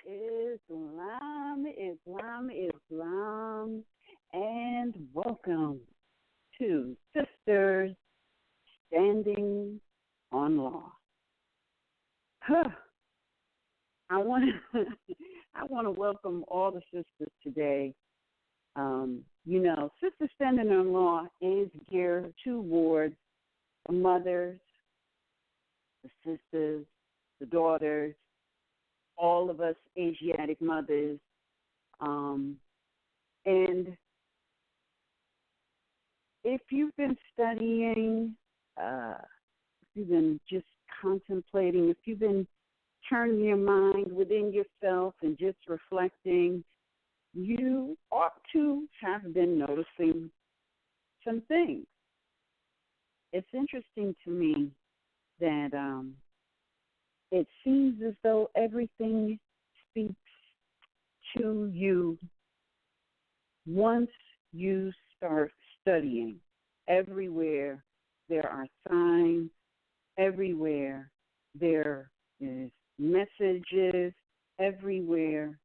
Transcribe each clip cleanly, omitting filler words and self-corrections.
Islam, and welcome to Sisters Standing on Law. Huh. I want to I want to welcome all the sisters today. Sisters Standing on Law is geared towards the mothers, the sisters, the daughters, all of us Asiatic mothers, and if you've been studying, if you've been just contemplating, if you've been turning your mind within yourself and just reflecting, you ought to have been noticing some things. It's interesting to me that it seems as though everything speaks to you once you start studying. Everywhere there are signs, everywhere there is messages, everywhere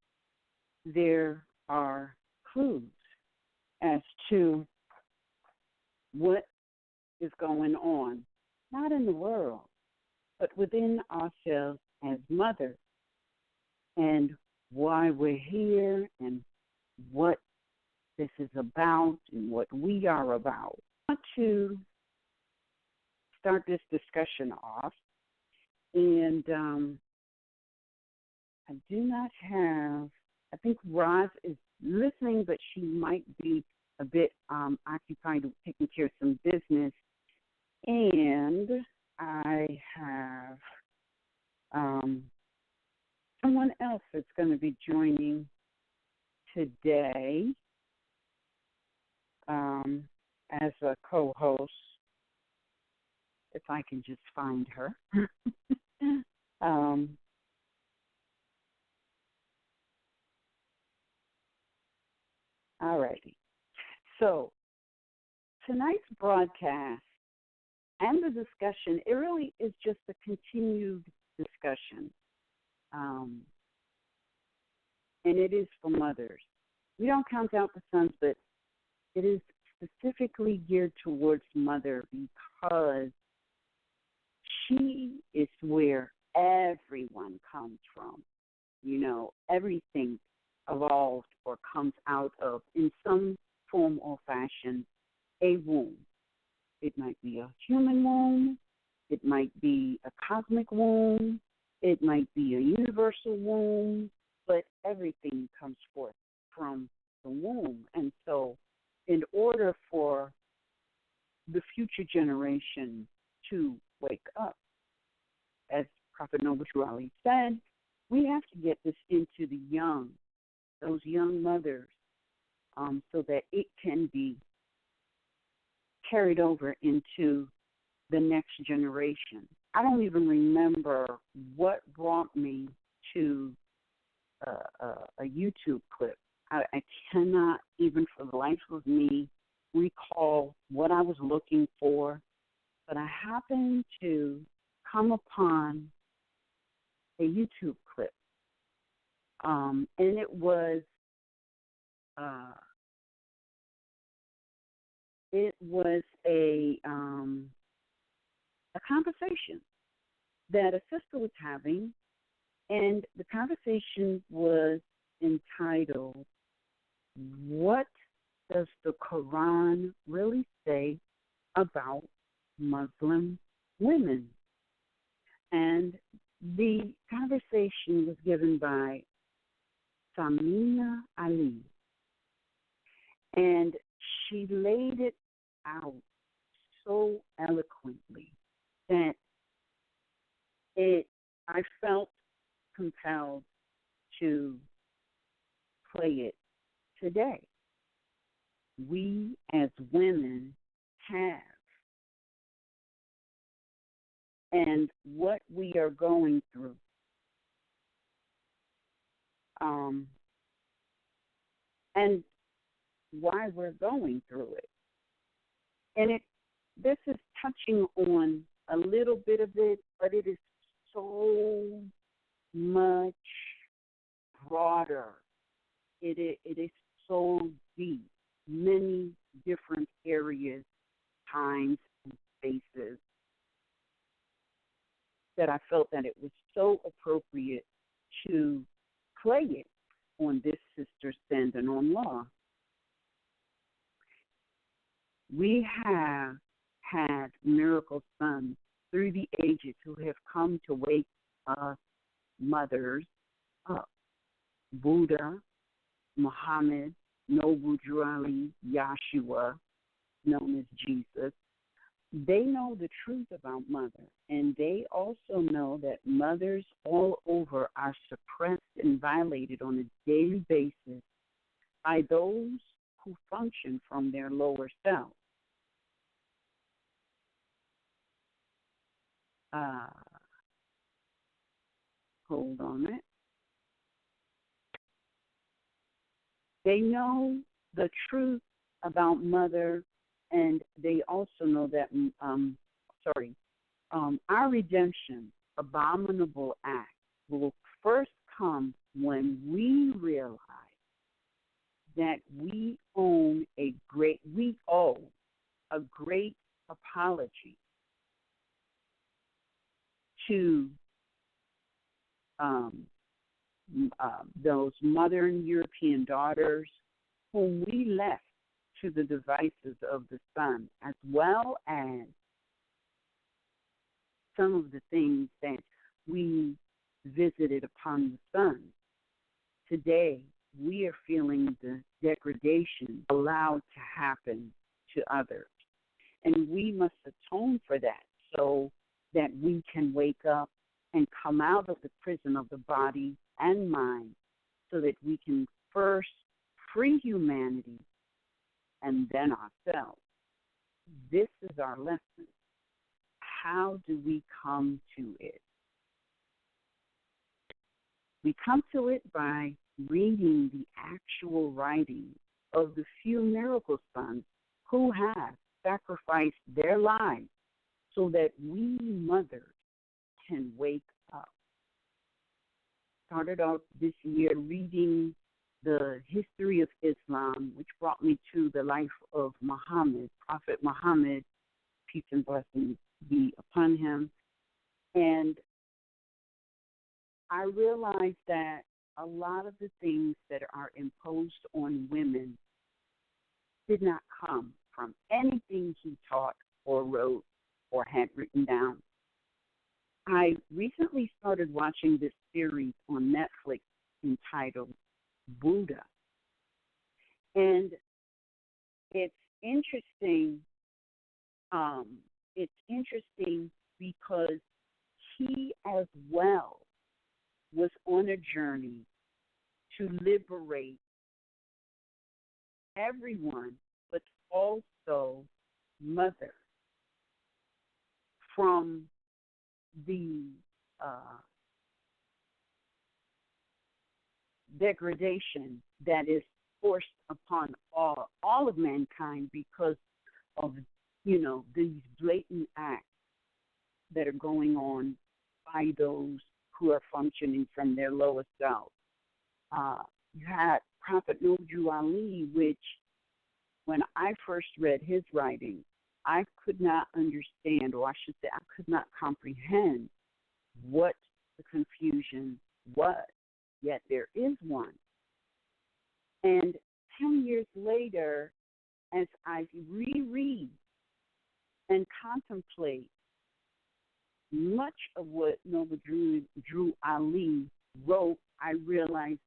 there are clues as to what is going on, not in the world, but within ourselves as mothers, and why we're here and what this is about and what we are about. I want to start this discussion off, and I do not have, I think Roz is listening, but she might be a bit occupied with taking care of some business. And I have someone else that's going to be joining today as a co-host, if I can just find her. All righty. So tonight's broadcast and the discussion, it really is just a continued discussion. And it is for mothers. We don't count out the sons, but it is specifically geared towards mother because she is where everyone comes from. Everything evolved or comes out of, in some form or fashion, a womb. It might be a human womb. It might be a cosmic womb. It might be a universal womb. But everything comes forth from the womb. And so in order for the future generation to wake up, as Prophet Noble Ali said, we have to get this into the young, those young mothers, so that it can be carried over into the next generation. I don't even remember what brought me to a YouTube clip. I cannot even for the life of me recall what I was looking for, but I happened to come upon a YouTube clip, and it was a conversation that a sister was having, and the conversation was entitled, "What does the Quran really say about Muslim women?" And the conversation was given by Samina Ali, and she laid it out so eloquently that I felt compelled to play it today. We as women have, and what we are going through. And why we're going through it. And this is touching on a little bit of it, but it is so much broader. It is so deep, many different areas, times, and spaces, that I felt that it was so appropriate to play it on this Sister Standing on Law. We have had miracle sons through the ages who have come to wake us mothers up. Buddha, Muhammad, Noble Drew Ali, Yahshuah, known as Jesus. They know the truth about mother, and they also know that mothers all over are suppressed and violated on a daily basis by those who function from their lower self. Hold on it. They know the truth about mother, and they also know that, our redemption, abominable act, will first come when we realize that we owe a great apology to those modern European daughters whom we left to the devices of the sun, as well as some of the things that we visited upon the sun. Today, we are feeling the degradation allowed to happen to others. And we must atone for that so that we can wake up and come out of the prison of the body and mind, so that we can first free humanity and then ourselves. This is our lesson. How do we come to it? We come to it by reading the actual writings of the few miracle sons who have sacrificed their lives so that we mothers can wake up. Started out this year reading the history of Islam, which brought me to the life of Muhammad, Prophet Muhammad, peace and blessings be upon him. And I realized that a lot of the things that are imposed on women did not come from anything he taught or wrote or had written down. I recently started watching this series on Netflix entitled Buddha. And it's interesting. It's interesting because he as well was on a journey to liberate everyone, but also mother, from the degradation that is forced upon all of mankind because of, these blatant acts that are going on by those who are functioning from their lowest self. You had Prophet Noble Ali, which when I first read his writing, I could not understand, or I should say I could not comprehend what the confusion was, yet there is one. And 10 years later, as I reread and contemplate much of what Noble Drew Ali wrote, I realized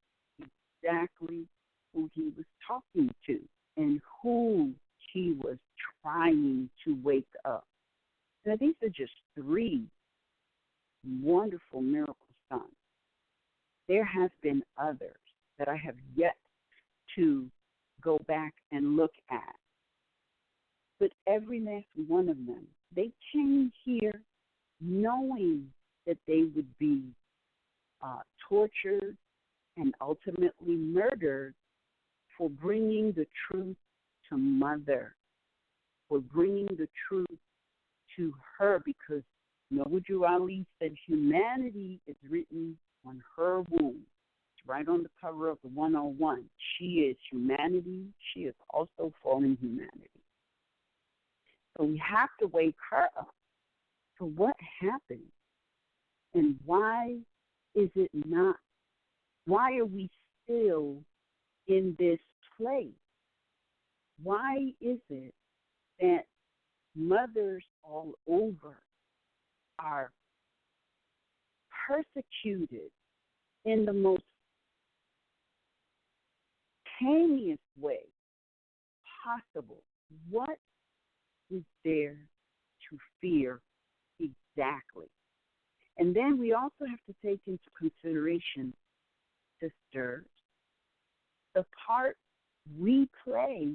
exactly who he was talking to and who he was trying to wake up. Now, these are just 3 wonderful miracle sons. There have been others that I have yet to go back and look at. But every last one of them, they came here knowing that they would be tortured and ultimately murdered for bringing the truth to mother, for bringing the truth to her, because Noble Drew Ali said humanity is written on her womb. right on the cover of the 101. She is humanity. She is also fallen humanity. So we have to wake her up to what happened and why is it not? Why are we still in this place? Why is it that mothers all over are persecuted in the most heinous way possible? What is there to fear exactly? And then we also have to take into consideration, sisters, the part we play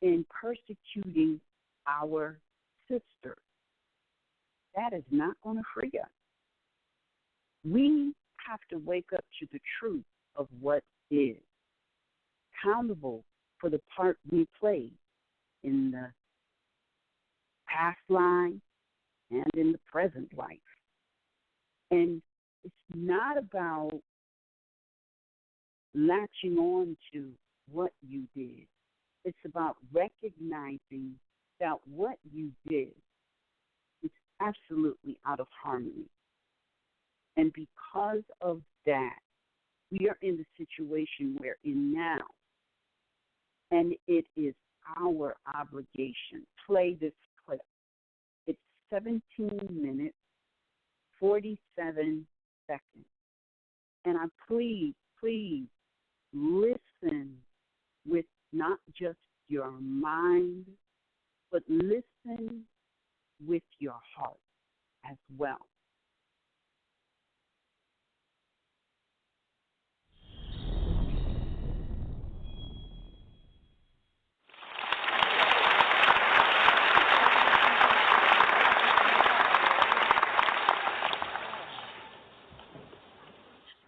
in persecuting our sisters. That is not going to free us. We have to wake up to the truth of what is, accountable for the part we play in the past life and in the present life. And it's not about latching on to what you did. It's about recognizing that what you did is absolutely out of harmony. And because of that, we are in the situation we're in now. And it is our obligation. Play this clip. It's 17 minutes, 47 seconds. And I please listen with not just your mind, but listen with your heart as well.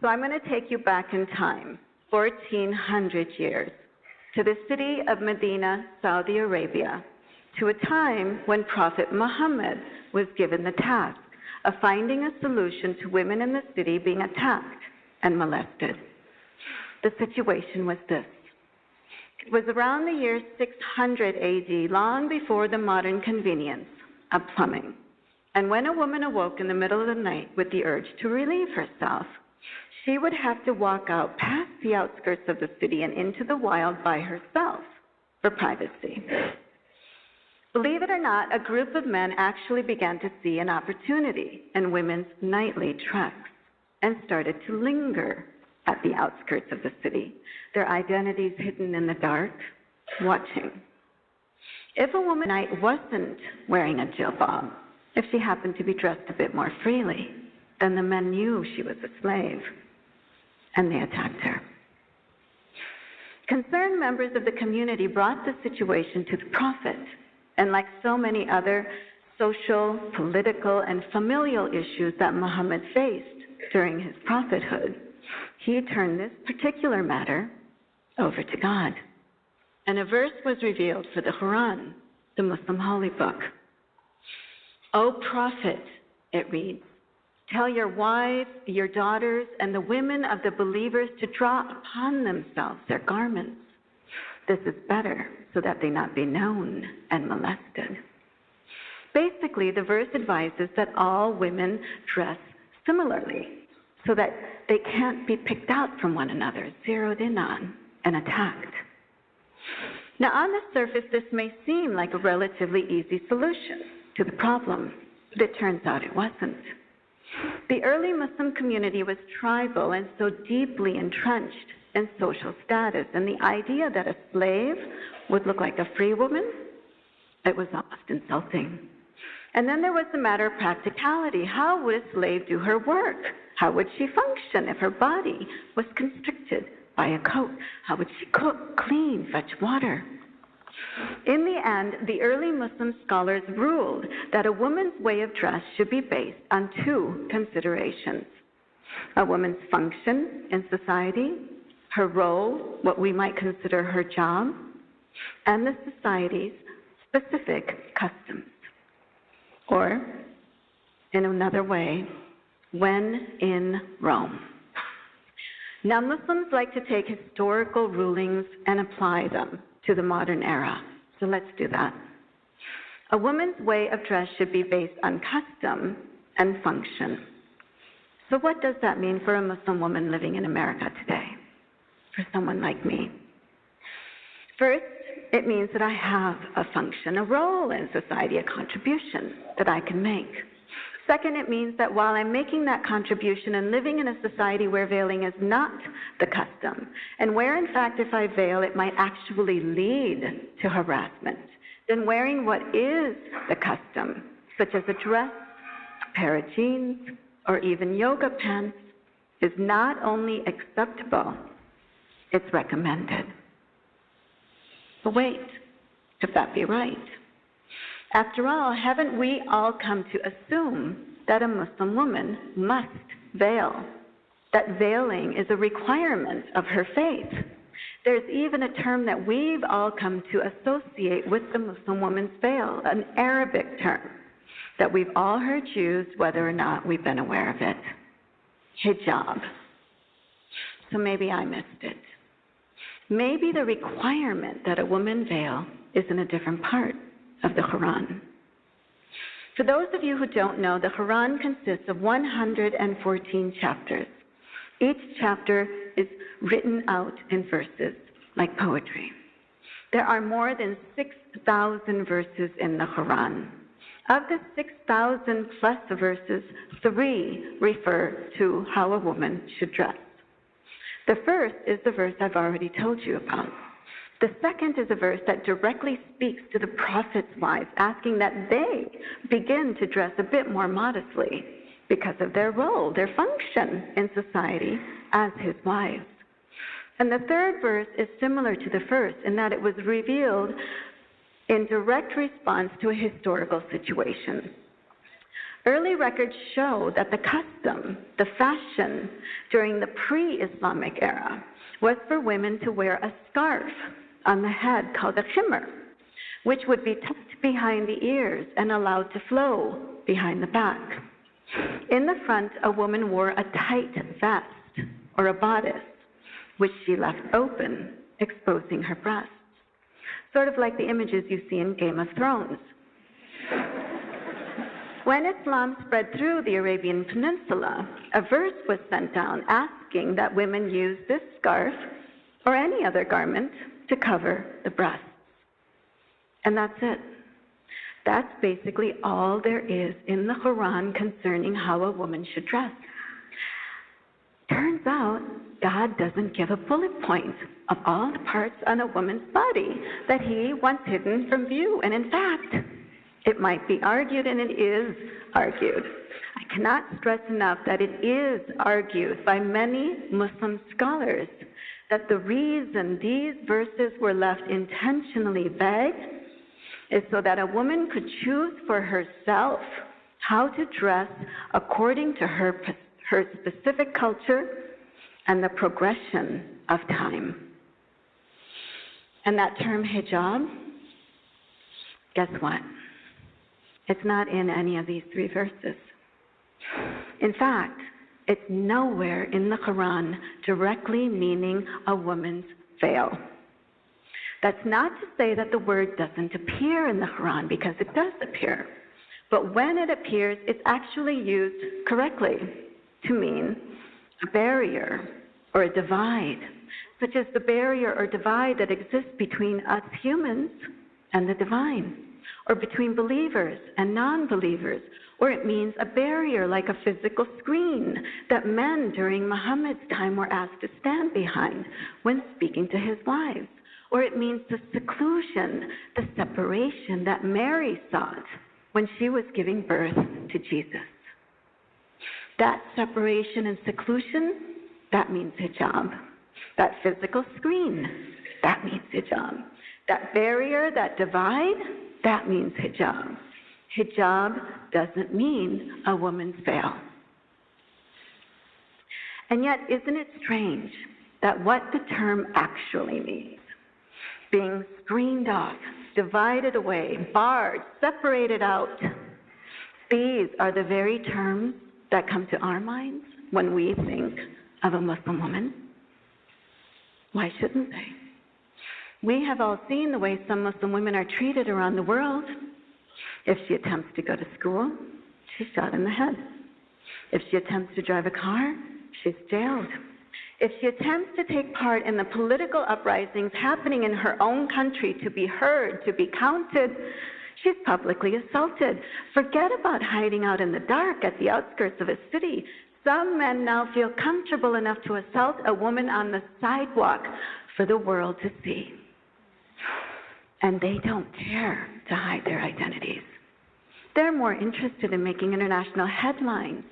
So I'm going to take you back in time, 1,400 years, to the city of Medina, Saudi Arabia, to a time when Prophet Muhammad was given the task of finding a solution to women in the city being attacked and molested. The situation was this. It was around the year 600 AD, long before the modern convenience of plumbing. And when a woman awoke in the middle of the night with the urge to relieve herself, she would have to walk out past the outskirts of the city and into the wild by herself for privacy. Believe it or not, a group of men actually began to see an opportunity in women's nightly treks and started to linger at the outskirts of the city, their identities hidden in the dark, watching. If a woman at night wasn't wearing a jilbab, if she happened to be dressed a bit more freely, then the men knew she was a slave, and they attacked her. Concerned members of the community brought the situation to the Prophet, and like so many other social, political, and familial issues that Muhammad faced during his prophethood, he turned this particular matter over to God. And a verse was revealed for the Quran, the Muslim holy book. "O Prophet," it reads, "tell your wives, your daughters, and the women of the believers to draw upon themselves their garments. This is better, so that they not be known and molested." Basically, the verse advises that all women dress similarly, so that they can't be picked out from one another, zeroed in on, and attacked. Now, on the surface, this may seem like a relatively easy solution to the problem, but it turns out it wasn't. The early Muslim community was tribal and so deeply entrenched in social status, and the idea that a slave would look like a free woman, it was almost insulting. And then there was the matter of practicality. How would a slave do her work? How would she function if her body was constricted by a coat? How would she cook, clean, fetch water? In the end, the early Muslim scholars ruled that a woman's way of dress should be based on two considerations: a woman's function in society, her role, what we might consider her job, and the society's specific customs. Or, in another way, when in Rome. Now, Muslims like to take historical rulings and apply them to the modern era. So let's do that. A woman's way of dress should be based on custom and function. So what does that mean for a Muslim woman living in America today, for someone like me? First, it means that I have a function, a role in society, a contribution that I can make. Second, it means that while I'm making that contribution and living in a society where veiling is not the custom, and where, in fact, if I veil, it might actually lead to harassment, then wearing what is the custom, such as a dress, a pair of jeans, or even yoga pants, is not only acceptable, it's recommended. But wait, could that be right? After all, haven't we all come to assume that a Muslim woman must veil, that veiling is a requirement of her faith? There's even a term that we've all come to associate with the Muslim woman's veil, an Arabic term that we've all heard used whether or not we've been aware of it, hijab. So maybe I missed it. Maybe the requirement that a woman veil is in a different part of the Quran. For those of you who don't know, the Quran consists of 114 chapters. Each chapter is written out in verses, like poetry. There are more than 6,000 verses in the Quran. Of the 6,000 plus verses, 3 refer to how a woman should dress. The first is the verse I've already told you about. The second is a verse that directly speaks to the prophet's wives, asking that they begin to dress a bit more modestly because of their role, their function in society as his wives. And the third verse is similar to the first in that it was revealed in direct response to a historical situation. Early records show that the custom, the fashion during the pre-Islamic era was for women to wear a scarf on the head called a khimar, which would be tucked behind the ears and allowed to flow behind the back. In the front, a woman wore a tight vest or a bodice, which she left open, exposing her breasts, sort of like the images you see in Game of Thrones. When Islam spread through the Arabian Peninsula, a verse was sent down asking that women use this scarf or any other garment to cover the breasts. And that's it. That's basically all there is in the Quran concerning how a woman should dress. Turns out, God doesn't give a bullet point of all the parts on a woman's body that he wants hidden from view. And in fact, it might be argued, and it is argued. I cannot stress enough that it is argued by many Muslim scholars that the reason these verses were left intentionally vague is so that a woman could choose for herself how to dress according to her specific culture and the progression of time. And that term hijab, guess what? It's not in any of these 3 verses. In fact, it's nowhere in the Quran directly meaning a woman's veil. That's not to say that the word doesn't appear in the Quran, because it does appear. But when it appears, it's actually used correctly to mean a barrier or a divide, such as the barrier or divide that exists between us humans and the divine, or between believers and non-believers, or it means a barrier like a physical screen that men during Muhammad's time were asked to stand behind when speaking to his wives, or it means the seclusion, the separation that Mary sought when she was giving birth to Jesus. That separation and seclusion, that means hijab. That physical screen, that means hijab. That barrier, that divide, that means hijab. Hijab doesn't mean a woman's veil. And yet, isn't it strange that what the term actually means, being screened off, divided away, barred, separated out, these are the very terms that come to our minds when we think of a Muslim woman? Why shouldn't they? We have all seen the way some Muslim women are treated around the world. If she attempts to go to school, she's shot in the head. If she attempts to drive a car, she's jailed. If she attempts to take part in the political uprisings happening in her own country to be heard, to be counted, she's publicly assaulted. Forget about hiding out in the dark at the outskirts of a city. Some men now feel comfortable enough to assault a woman on the sidewalk for the world to see. And they don't care to hide their identities. They're more interested in making international headlines.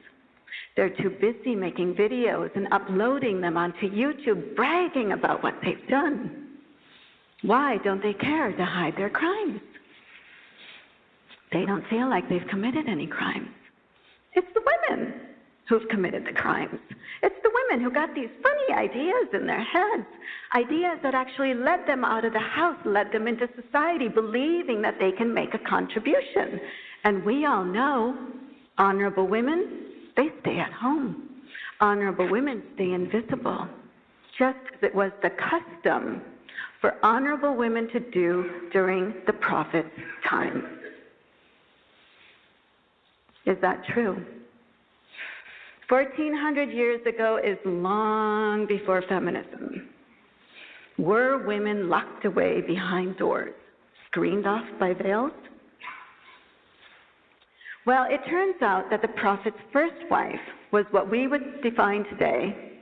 They're too busy making videos and uploading them onto YouTube, bragging about what they've done. Why don't they care to hide their crimes? They don't feel like they've committed any crimes. It's the women who've committed the crimes. It's the women who got these funny ideas in their heads, ideas that actually led them out of the house, led them into society, believing that they can make a contribution. And we all know honorable women, they stay at home. Honorable women stay invisible, just as it was the custom for honorable women to do during the prophet's time. Is that true? 1,400 years ago is long before feminism. Were women locked away behind doors, screened off by veils? Well, it turns out that the prophet's first wife was what we would define today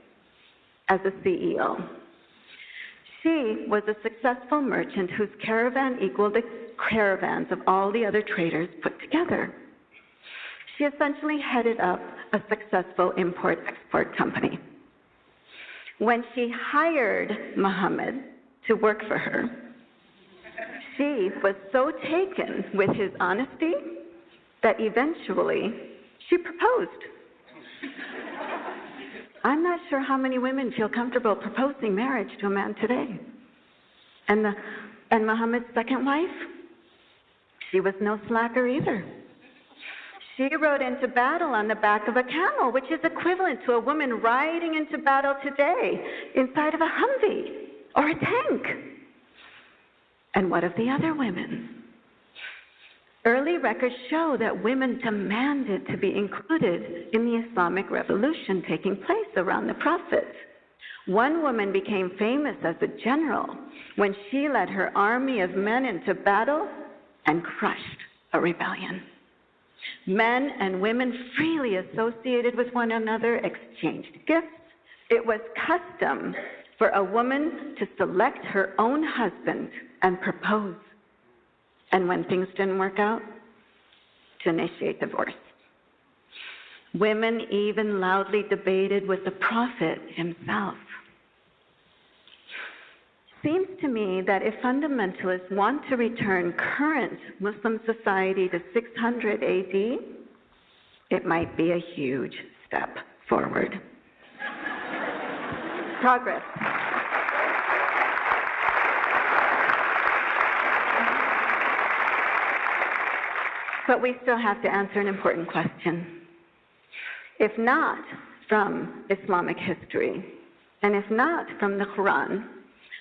as a CEO. She was a successful merchant whose caravan equaled the caravans of all the other traders put together. She essentially headed up a successful import-export company. When she hired Muhammad to work for her, she was so taken with his honesty that eventually she proposed. I'm not sure how many women feel comfortable proposing marriage to a man today. And Muhammad's second wife, she was no slacker either. She rode into battle on the back of a camel, which is equivalent to a woman riding into battle today inside of a Humvee or a tank. And what of the other women? Early records show that women demanded to be included in the Islamic revolution taking place around the Prophet. One woman became famous as a general when she led her army of men into battle and crushed a rebellion. Men and women freely associated with one another, exchanged gifts. It was custom for a woman to select her own husband and propose. And when things didn't work out, to initiate divorce. Women even loudly debated with the Prophet himself. Seems to me that if fundamentalists want to return current Muslim society to 600 AD, it might be a huge step forward. Progress. But we still have to answer an important question. If not from Islamic history, and if not from the Quran,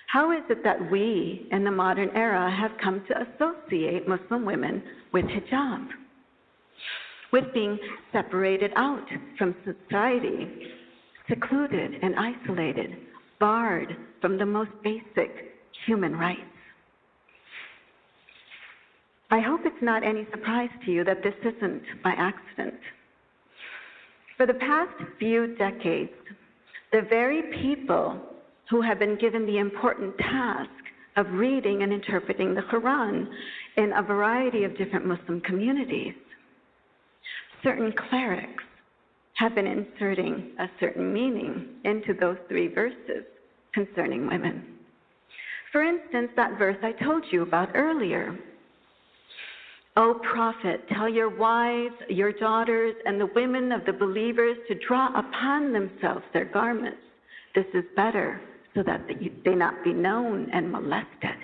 how is it that we, in the modern era, have come to associate Muslim women with hijab, with being separated out from society, secluded and isolated, barred from the most basic human rights? I hope it's not any surprise to you that this isn't by accident. For the past few decades, the very people who have been given the important task of reading and interpreting the Quran in a variety of different Muslim communities, certain clerics have been inserting a certain meaning into those 3 verses concerning women. For instance, that verse I told you about earlier. O Prophet, tell your wives, your daughters, and the women of the believers to draw upon themselves their garments. This is better, so that they not be known and molested.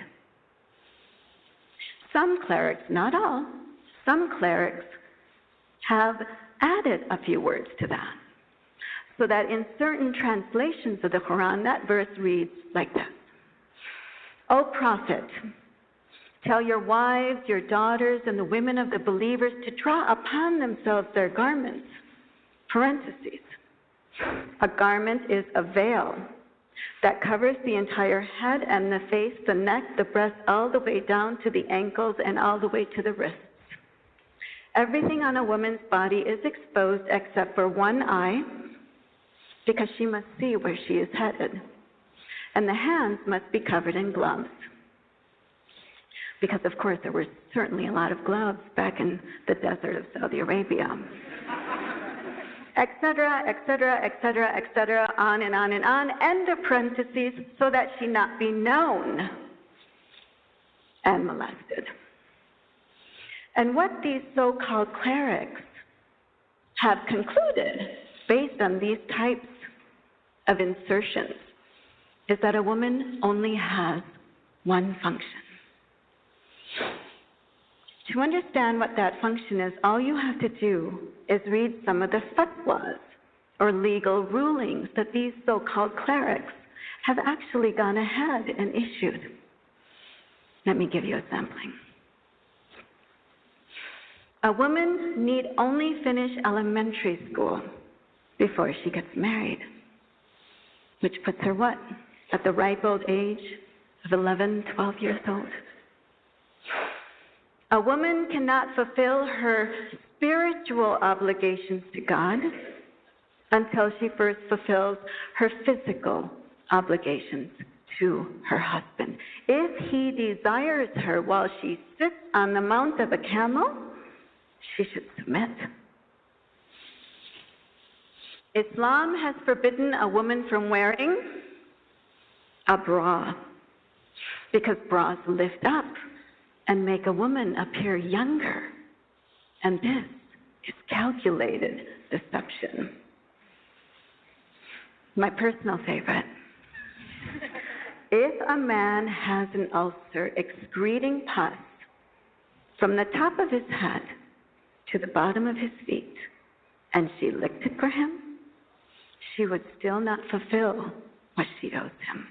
Some clerics, not all, some clerics have added a few words to that. So that in certain translations of the Quran, that verse reads like this. O Prophet, tell your wives, your daughters, and the women of the believers to draw upon themselves their garments. Parentheses. A garment is a veil that covers the entire head and the face, the neck, the breast, all the way down to the ankles and all the way to the wrists. Everything on a woman's body is exposed except for one eye, because she must see where she is headed. And the hands must be covered in gloves. Because, of course, there were certainly a lot of gloves back in the desert of Saudi Arabia. Etc., etc., etc., etc., on and on and on, end of parentheses, so that she not be known and molested. And what these so-called clerics have concluded, based on these types of insertions, is that a woman only has one function. To understand what that function is, all you have to do is read some of the fatwas, or legal rulings, that these so-called clerics have actually gone ahead and issued. Let me give you a sampling. A woman need only finish elementary school before she gets married, which puts her what? At the ripe old age of 11, 12 years old. A woman cannot fulfill her spiritual obligations to God until she first fulfills her physical obligations to her husband. If he desires her while she sits on the mount of a camel, she should submit. Islam has forbidden a woman from wearing a bra, because bras lift up and make a woman appear younger. And this is calculated deception. My personal favorite. If a man has an ulcer excreting pus from the top of his head to the bottom of his feet, and she licked it for him, she would still not fulfill what she owes him.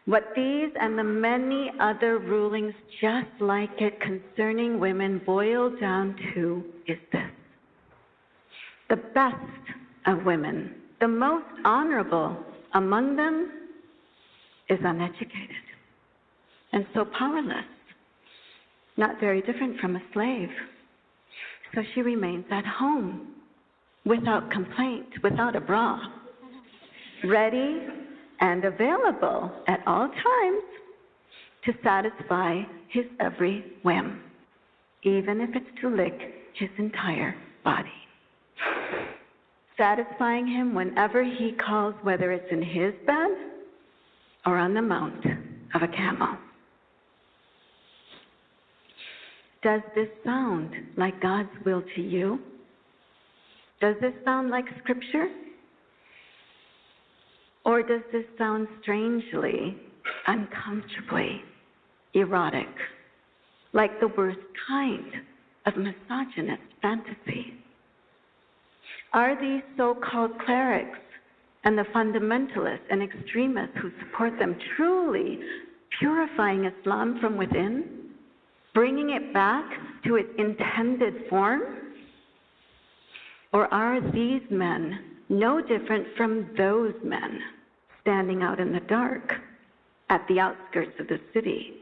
What these and the many other rulings just like it concerning women boil down to is this. The best of women, the most honorable among them, is uneducated and so powerless, not very different from a slave. So she remains at home without complaint, without a bra, ready and available at all times to satisfy his every whim, even if it's to lick his entire body. Satisfying him whenever he calls, whether it's in his bed or on the mount of a camel. Does this sound like God's will to you? Does this sound like Scripture? Or does this sound strangely, uncomfortably erotic, like the worst kind of misogynist fantasy? Are these so-called clerics and the fundamentalists and extremists who support them truly purifying Islam from within, bringing it back to its intended form? Or are these men no different from those men standing out in the dark at the outskirts of the city,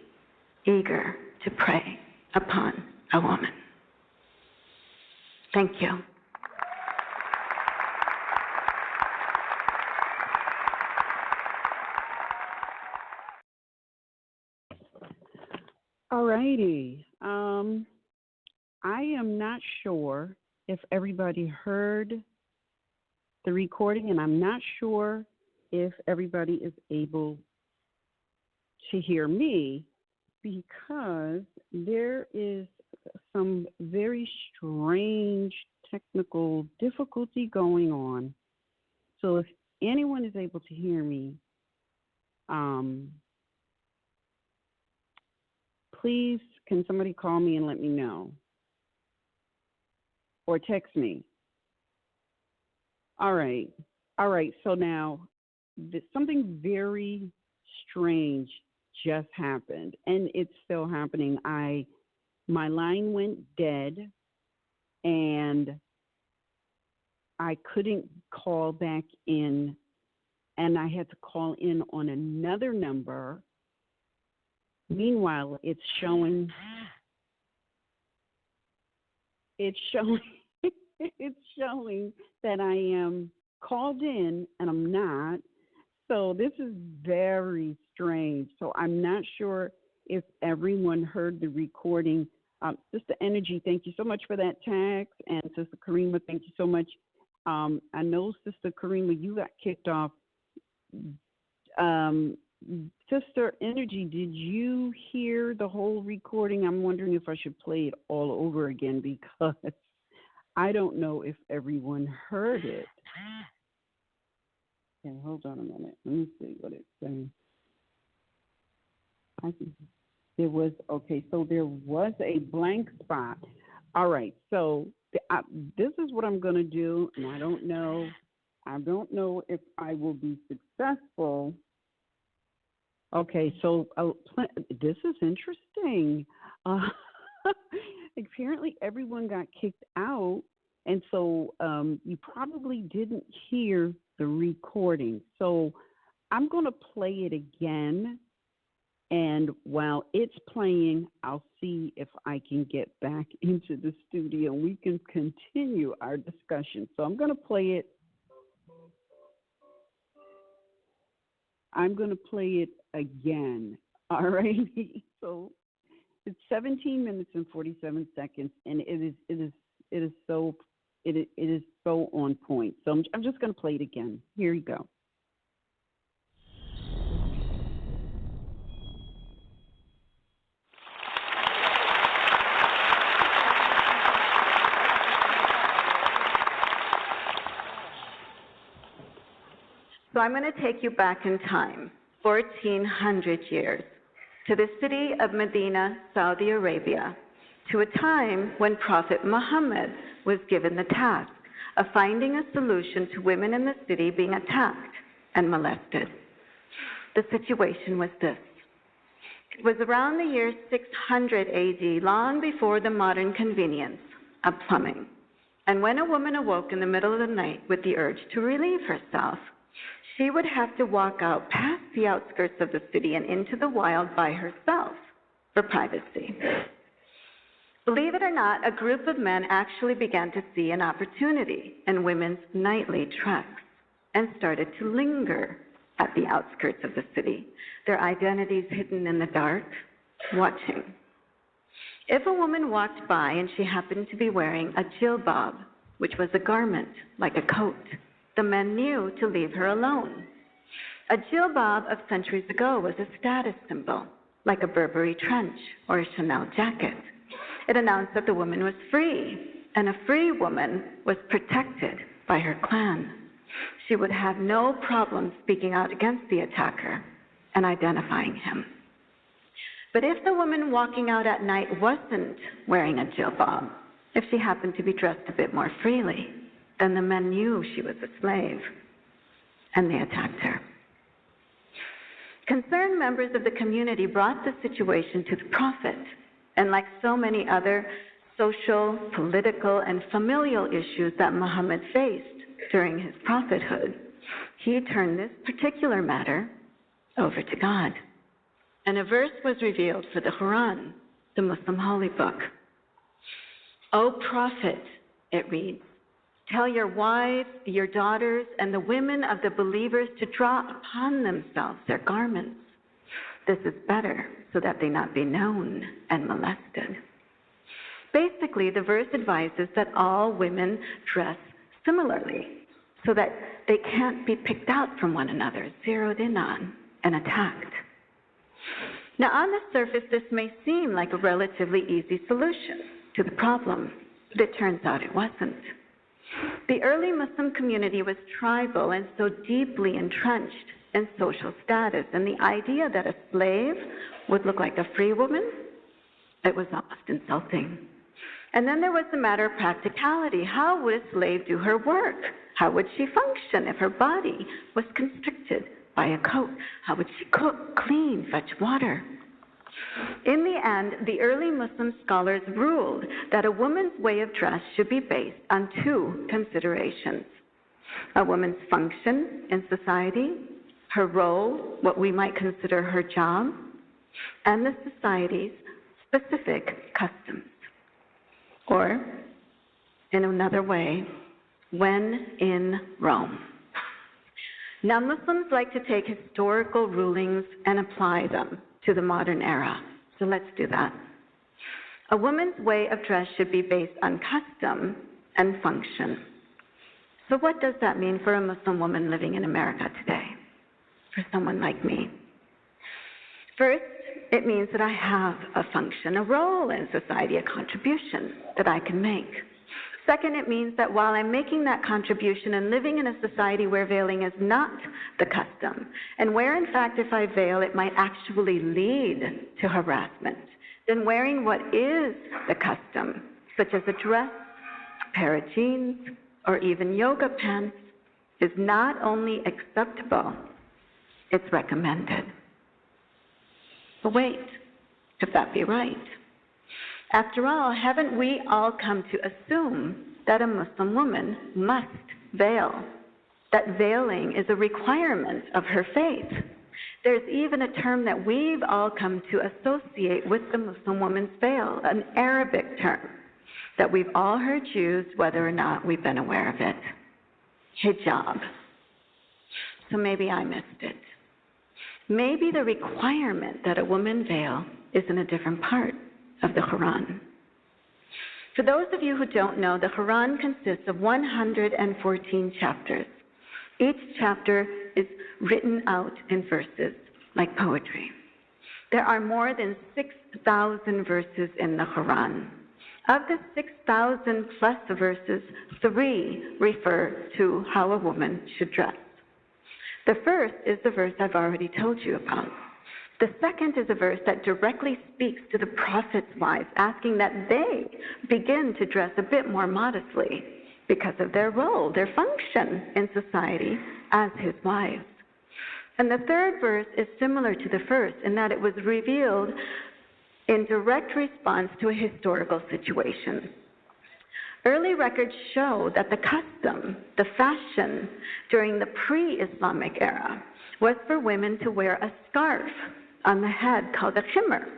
eager to prey upon a woman? Thank you. All righty. I am not sure if everybody heard the recording, and I'm not sure if everybody is able to hear me, because there is some very strange technical difficulty going on. So if anyone is able to hear me, please, can somebody call me and let me know? Or text me. All right. All right. So now something very strange just happened, and it's still happening. My line went dead, and I couldn't call back in, and I had to call in on another number. Meanwhile, it's showing it's showing that I am called in and I'm not. So this is very strange. So I'm not sure if everyone heard the recording. Sister Energy, thank you so much for that text. And Sister Karima, thank you so much. I know, Sister Karima, you got kicked off. Sister Energy, did you hear the whole recording? I'm wondering if I should play it all over again because I don't know if everyone heard it. Okay, hold on a minute. Let me see what it's saying. There was a blank spot. All right, so this is what I'm going to do, and I don't know if I will be successful. Okay, so this is interesting. Apparently, everyone got kicked out, and so you probably didn't hear the recording. So I'm going to play it again, and while it's playing, I'll see if I can get back into the studio and we can continue our discussion. So I'm going to play it. I'm going to play it again. All right. So it's 17 minutes and 47 seconds, and it is so on point. So I'm just going to play it again. Here you go. So I'm going to take you back in time, 1,400 years, to the city of Medina, Saudi Arabia, to a time when Prophet Muhammad was given the task of finding a solution to women in the city being attacked and molested. The situation was this. It was around the year 600 AD, long before the modern convenience of plumbing. And when a woman awoke in the middle of the night with the urge to relieve herself, she would have to walk out past the outskirts of the city and into the wild by herself for privacy. Believe it or not, a group of men actually began to see an opportunity in women's nightly treks and started to linger at the outskirts of the city, their identities hidden in the dark, watching. If a woman walked by and she happened to be wearing a jilbab, which was a garment like a coat, the men knew to leave her alone. A jilbab of centuries ago was a status symbol, like a Burberry trench or a Chanel jacket. It announced that the woman was free, and a free woman was protected by her clan. She would have no problem speaking out against the attacker and identifying him. But if the woman walking out at night wasn't wearing a jilbab, if she happened to be dressed a bit more freely, then the men knew she was a slave, and they attacked her. Concerned members of the community brought the situation to the Prophet, and like so many other social, political, and familial issues that Muhammad faced during his prophethood, he turned this particular matter over to God. And a verse was revealed for the Quran, the Muslim holy book. "O Prophet," it reads, "tell your wives, your daughters, and the women of the believers to draw upon themselves their garments. This is better, so that they not be known and molested." Basically, the verse advises that all women dress similarly, so that they can't be picked out from one another, zeroed in on, and attacked. Now, on the surface, this may seem like a relatively easy solution to the problem, but it turns out it wasn't. The early Muslim community was tribal and so deeply entrenched in social status, and the idea that a slave would look like a free woman, it was almost insulting. And then there was the matter of practicality. How would a slave do her work? How would she function if her body was constricted by a coat? How would she cook, clean, fetch water? In the end, the early Muslim scholars ruled that a woman's way of dress should be based on two considerations: a woman's function in society, her role, what we might consider her job, and the society's specific customs. Or, in another way, when in Rome. Now, Muslims like to take historical rulings and apply them to the modern era. So let's do that. A woman's way of dress should be based on custom and function. So what does that mean for a Muslim woman living in America today, for someone like me? First, it means that I have a function, a role in society, a contribution that I can make. Second, it means that while I'm making that contribution and living in a society where veiling is not the custom, and where, in fact, if I veil, it might actually lead to harassment, then wearing what is the custom, such as a dress, a pair of jeans, or even yoga pants, is not only acceptable, it's recommended. But wait, could that be right? After all, haven't we all come to assume that a Muslim woman must veil, that veiling is a requirement of her faith? There's even a term that we've all come to associate with the Muslim woman's veil, an Arabic term that we've all heard used whether or not we've been aware of it: hijab. So maybe I missed it. Maybe the requirement that a woman veil is in a different part of the Quran. For those of you who don't know, the Quran consists of 114 chapters. Each chapter is written out in verses like poetry. There are more than 6,000 verses in the Quran. Of the 6,000 plus verses, 3 refer to how a woman should dress. The first is the verse I've already told you about. The second is a verse that directly speaks to the prophet's wives, asking that they begin to dress a bit more modestly because of their role, their function in society as his wives. And the third verse is similar to the first in that it was revealed in direct response to a historical situation. Early records show that the custom, the fashion during the pre-Islamic era was for women to wear a scarf on the head called a khimar,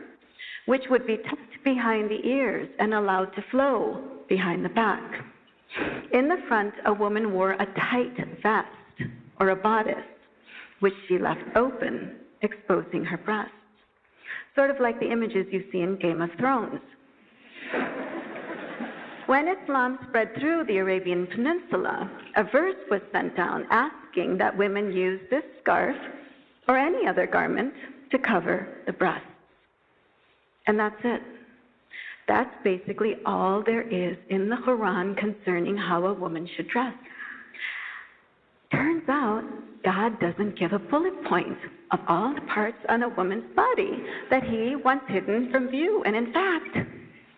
which would be tucked behind the ears and allowed to flow behind the back. In the front, a woman wore a tight vest or a bodice, which she left open, exposing her breasts, sort of like the images you see in Game of Thrones. When Islam spread through the Arabian Peninsula, a verse was sent down asking that women use this scarf or any other garment to cover the breasts. And that's it. That's basically all there is in the Quran concerning how a woman should dress. Turns out, God doesn't give a bullet point of all the parts on a woman's body that he wants hidden from view. And in fact,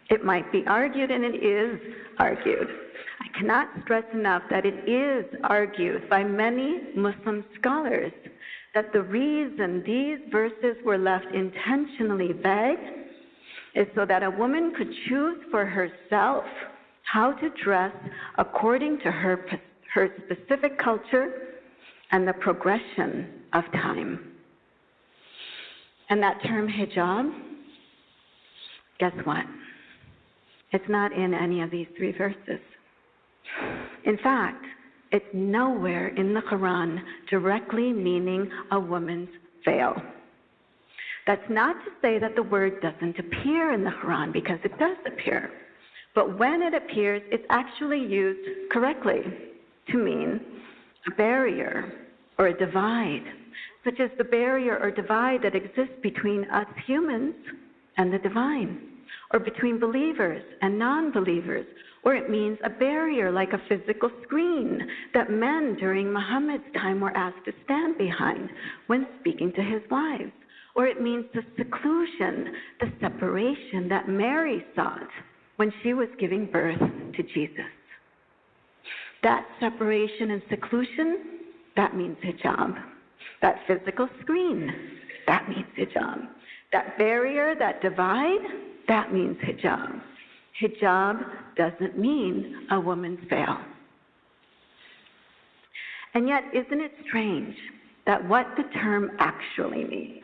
it might be argued, and it is argued. I cannot stress enough that it is argued by many Muslim scholars that the reason these verses were left intentionally vague is so that a woman could choose for herself how to dress according to her specific culture and the progression of time. And that term hijab, guess what? It's not in any of these 3 verses. In fact, it's nowhere in the Quran directly meaning a woman's veil. That's not to say that the word doesn't appear in the Quran, because it does appear. But when it appears, it's actually used correctly to mean a barrier or a divide, such as the barrier or divide that exists between us humans and the divine, or between believers and non-believers, or it means a barrier like a physical screen that men during Muhammad's time were asked to stand behind when speaking to his wives, or it means the seclusion, the separation that Mary sought when she was giving birth to Jesus. That separation and seclusion, that means hijab. That physical screen, that means hijab. That barrier, that divide, that means hijab. Hijab doesn't mean a woman's veil. And yet, isn't it strange that what the term actually means,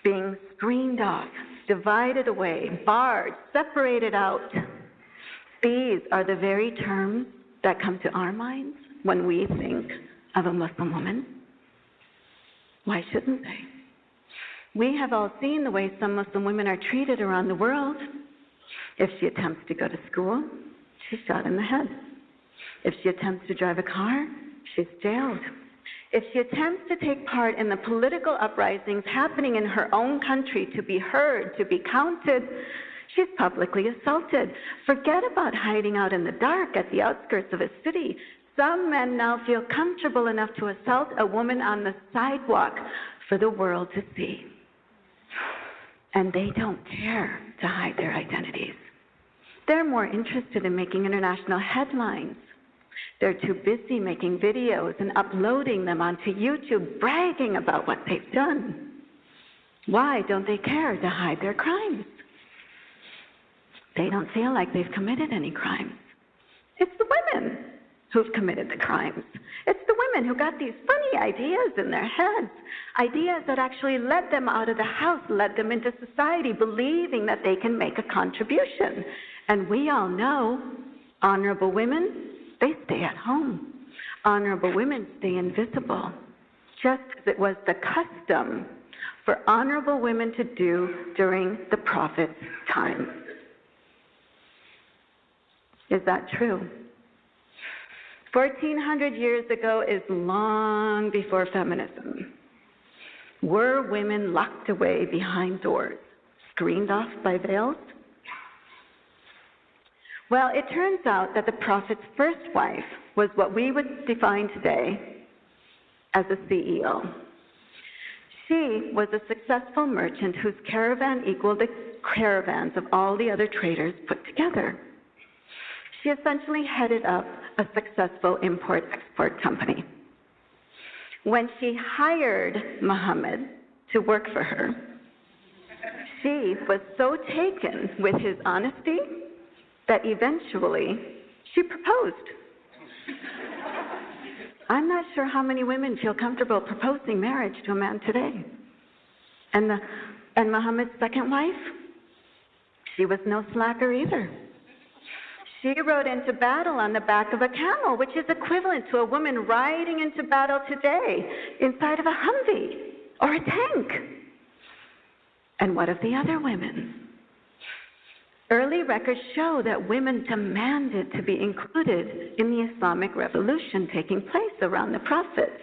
being screened off, divided away, barred, separated out, these are the very terms that come to our minds when we think of a Muslim woman? Why shouldn't they? We have all seen the way some Muslim women are treated around the world. If she attempts to go to school, she's shot in the head. If she attempts to drive a car, she's jailed. If she attempts to take part in the political uprisings happening in her own country, to be heard, to be counted, she's publicly assaulted. Forget about hiding out in the dark at the outskirts of a city. Some men now feel comfortable enough to assault a woman on the sidewalk for the world to see. And they don't care to hide their identities. They're more interested in making international headlines. They're too busy making videos and uploading them onto YouTube, bragging about what they've done. Why don't they care to hide their crimes? They don't feel like they've committed any crimes. It's the women who've committed the crimes. It's the women who got these funny ideas in their heads, ideas that actually led them out of the house, led them into society, believing that they can make a contribution. And we all know honorable women, they stay at home. Honorable women stay invisible, just as it was the custom for honorable women to do during the Prophet's time. Is that true? 1,400 years ago is long before feminism. Were women locked away behind doors, screened off by veils? Well, it turns out that the Prophet's first wife was what we would define today as a CEO. She was a successful merchant whose caravan equaled the caravans of all the other traders put together. She essentially headed up a successful import-export company. When she hired Muhammad to work for her, she was so taken with his honesty that eventually she proposed. I'm not sure how many women feel comfortable proposing marriage to a man today. And Muhammad's second wife, she was no slacker either. She rode into battle on the back of a camel, which is equivalent to a woman riding into battle today inside of a Humvee or a tank. And what of the other women? Early records show that women demanded to be included in the Islamic revolution taking place around the Prophet.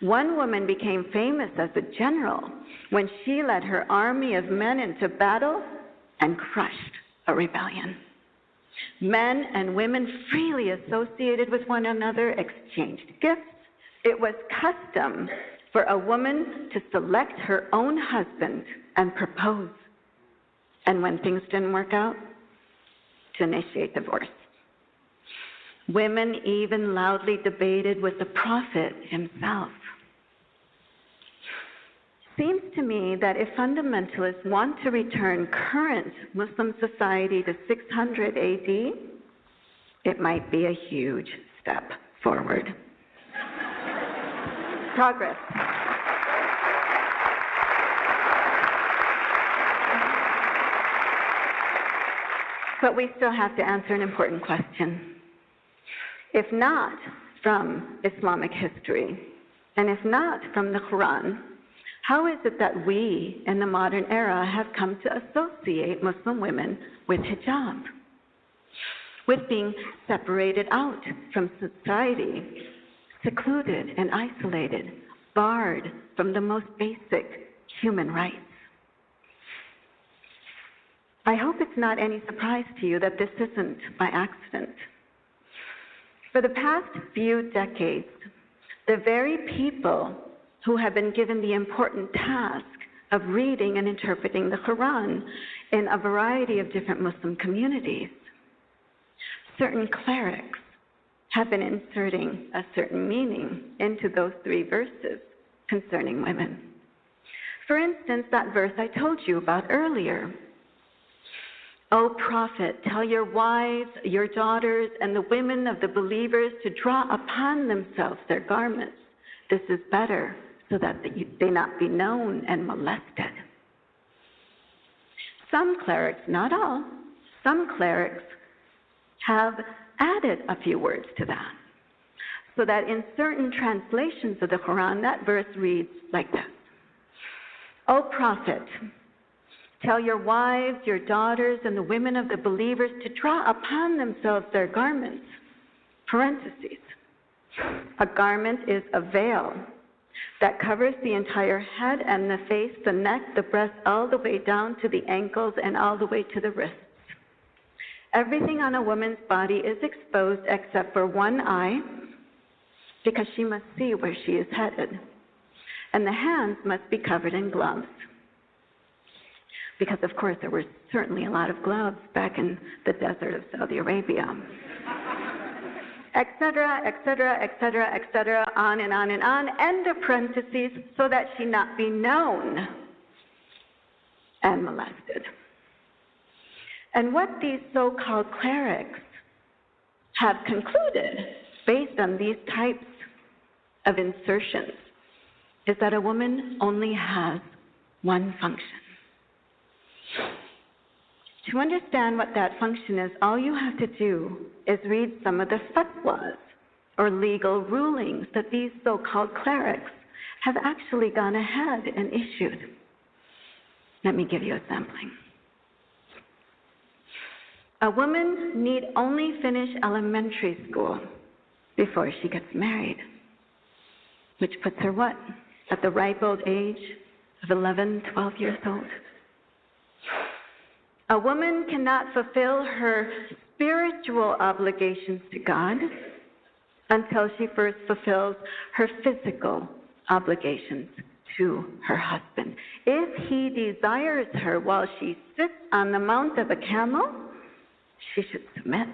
One woman became famous as a general when she led her army of men into battle and crushed a rebellion. Men and women freely associated with one another, exchanged gifts. It was custom for a woman to select her own husband and propose. And when things didn't work out, to initiate divorce. Women even loudly debated with the Prophet himself. Seems to me that if fundamentalists want to return current Muslim society to 600 AD, it might be a huge step forward. Progress. But we still have to answer an important question. If not from Islamic history, and if not from the Quran, how is it that we, in the modern era, have come to associate Muslim women with hijab, with being separated out from society, secluded and isolated, barred from the most basic human rights? I hope it's not any surprise to you that this isn't by accident. For the past few decades, the very people who have been given the important task of reading and interpreting the Quran in a variety of different Muslim communities, certain clerics, have been inserting a certain meaning into those 3 verses concerning women. For instance, that verse I told you about earlier. O prophet, tell your wives, your daughters, and the women of the believers to draw upon themselves their garments. This is better, so that they not be known and molested. Some clerics, not all, some clerics have added a few words to that, so that in certain translations of the Quran, that verse reads like this. O prophet, tell your wives, your daughters, and the women of the believers to draw upon themselves their garments. Parentheses. A garment is a veil that covers the entire head and the face, the neck, the breast, all the way down to the ankles and all the way to the wrists. Everything on a woman's body is exposed except for one eye, because she must see where she is headed. And the hands must be covered in gloves. Because, of course, there were certainly a lot of gloves back in the desert of Saudi Arabia. Etc., etc., etc., etc., on and on and on, end of parentheses, so that she not be known and molested. And what these so-called clerics have concluded, based on these types of insertions, is that a woman only has one function. To understand what that function is, all you have to do is read some of the fatwas, or legal rulings, that these so-called clerics have actually gone ahead and issued. Let me give you a sampling. A woman need only finish elementary school before she gets married, which puts her what? At the ripe old age of 11, 12 years old. A woman cannot fulfill her spiritual obligations to God until she first fulfills her physical obligations to her husband. If he desires her while she sits on the mount of a camel, she should submit.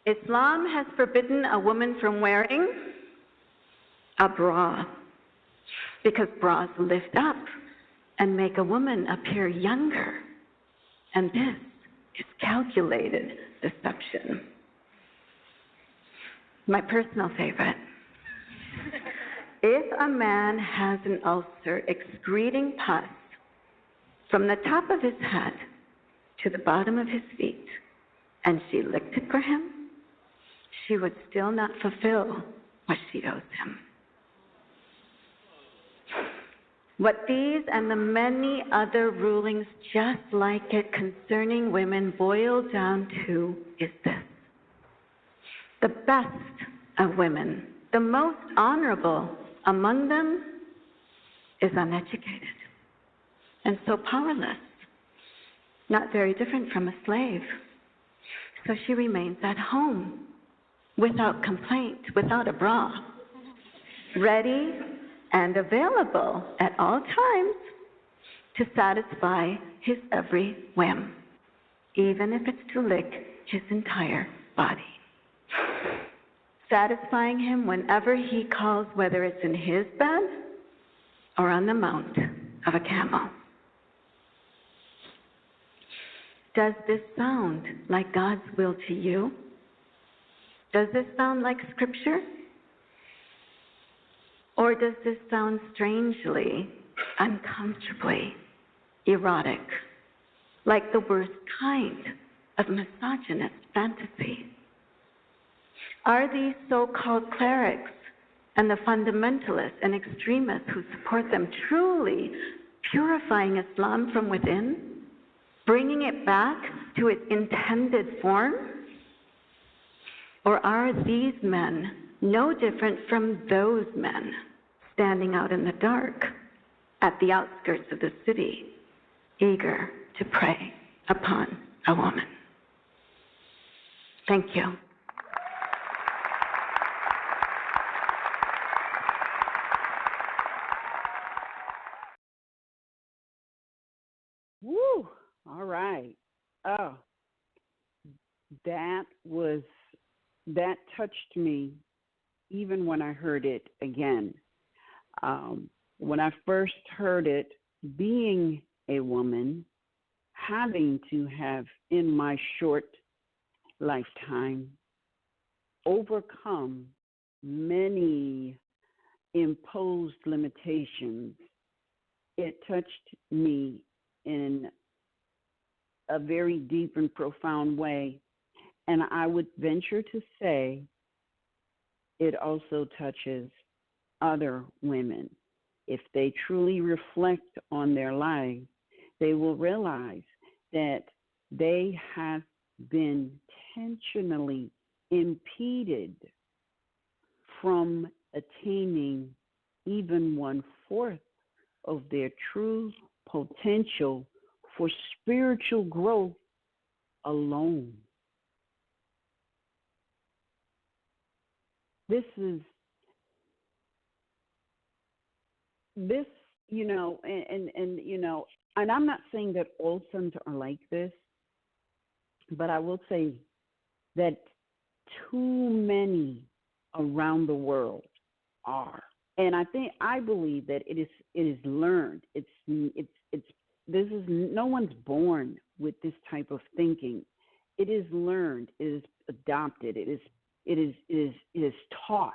Islam has forbidden a woman from wearing a bra, because bras lift up and make a woman appear younger. And this is calculated deception. My personal favorite. If a man has an ulcer excreting pus from the top of his head to the bottom of his feet, and she licked it for him, she would still not fulfill what she owes him. What these and the many other rulings just like it concerning women boil down to is this. The best of women, the most honorable among them, is uneducated and so powerless, not very different from a slave. So she remains at home without complaint, without a bra, ready and available at all times to satisfy his every whim, even if it's to lick his entire body. Satisfying him whenever he calls, whether it's in his bed or on the mount of a camel. Does this sound like God's will to you? Does this sound like Scripture? Or does this sound strangely, uncomfortably erotic, like the worst kind of misogynist fantasy? Are these so-called clerics and the fundamentalists and extremists who support them truly purifying Islam from within, bringing it back to its intended form? Or are these men no different from those men standing out in the dark at the outskirts of the city, eager to prey upon a woman? Thank you. Woo! All right. Oh, that was, that touched me even when I heard it again. When I first heard it, being a woman, having to have in my short lifetime overcome many imposed limitations, it touched me in a very deep and profound way. And I would venture to say it also touches other women. If they truly reflect on their lives, they will realize that they have been intentionally impeded from attaining even 1/4 of their true potential for spiritual growth alone. This, and I'm not saying that all sons are like this, but I will say that too many around the world are. And I believe that it is learned. It's this is, no one's born with this type of thinking. It is learned, it is adopted, it is taught.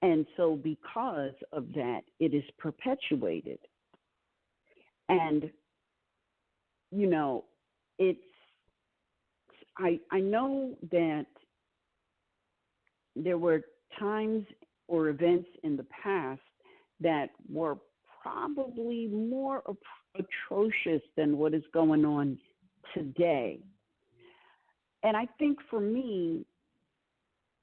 And so because of that, it is perpetuated. And I know that there were times or events in the past that were probably more atrocious than what is going on today. And I think for me,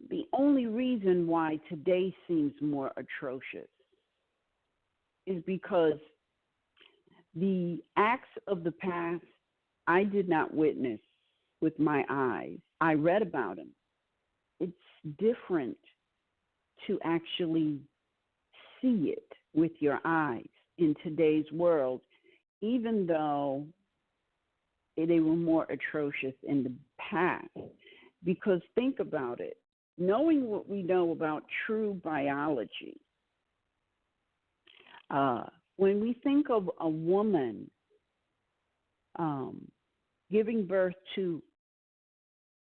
the only reason why today seems more atrocious is because the acts of the past I did not witness with my eyes. I read about them. It's different to actually see it with your eyes in today's world, even though they were more atrocious in the past. Because think about it. Knowing what we know about true biology, when we think of a woman giving birth to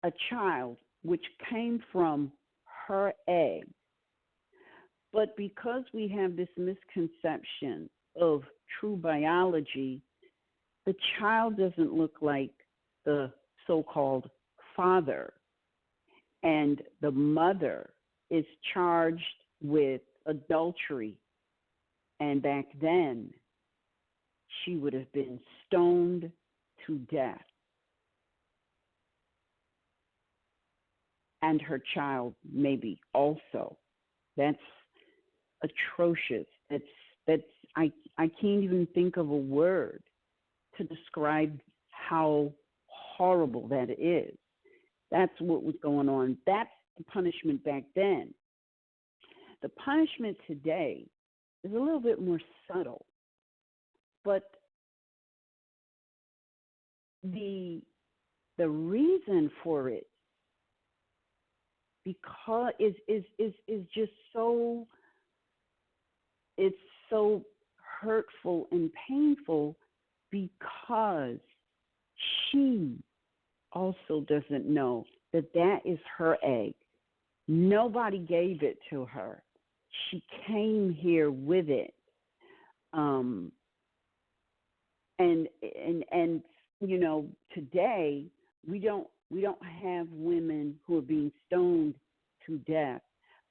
a child which came from her egg, but because we have this misconception of true biology, the child doesn't look like the so-called father, and the mother is charged with adultery. And back then, she would have been stoned to death. And her child maybe also. That's atrocious. I can't even think of a word to describe how horrible that is. That's what was going on. That's the punishment back then. The punishment today is a little bit more subtle, but the reason for it because is just so, it's so hurtful and painful because she also doesn't know that that is her egg. Nobody gave it to her. She came here with it. And today we don't have women who are being stoned to death,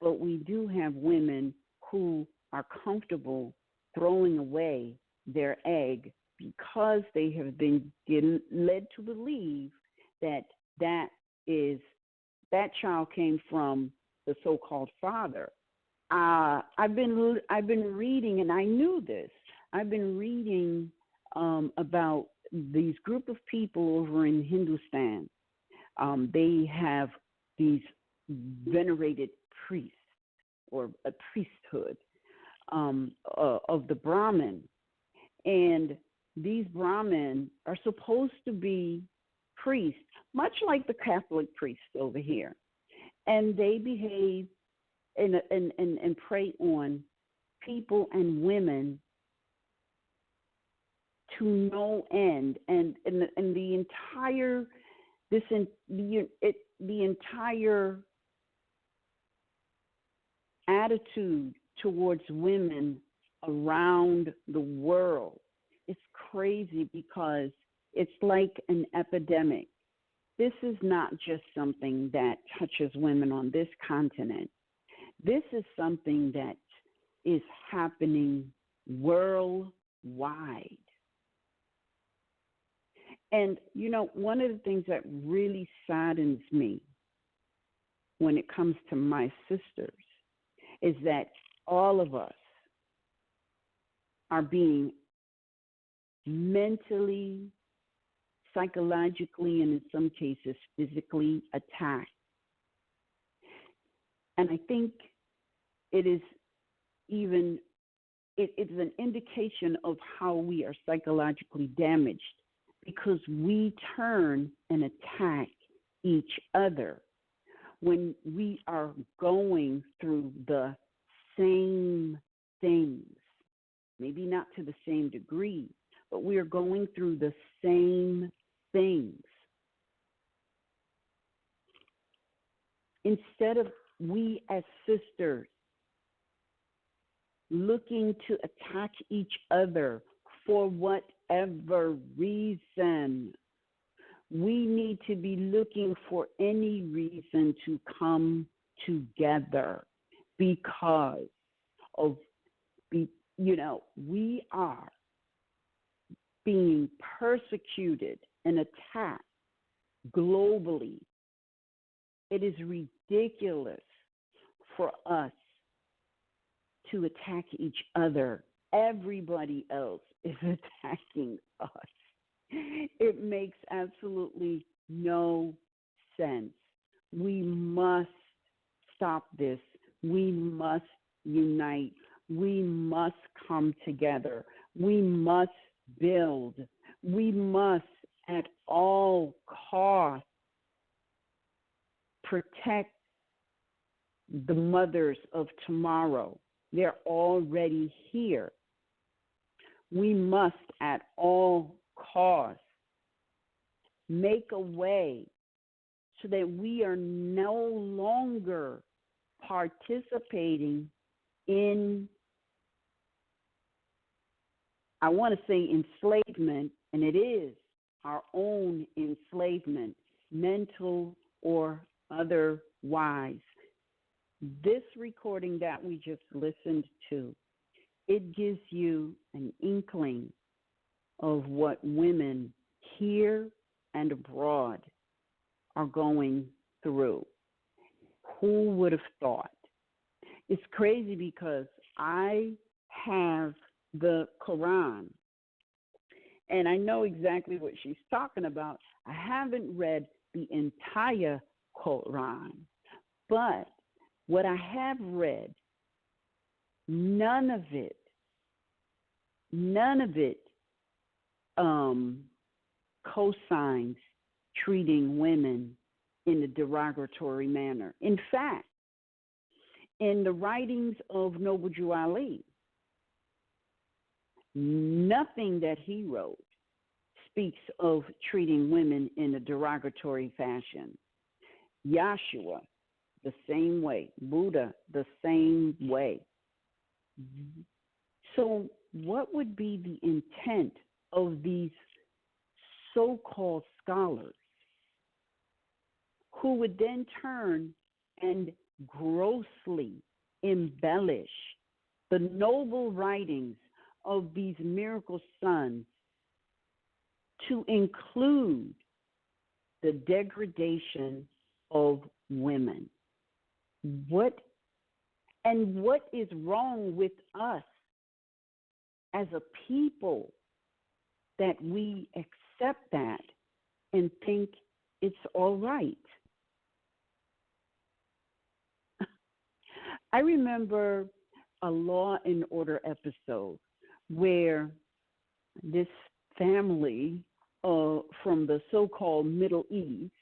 but we do have women who are comfortable throwing away their egg because they have been led to believe that that child came from the so-called father. I've been reading, and I knew this. I've been reading about these group of people over in Hindustan. They have these venerated priests or a priesthood of the Brahmin, and these Brahmin are supposed to be priests, much like the Catholic priests over here. And they behave and prey on people and women to no end. And the entire the entire attitude towards women around the world is crazy, because it's like an epidemic. This is not just something that touches women on this continent. This is something that is happening worldwide. And, you know, one of the things that really saddens me when it comes to my sisters is that all of us are being mentally, psychologically, and in some cases physically attacked. And I think it is it's an indication of how we are psychologically damaged, because we turn and attack each other when we are going through the same things. Maybe not to the same degree, but we are going through the same things. Instead of we as sisters looking to attack each other for whatever reason, we need to be looking for any reason to come together, because of, we are being persecuted and attacked globally. It is ridiculous for us to attack each other. Everybody else is attacking us. It makes absolutely no sense. We must stop this. We must unite. We must come together. We must build. We must, at all costs, protect the mothers of tomorrow. They're already here. We must, at all costs, make a way so that we are no longer participating in, I want to say enslavement, and it is our own enslavement, mental or otherwise. This recording that we just listened to, it gives you an inkling of what women here and abroad are going through. Who would have thought? It's crazy because I have the Quran, and I know exactly what she's talking about. I haven't read the entire Quran, but what I have read, none of it cosigns treating women in a derogatory manner. In fact, in the writings of Noble Jew Ali, nothing that he wrote speaks of treating women in a derogatory fashion. Yahshuah, the same way. Buddha, the same way. So what would be the intent of these so-called scholars who would then turn and grossly embellish the noble writings of these miracle sons to include the degradation of women? What is wrong with us as a people that we accept that and think it's all right? I remember a Law and Order episode where this family from the so-called Middle East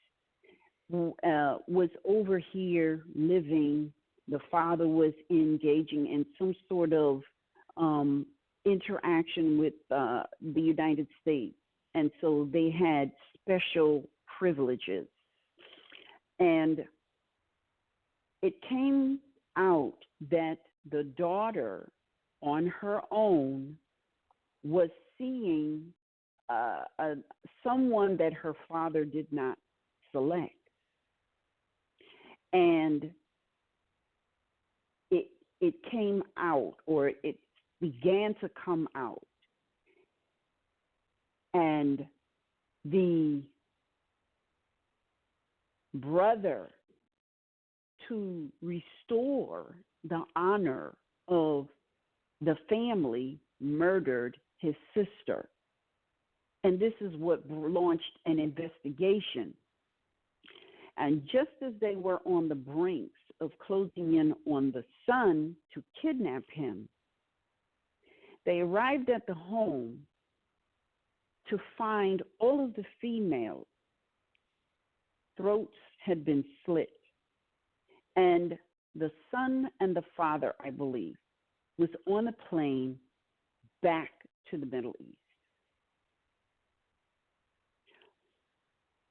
was over here living. The father was engaging in some sort of interaction with the United States. And so they had special privileges. And it came out that the daughter on her own was seeing someone that her father did not select. And it came out, or it began to come out. And the brother, to restore the honor of the family, murdered his sister. And this is what launched an investigation. And just as they were on the brinks of closing in on the son to kidnap him, they arrived at the home to find all of the females' throats had been slit. And the son and the father, I believe, was on a plane back to the Middle East.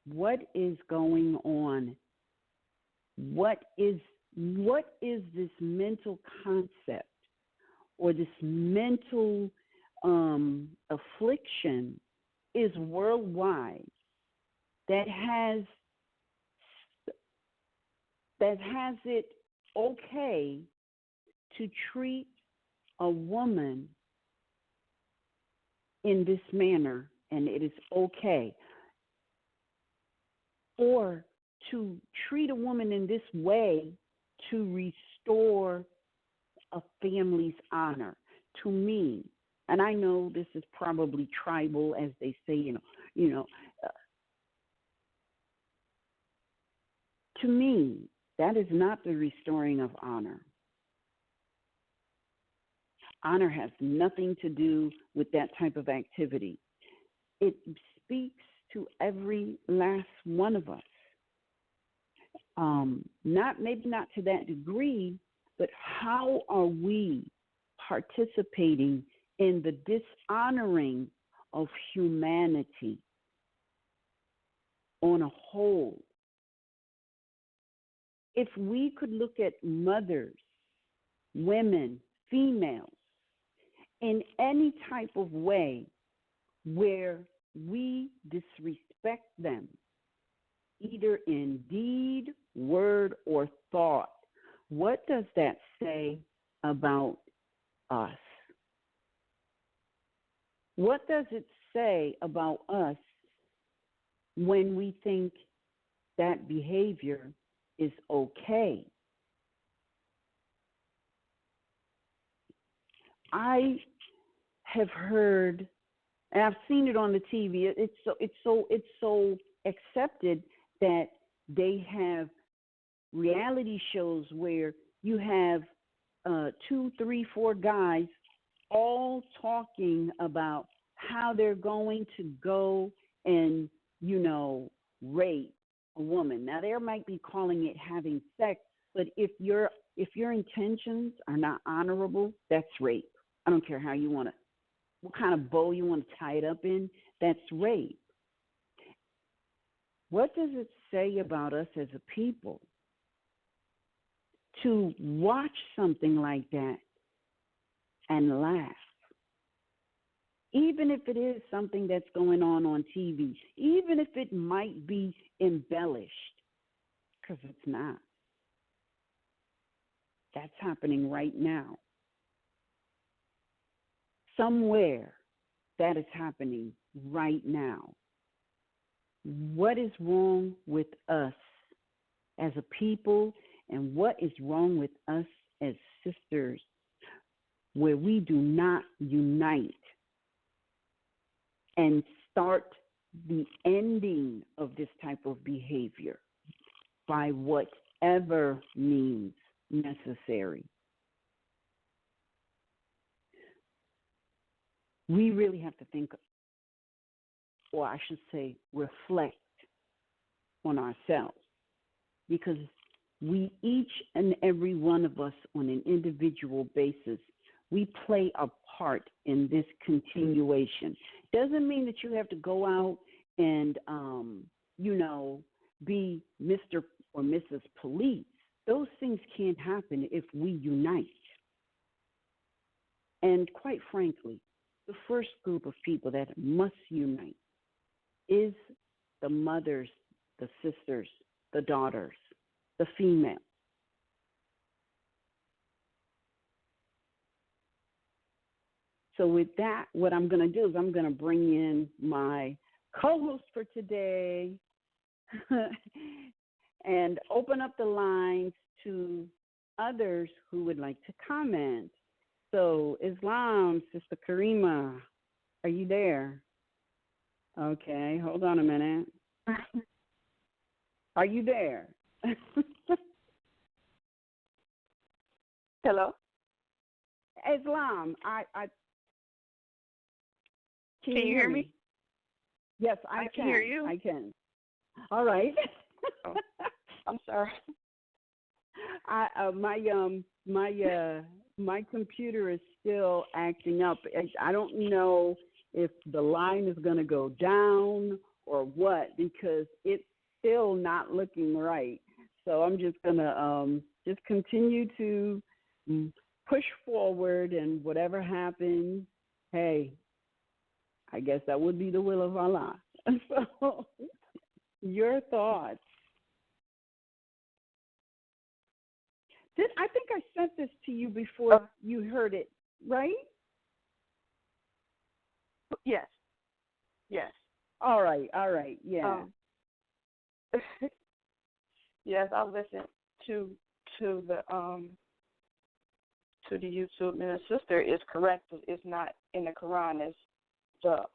What is going on? What is this mental concept or this mental affliction is worldwide that has it okay to treat a woman in this manner, and it is okay, or to treat a woman in this way to restore a family's honor. To me, and I know this is probably tribal, as they say, to me, that is not the restoring of honor. Honor has nothing to do with that type of activity. It speaks to every last one of us. Maybe not to that degree, but how are we participating in the dishonoring of humanity on a whole? If we could look at mothers, women, females, in any type of way where we disrespect them, either in deed, word, or thought, what does that say about us? What does it say about us when we think that behavior is okay? I have heard, and I've seen it on the TV. It's so accepted that they have reality shows where you have 2, 3, 4 guys all talking about how they're going to go and, rape a woman. Now, they might be calling it having sex, but if your intentions are not honorable, that's rape. I don't care how you want to, what kind of bow you want to tie it up in, that's rape. What does it say about us as a people to watch something like that and laugh? Even if it is something that's going on TV, even if it might be embellished, because it's not. That's happening right now. Somewhere that is happening right now. What is wrong with us as a people, and what is wrong with us as sisters where we do not unite and start the ending of this type of behavior by whatever means necessary? We really have to think, or I should say, reflect on ourselves. because we, each and every one of us on an individual basis, we play a part in this continuation. Doesn't mean that you have to go out and, be Mr. or Mrs. Police. Those things can't happen if we unite. And quite frankly, the first group of people that must unite is the mothers, the sisters, the daughters, the female. So with that, what I'm going to do is I'm going to bring in my co-host for today and open up the lines to others who would like to comment. So Islam, Sister Karima, are you there? Okay, hold on a minute. Are you there? Hello? Islam, I can you hear me? Yes, I can hear you. I can. All right. Oh, I'm sorry. My computer is still acting up. I don't know if the line is going to go down or what, because it's still not looking right. So I'm just going to just continue to push forward, and whatever happens, hey, I guess that would be the will of Allah. So your thoughts? I think I sent this to you before you heard it, right? Yes. Yes. All right. Yeah. Yes, I listened to the YouTube, and the sister is correct. It's not in the Quran. It's the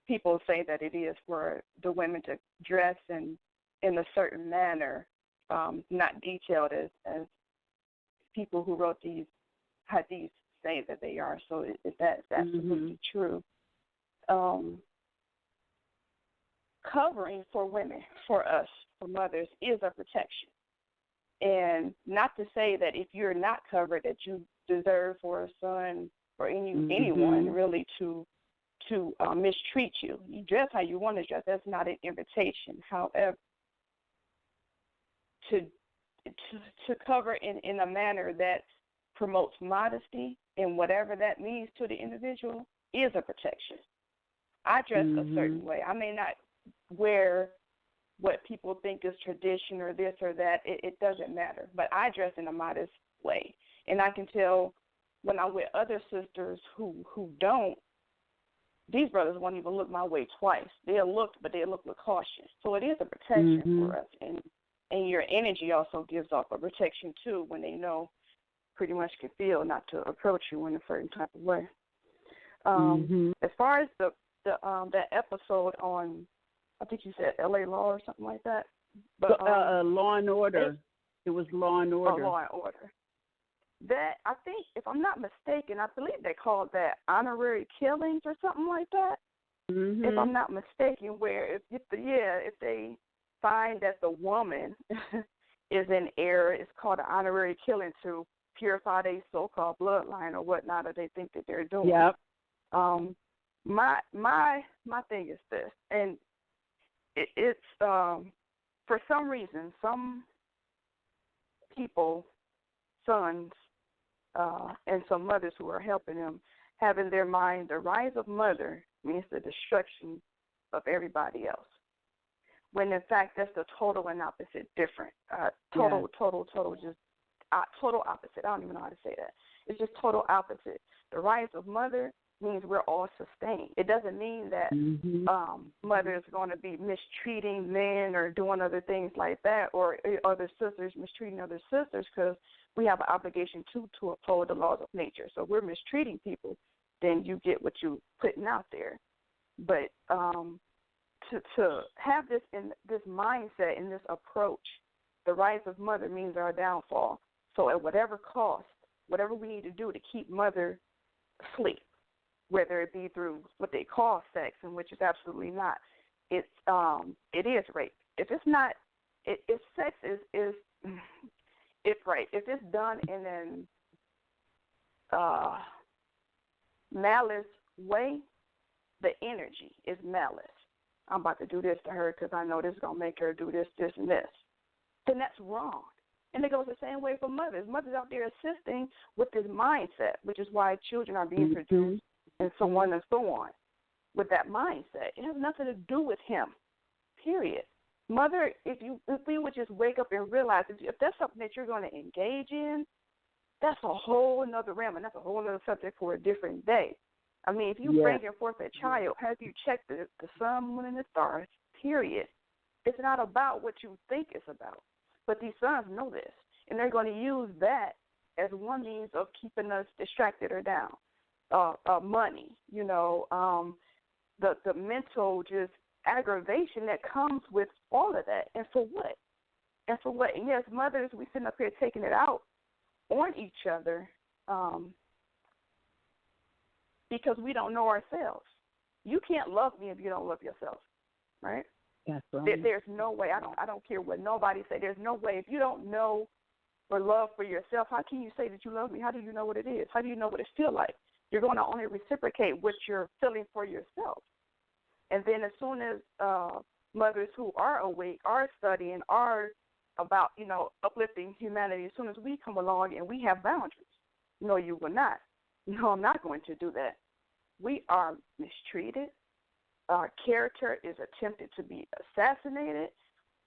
people say that it is for the women to dress in a certain manner, not detailed as people who wrote these hadiths say that they are. So that's absolutely true. Covering for women, for us, for mothers, is a protection. And not to say that if you're not covered that you deserve for a son or anyone really to mistreat you. You dress how you want to dress. That's not an invitation. However, to cover in a manner that promotes modesty and whatever that means to the individual is a protection. I dress a certain way. I may not wear what people think is tradition or this or that. It doesn't matter. But I dress in a modest way. And I can tell when I'm with other sisters who don't, these brothers won't even look my way twice. They'll look, but they'll look with caution. So it is a protection for us. And your energy also gives off a protection, too, when they know, pretty much can feel not to approach you in a certain type of way. As far as that episode on, I think you said L.A. Law or something like that. But Law and Order. It was Law and Order. Law and Order. That, I think, if I'm not mistaken, I believe they called that honorary killings or something like that. If I'm not mistaken, where if they find that the woman is in error, it's called an honorary killing to purify their so-called bloodline or whatnot, or they think that they're doing. Yep. My thing is this, and it's for some reason, some people, sons, and some mothers who are helping them have in their mind the rise of mother means the destruction of everybody else. When in fact that's the total and opposite different. Total opposite. I don't even know how to say that. It's just total opposite. The rise of mother means we're all sustained. It doesn't mean that mother is going to be mistreating men or doing other things like that, or other sisters mistreating other sisters, because we have an obligation to uphold the laws of nature. So if we're mistreating people, then you get what you're putting out there. But to have this in this mindset and this approach, the rise of mother means our downfall. So at whatever cost, whatever we need to do to keep mother asleep, whether it be through what they call sex, and which is absolutely not, it is rape. If it's not if sex is if right, if it's done in an malice way, the energy is malice. I'm about to do this to her because I know this is going to make her do this, this, and this. Then that's wrong. And it goes the same way for mothers. Mothers out there assisting with this mindset, which is why children are being produced and so on and so on with that mindset. It has nothing to do with him, period. Mother, if we would just wake up and realize if that's something that you're going to engage in, that's a whole other realm, and that's a whole other subject for a different day. I mean, if you bring forth a child, have you checked the sun, moon, and the stars, period. It's not about what you think it's about. But these sons know this, and they're going to use that as one means of keeping us distracted or down. Money, the mental just aggravation that comes with all of that. And for what? And yes, mothers, we sitting up here taking it out on each other because we don't know ourselves. You can't love me if you don't love yourself, right? That's right. There's no way. I don't care what nobody say. There's no way. If you don't know or love for yourself, how can you say that you love me? How do you know what it is? How do you know what it feels like? You're going to only reciprocate what you're feeling for yourself. And then as soon as mothers who are awake, are studying, are about, uplifting humanity, as soon as we come along and we have boundaries, no, you will not. No, I'm not going to do that. We are mistreated. Our character is attempted to be assassinated,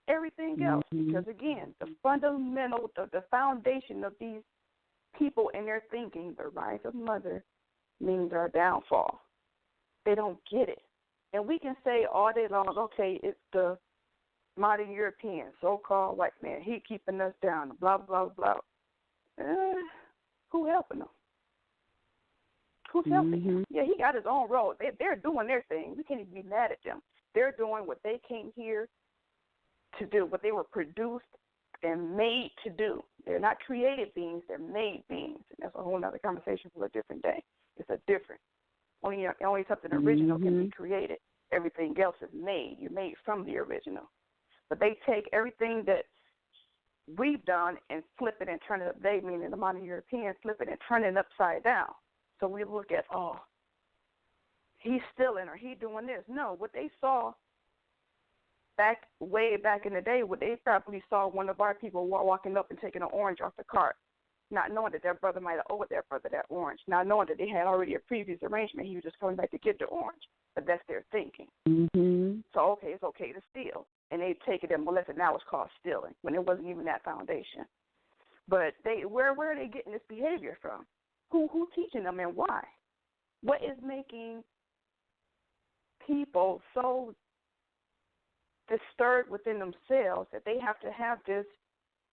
everything else. Because, again, the fundamental, the foundation of these people and their thinking, the rise of mother, means our downfall. They don't get it. And we can say all day long, okay, it's the modern European, so-called white man. He keeping us down, blah, blah, blah. Who helping him? Who's helping him? Yeah, he got his own road. They're doing their thing. We can't even be mad at them. They're doing what they came here to do, what they were produced and made to do. They're not created beings. They're made beings. And that's a whole other conversation for a different day. It's a different. Only something original can be created. Everything else is made. You're made from the original. But they take everything that we've done and flip it and turn it up. They, meaning the modern Europeans, flip it and turn it upside down. So we look at, he's stealing or he doing this. No, what they saw way back in the day, what they probably saw one of our people walking up and taking an orange off the cart, not knowing that their brother might have owed their brother that orange, not knowing that they had already a previous arrangement. He was just coming back to get the orange. But that's their thinking. So, okay, it's okay to steal. And they take it and molest it. Now it's called stealing when it wasn't even that foundation. But where are they getting this behavior from? Who's teaching them and why? What is making people so disturbed within themselves that they have to have this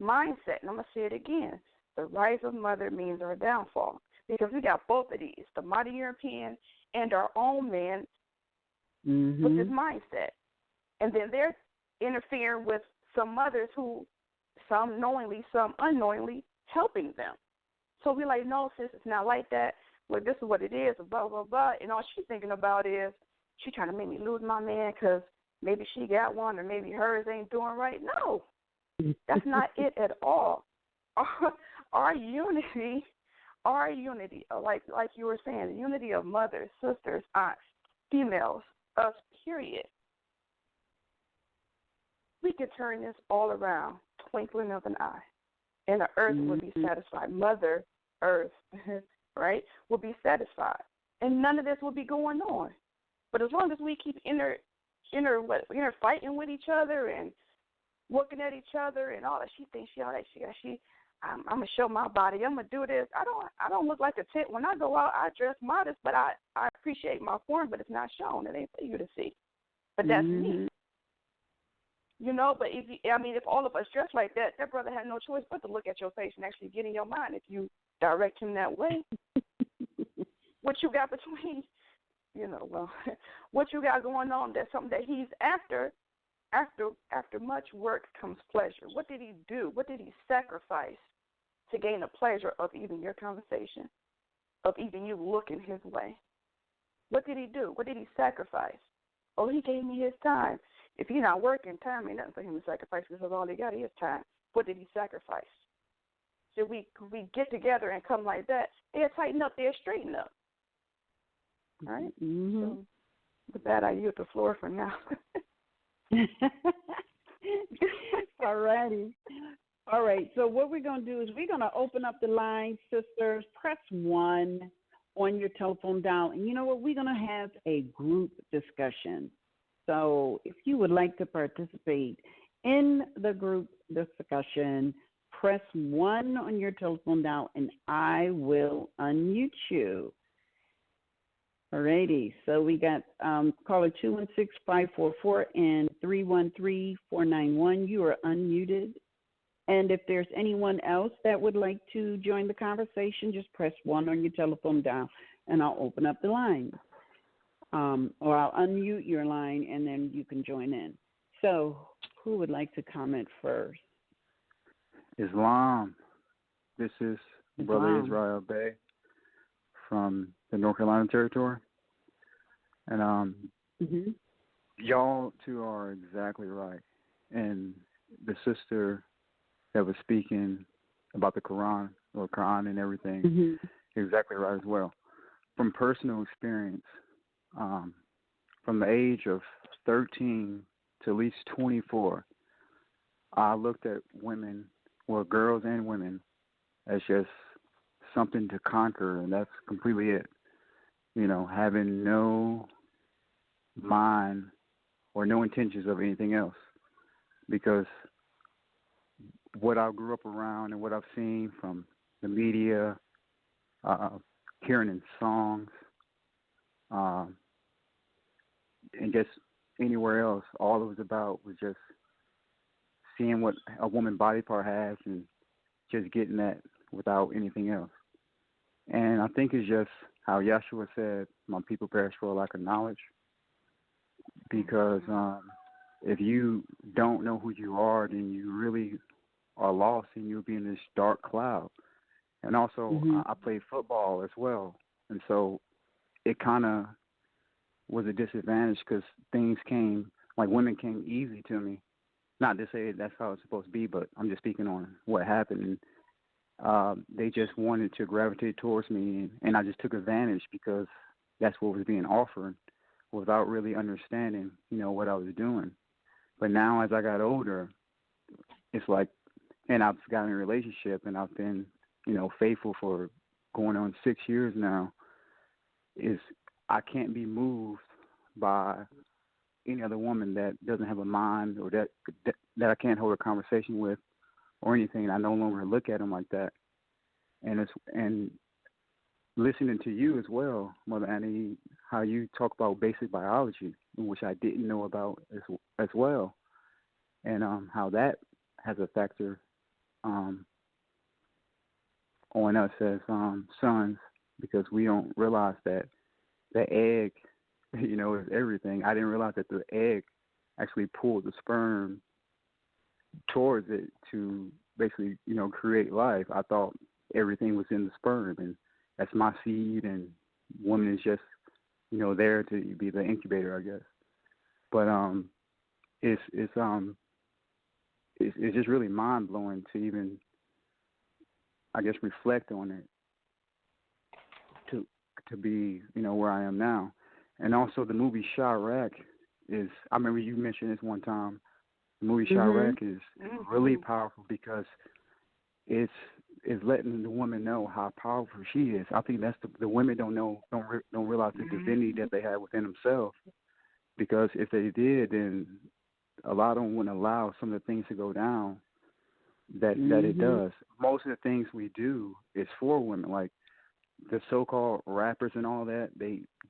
mindset? And I'm going to say it again. The rise of mother means our downfall. Because we got both of these, the modern European and our own man with this mindset. And then they're interfering with some mothers who, some knowingly, some unknowingly, helping them. So we're like, no, sis, it's not like that. Well, this is what it is, blah, blah, blah. And all she's thinking about is she's trying to make me lose my man because maybe she got one or maybe hers ain't doing right. No, that's not it at all. Our unity, like you were saying, the unity of mothers, sisters, aunts, females, us, period. We could turn this all around, twinkling of an eye, and the earth will be satisfied. Mother Earth, right, will be satisfied, and none of this will be going on. But as long as we keep inner fighting with each other and looking at each other and all that, she thinks she all that I'm gonna show my body. I'm gonna do this. I don't look like a tit when I go out. I dress modest, but I appreciate my form, but it's not shown. It ain't for you to see. But that's me. But if all of us dress like that, that brother had no choice but to look at your face and actually get in your mind if you direct him that way. What you got between, what you got going on, that's something that he's after. After much work comes pleasure. What did he do? What did he sacrifice to gain the pleasure of even your conversation, of even you looking his way? What did he do? What did he sacrifice? Oh, he gave me his time. If he's not working, time ain't nothing for him to sacrifice because all he got is time. What did he sacrifice? So we get together and come like that, they'll tighten up, they'll straighten up. All right? Mm-hmm. So with that, I yield the floor for now. All righty. All right. So what we're going to do is we're going to open up the line, sisters. Press 1 on your telephone dial. And you know what? We're going to have a group discussion. So if you would like to participate in the group discussion, press 1 on your telephone dial, and I will unmute you. All righty. So we got caller 216-544 and 313-491. You are unmuted. And if there's anyone else that would like to join the conversation, just press 1 on your telephone dial, and I'll open up the line. Or I'll unmute your line, and then you can join in. So who would like to comment first? Islam. This is Brother Israel Bay from the North Carolina territory. And y'all two are exactly right. And the sister that was speaking about the Quran and everything, exactly right as well. From personal experience, from the age of 13 to at least 24, I looked at women, well, girls and women, as just something to conquer, and that's completely it. You know, having no mind or no intentions of anything else. Because what I grew up around and what I've seen from the media, hearing in songs, and just anywhere else, all it was about was just seeing what a woman's body part has and just getting that without anything else. And I think it's just how Yahshuah said, my people perish for a lack of knowledge. Because if you don't know who you are, then you really are lost and you'll be in this dark cloud. And also, I played football as well. And so it kind of was a disadvantage because things came, like women came easy to me. Not to say that's how it's supposed to be, but I'm just speaking on what happened. And they just wanted to gravitate towards me, and I just took advantage because that's what was being offered without really understanding, you know, what I was doing. But now as I got older, it's like, and I've gotten in a relationship, and I've been, you know, faithful for going on 6 years now, is I can't be moved by any other woman that doesn't have a mind or that I can't hold a conversation with or anything. I no longer look at them like that. And listening to you as well, Mother Annie, how you talk about basic biology, which I didn't know about as well, and how that has a factor on us as sons, because we don't realize that the egg, you know, is everything. I didn't realize that the egg actually pulled the sperm towards it to basically, you know, create life. I thought everything was in the sperm, and that's my seed, and woman is just, you know, there to be the incubator, I guess. But it's just really mind blowing to even, I guess, reflect on it, to be, you know, where I am now. And also the movie Chirac is, I remember you mentioned this one time, the movie Chirac is really powerful because it's letting the woman know how powerful she is. I think that's the women don't realize the divinity that they have within themselves, because if they did, then a lot of them wouldn't allow some of the things to go down that it does. Most of the things we do is for women, like the so-called rappers and all that.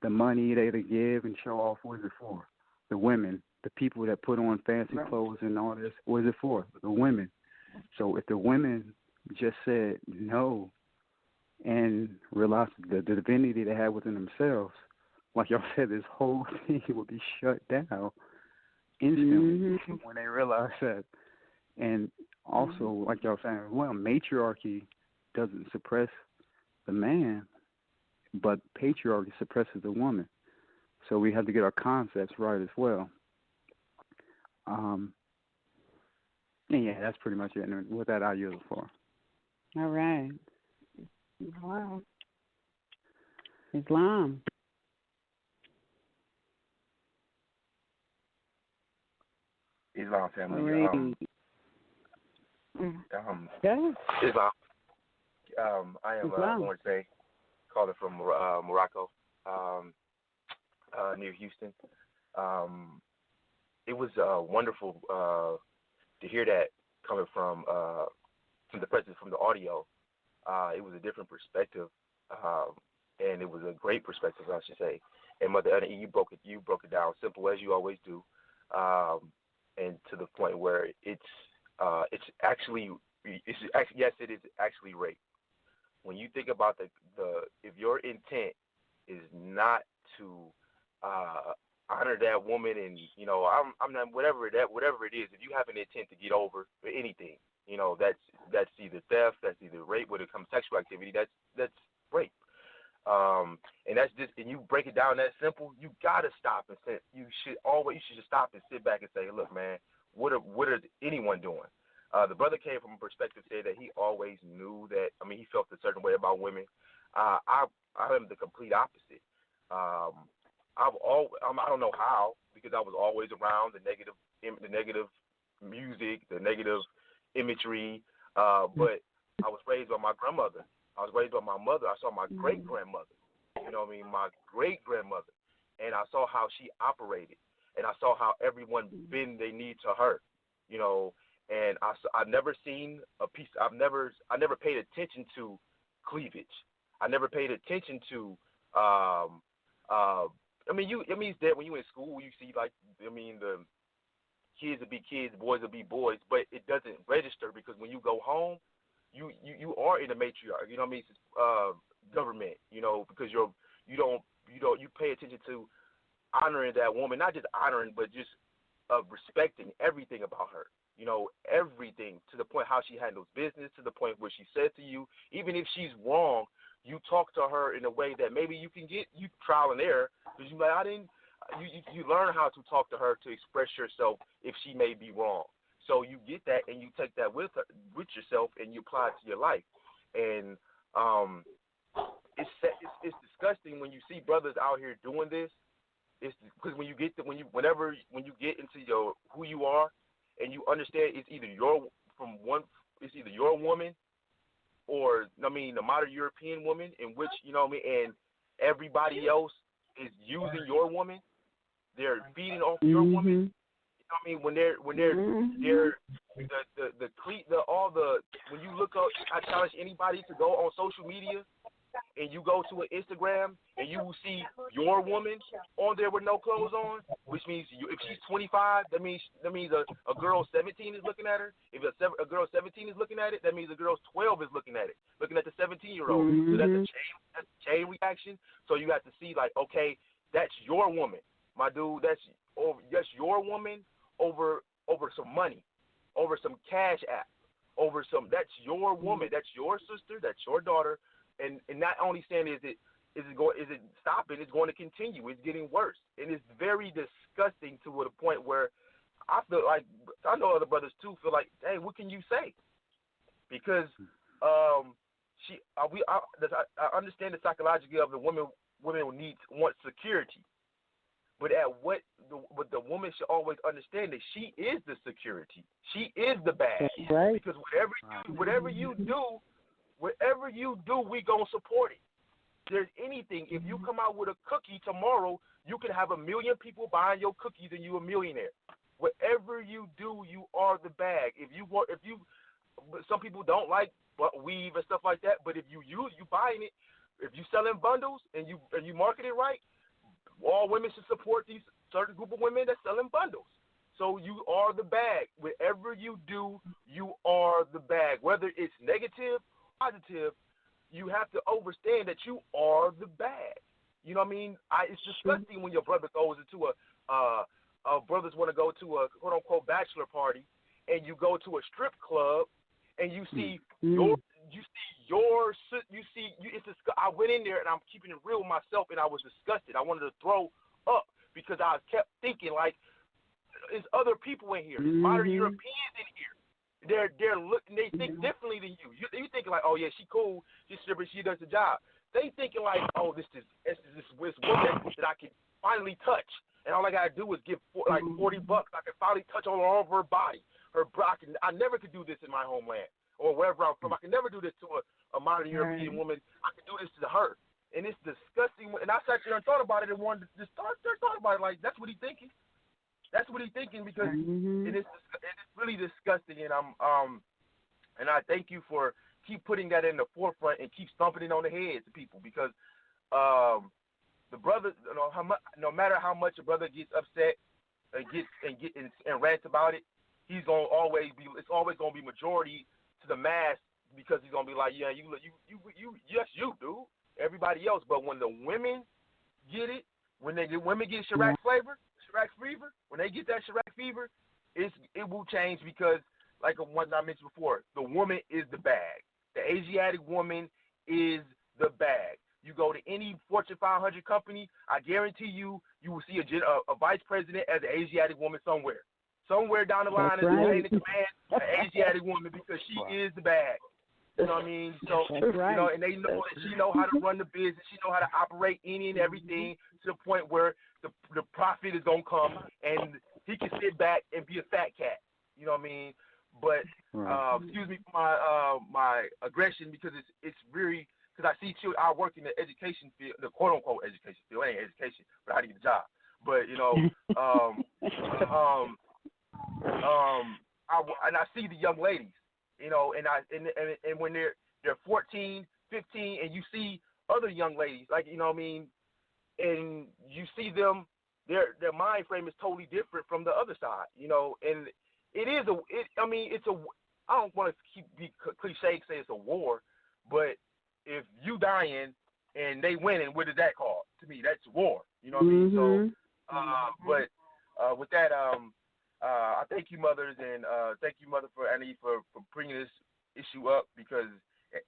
The money they give and show off, what is it for? The women, the people that put on fancy clothes and all this, what is it for? The women. So if the women just said no and realized the divinity they have within themselves, like y'all said, this whole thing would be shut down instantly when they realize that. And also, like y'all saying, well, matriarchy doesn't suppress the man, but patriarchy suppresses the woman. So we have to get our concepts right as well. And yeah, that's pretty much it. And with that, I use it for. All right. Wow. Islam. Islam family. All right. Yeah. Islam. I am Islam. born today, calling from Morocco, near Houston. It was wonderful to hear that coming from the president, from the audio. It was a different perspective, and it was a great perspective, I should say. And Mother Anna, you broke it down simple as you always do, and to the point where it's actually yes, it is actually rape. When you think about the if your intent is not to honor that woman, and I'm not whatever it is, if you have an intent to get over for anything, that's either theft, that's either rape. When it comes to sexual activity, that's rape. And that's just, and you break it down that simple, you gotta stop and say, you should just stop and sit back and say, look, man, what are anyone doing? The brother came from a perspective, said that he always knew that. I mean, he felt a certain way about women. I am the complete opposite. I don't know how, because I was always around the negative music, the negative imagery. But I was raised by my grandmother. I was raised by my mother. I saw my great grandmother. My great grandmother, and I saw how she operated, and I saw how everyone bend their knee to her. And I've never seen a piece. I never paid attention to cleavage. I never paid attention to. It's that when you're in school, you see the kids will be kids, boys will be boys, but it doesn't register, because when you go home, you are in a matriarch. Government. Because you pay attention to honoring that woman, not just honoring, but just respecting everything about her. Everything, to the point how she handles business, to the point where she says to you, even if she's wrong, you talk to her in a way that maybe you can get you trial and error, because you learn how to talk to her to express yourself if she may be wrong. So you get that, and you take that with yourself, and you apply it to your life. And it's disgusting when you see brothers out here doing this. It's because when you get into who you are, and you understand it's either your woman, or the modern European woman, in which and everybody else is using your woman. They're feeding off your woman. When you look up, I challenge anybody to go on social media, and you go to an Instagram, and you will see your woman on there with no clothes on, which means if she's 25, that means a girl 17 is looking at her. If a girl 17 is looking at it, that means a girl 12 is looking at it, looking at the 17-year-old. So that's a chain reaction. So you have to see, okay, that's your woman, my dude. That's your woman over some money, over some cash app, that's your woman, that's your sister, that's your daughter. And not only saying is it stopping, it's going to continue. It's getting worse, and it's very disgusting to the point where I feel like, I know other brothers too feel like, hey, what can you say? Because I understand the psychology of the women want security, but the woman should always understand that she is the security. She is the bag. Right. Because whatever you do, we gonna support it. There's anything. If you come out with a cookie tomorrow, you can have 1 million people buying your cookies, and you're a millionaire. Whatever you do, you are the bag. Some people don't like weave and stuff like that, but if you buying it, if you selling bundles and you market it right, all women should support these certain group of women that's selling bundles. So you are the bag. Whatever you do, you are the bag. Whether it's negative, positive, you have to understand that you are the bag. You know what I mean? It's disgusting when your brother goes into brothers want to go to a quote unquote bachelor party, and you go to a strip club, and you see I went in there, and I'm keeping it real with myself, and I was disgusted. I wanted to throw up, because I kept thinking, like, it's other people in here. There's modern Europeans in here. They're looking. They think differently than you. You thinking like, oh yeah, she cool, she's stripper, she does the job. They thinking like, oh, this woman that I can finally touch, and all I gotta do is give like $40. I can finally touch all over her body. I never could do this in my homeland or wherever I'm from. I can never do this to a modern European woman. I can do this to her, and it's disgusting. And I sat there and thought about it and wanted to start thought about it like that's what he's thinking. That's what he's thinking because it's really disgusting. And and I thank you for keep putting that in the forefront and keep stomping it on the head to people because the brother, no matter how much a brother gets upset and rants about it, he's gonna always be. It's always gonna be majority to the mass because he's gonna be like, yeah, you, yes, you do. Everybody else, but when the women get it, when women get Chirac fever, when they get that Chirac fever, it will change because, like one I mentioned before, the woman is the bag. The Asiatic woman is the bag. You go to any Fortune 500 company, I guarantee you will see a vice president as an Asiatic woman somewhere. Somewhere down the line is a command an Asiatic woman because she is the bag. You know what I mean? So you know, and they know that she know how to run the business. She know how to operate any and everything to the point where the profit is gonna come and he can sit back and be a fat cat. You know what I mean? But excuse me for my aggression because it's really because I see children. I work in the education field, the quote unquote education field. It ain't education, but how to get a job. But you know, I see the young ladies. You know, and when they're 14, 15, and you see other young ladies, like, you know what I mean, and you see them, their mind frame is totally different from the other side, you know, and I don't want to be cliche say it's a war, but if you dying and they winning, what is that called? To me, that's war, you know what I mean? So, but with that, I thank you, mothers, and thank you, Mother, for Annie, for bringing this issue up because,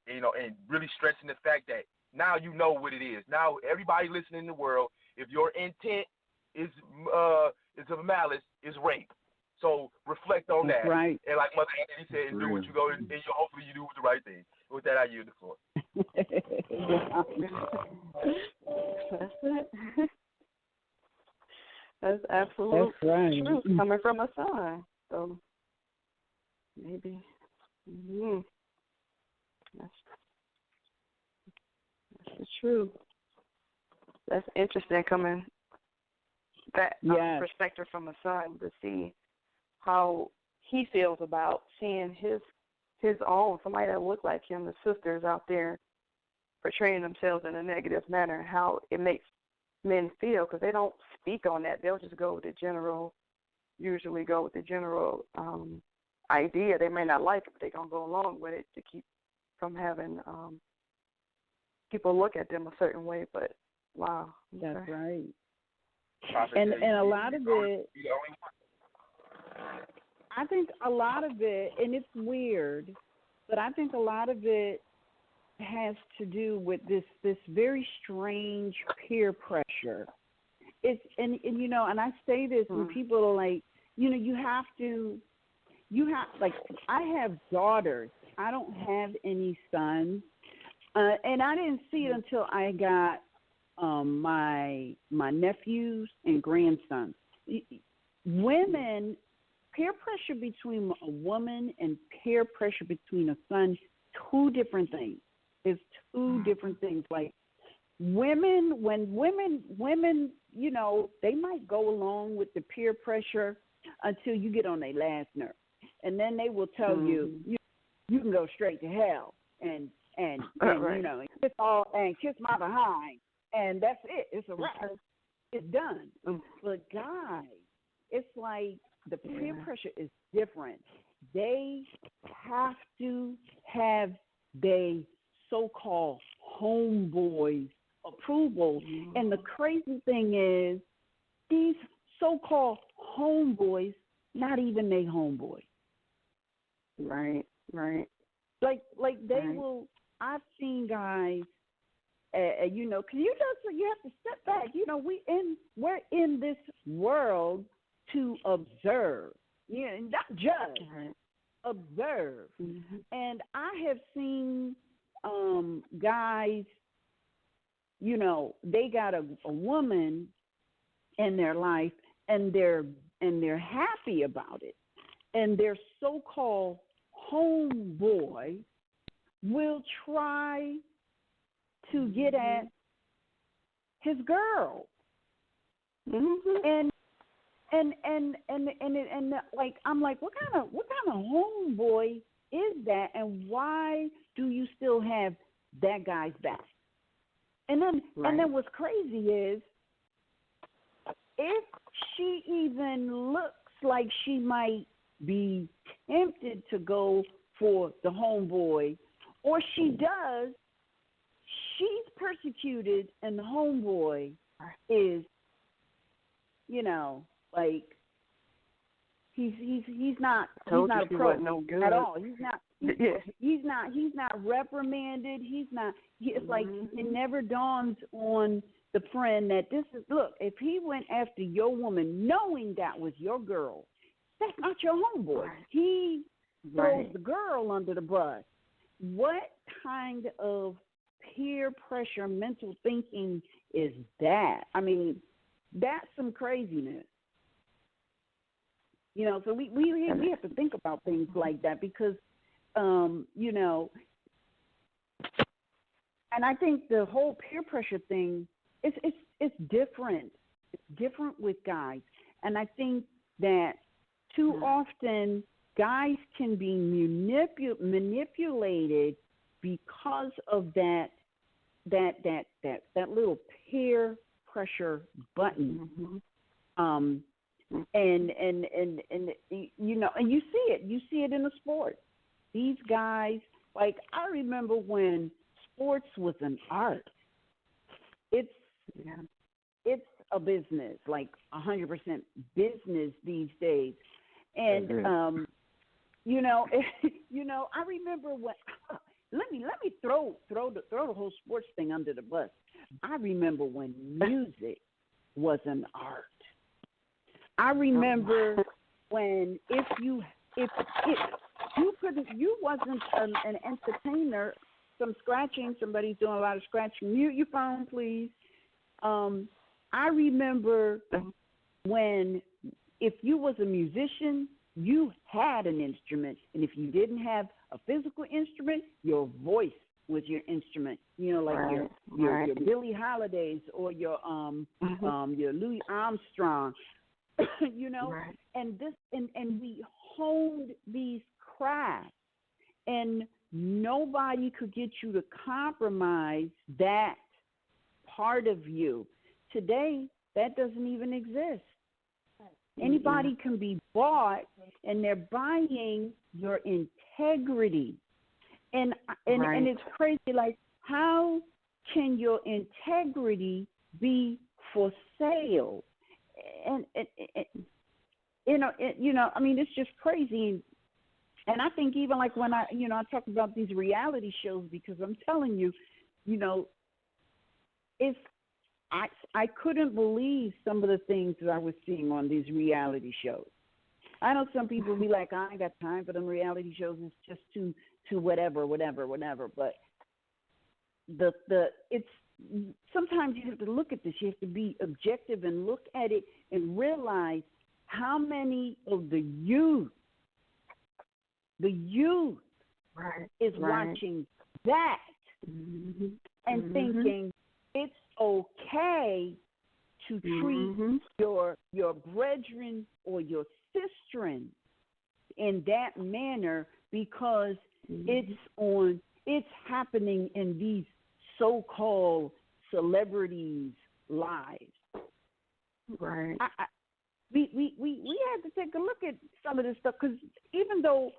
you know, and really stressing the fact that now you know what it is. Now everybody listening in the world, if your intent is of malice, is rape. So reflect on that. Right. And like Mother Annie said, and do what you go, and hopefully you do the right thing. With that, I yield the floor. That's it. That's absolute truth coming from a son. So maybe that's the truth. That's interesting coming that perspective from a son to see how he feels about seeing his own somebody that looked like him, the sisters out there portraying themselves in a negative manner, how it makes men feel because they don't speak on that. They'll just go with the general idea. They may not like it, but they're going to go along with it to keep from having people look at them a certain way. But, wow. That's right. And a lot of it, I think a lot of it, and it's weird, but I think a lot of it has to do with this very strange peer pressure. It's and you know, and I say this when people are like, you know, you have like I have daughters. I don't have any sons, and I didn't see it until I got my nephews and grandsons. Women, peer pressure between a woman and peer pressure between a son, two different things. It's two different things. Like women, you know, they might go along with the peer pressure until you get on their last nerve, and then they will tell you can go straight to hell, and you know, and kiss my behind, and that's it. It's a wrap. It's done. But guys, it's like the peer pressure is different. They have to have they so-called homeboys' approval. And the crazy thing is, these so-called homeboys, not even they homeboys. Right. Like they will. I've seen guys, you know, 'cause you have to step back. You know, we're in this world to observe, not judge, Right. observe. Mm-hmm. And I have seen guys, they got a woman in their life, and they're happy about it, and their so-called homeboy will try to get at his girl, Mm-hmm. and like, I'm like, what kind of homeboy is that, and why do you still have that guy's back? And then what's crazy is, if she even looks like she might be tempted to go for the homeboy, or she does, she's persecuted, and the homeboy is, like, he's not a pro no good at all. He's not reprimanded. It's like it never dawns on the friend that look, if he went after your woman knowing that was your girl, that's not your homeboy. Right. He throws the girl under the bus. What kind of peer pressure mental thinking is that? I mean, that's some craziness. So we have to think about things like that, because and I think the whole peer pressure thing, it's different. It's different with guys, and I think that too often guys can be manipulated because of that little peer pressure button. And you see it in the sport. These guys, like, I remember when sports was an art. It's a business, like 100% business these days. And I remember when let me throw the whole sports thing under the bus. I remember when music was an art. I remember when if you wasn't an entertainer, some scratching, somebody's doing a lot of scratching. Mute your phone, please. I remember when if you was a musician, you had an instrument, and if you didn't have a physical instrument, your voice was your instrument. Like your Billie Holidays or your Louis Armstrong. And we honed these crafts, and nobody could get you to compromise that part of you. Today, that doesn't even exist. Anybody can be bought, and they're buying your integrity. And it's crazy. Like, how can your integrity be for sale? And I mean, it's just crazy. And I think even like when I talk about these reality shows, because I'm telling you, I couldn't believe some of the things that I was seeing on these reality shows. I know some people be like, I ain't got time for them reality shows. It's just too whatever. But it's sometimes you have to look at this. You have to be objective and look at it and realize how many of the youth is watching that and thinking it's okay to treat your brethren or your sistren in that manner, because it's happening in these so-called celebrities' lives. Right. We had to take a look at some of this stuff, because even though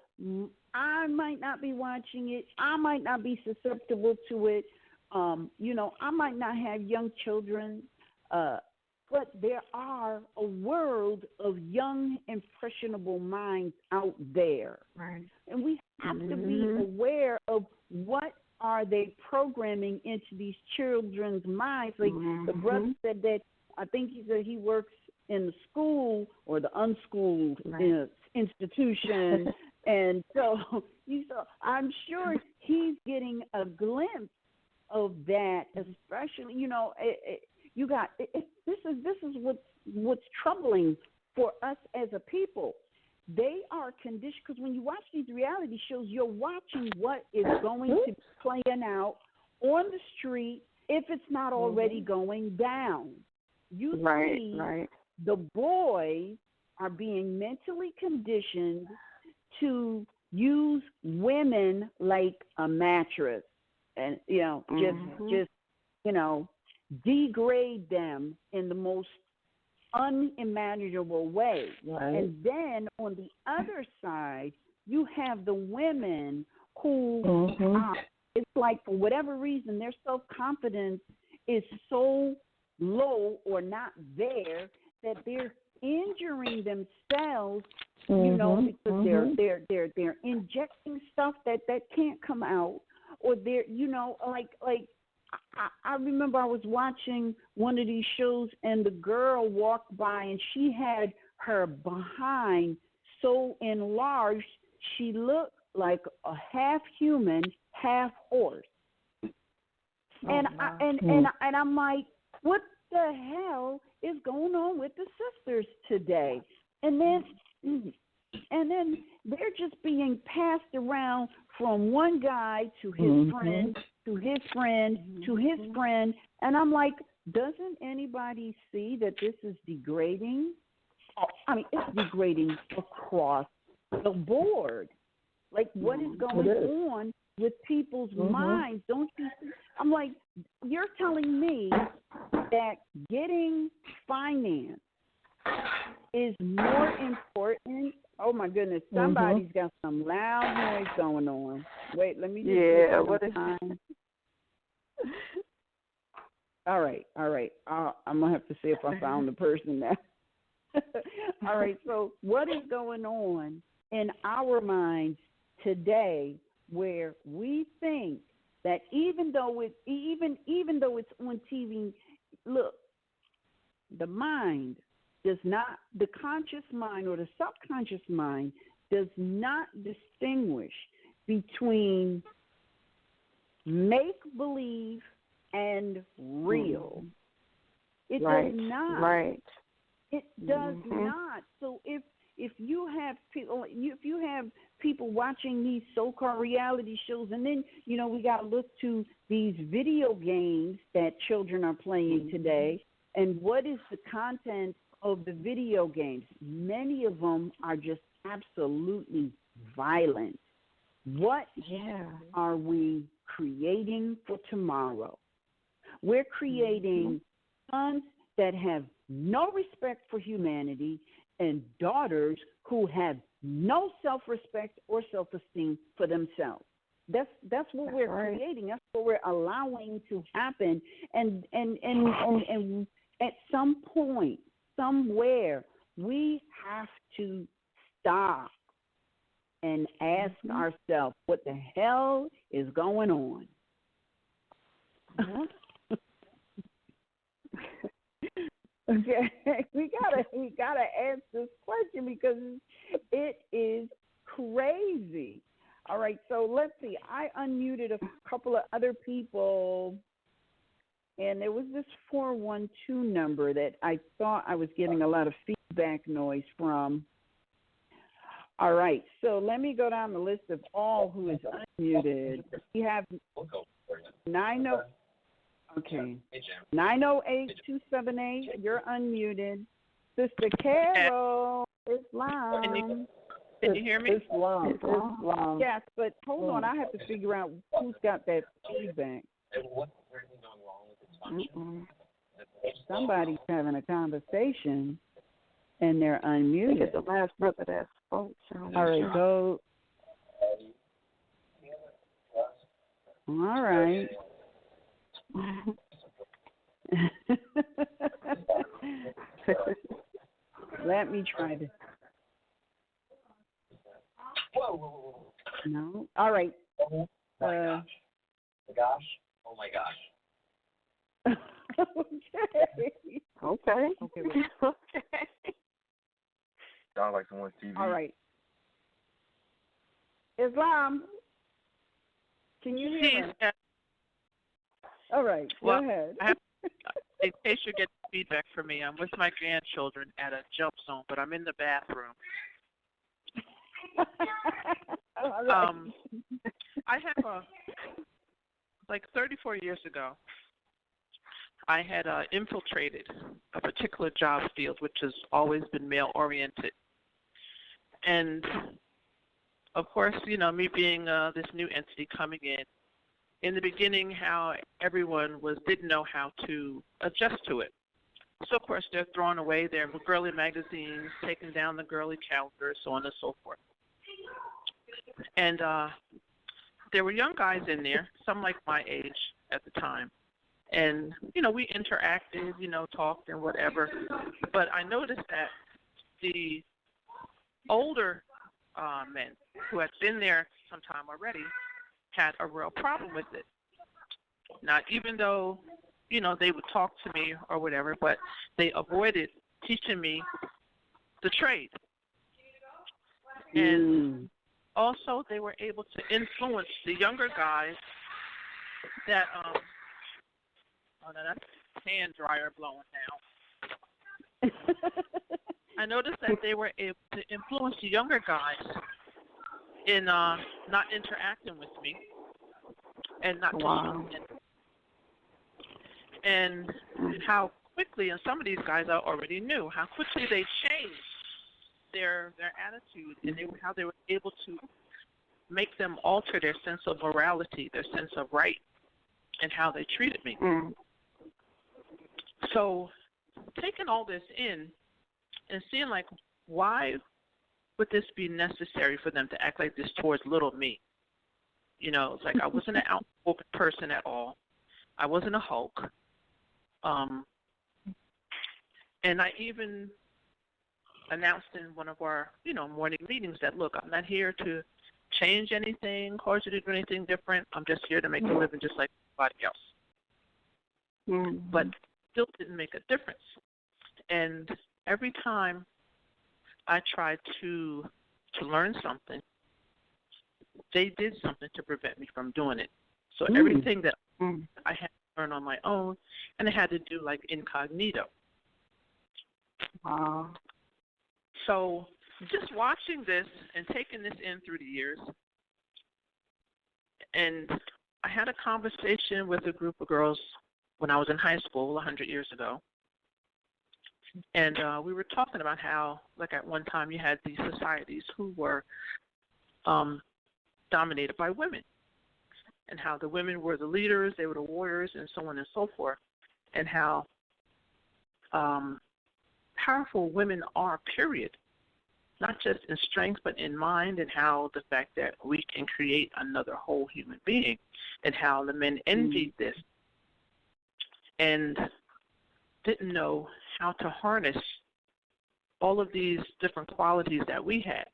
I might not be watching it, I might not be susceptible to it, I might not have young children, but there are a world of young, impressionable minds out there. Right. And we have to be aware of what are they programming into these children's minds. Like the brother said that, I think he said he works in the school or the unschooled institution. And so I'm sure he's getting a glimpse of that, especially, this is what's troubling for us as a people. They are conditioned, because when you watch these reality shows, you're watching what is going to be playing out on the street if it's not already going down. You see the boys are being mentally conditioned to use women like a mattress and, just degrade them in the most unimaginable way. Right. And then on the other side, you have the women who, it's like for whatever reason, their self-confidence is so low or not there that they're injuring themselves, because they're injecting stuff that can't come out, or they're, I remember I was watching one of these shows and the girl walked by and she had her behind so enlarged she looked like a half human, half horse. And I'm like, what the hell is going on with the sisters today? And then they're just being passed around from one guy to his friend, to his friend, to his friend. And I'm like, doesn't anybody see that this is degrading? I mean, it's degrading across the board. Like, what is going on with people's minds? Don't you see? I'm like, you're telling me that getting finance is more important. Oh my goodness, somebody's got some loud noise going on. Wait, let me just what is time. All right. I'm gonna have to see if I found the person now. All right, so what is going on in our minds today where we think that even though it's on TV, look, the mind does not, the conscious mind or the subconscious mind does not distinguish between make-believe and real. It does not. Right. It does not. So if you have people watching these so-called reality shows, and then we got to look to these video games that children are playing today, and what is the content of the video games? Many of them are just absolutely violent. What are we creating for tomorrow? We're creating sons that have no respect for humanity and daughters who have no self-respect or self-esteem for themselves. That's what we're creating. That's what we're allowing to happen. And at some point, somewhere, we have to stop and ask ourselves, what the hell is going on? Okay, we gotta ask this question because it is crazy. All right, so let's see. I unmuted a couple of other people, and there was this 412 number that I thought I was getting a lot of feedback noise from. All right, so let me go down the list of all who is unmuted. We have 908-278. You're unmuted. Sister Carol, Islam. Can you hear me? Islam. Yes, but hold on. I have to figure out who's got that feedback. Somebody's having a conversation, and they're unmuted. It's the last brother that spoke. All right, go. All right. Let me try to. No. All right. Oh my gosh. Oh my gosh. Okay. Okay. Okay. Okay. Sounds like someone's TV. All right. Islam, can you hear us? All right. Well, Go ahead. In case you're getting feedback from me, I'm with my grandchildren at a jump zone, but I'm in the bathroom. All right. I have like 34 years ago, I had infiltrated a particular job field, which has always been male-oriented. And, of course, me being this new entity coming in the beginning, how everyone didn't know how to adjust to it. So, of course, they're throwing away their girly magazines, taking down the girly calendar, so on and so forth. And there were young guys in there, some like my age at the time. And, we interacted, talked and whatever. But I noticed that the older men who had been there some time already had a real problem with it. Now, even though, they would talk to me or whatever, but they avoided teaching me the trade. And also they were able to influence the younger guys that, oh, no, that's hand dryer blowing now. I noticed that they were able to influence the younger guys in not interacting with me and not Wow. and how quickly, and some of these guys I already knew, how quickly they changed their attitude and how they were able to make them alter their sense of morality, their sense of right, and how they treated me. So taking all this in and seeing, like, why would this be necessary for them to act like this towards little me? It's like I wasn't an outspoken person at all. I wasn't a Hulk. And I even announced in one of our, morning meetings that, look, I'm not here to change anything, cause you to do anything different. I'm just here to make a living just like everybody else. But still didn't make a difference. And every time I tried to learn something, they did something to prevent me from doing it. So everything that I had to learn on my own, and I had to do like incognito. Wow. So just watching this and taking this in through the years, and I had a conversation with a group of girls when I was in high school 100 years ago. And we were talking about how, like, at one time you had these societies who were dominated by women, and how the women were the leaders, they were the warriors, and so on and so forth, and how powerful women are, period, not just in strength but in mind, and how the fact that we can create another whole human being, and how the men envied this and didn't know how to harness all of these different qualities that we had.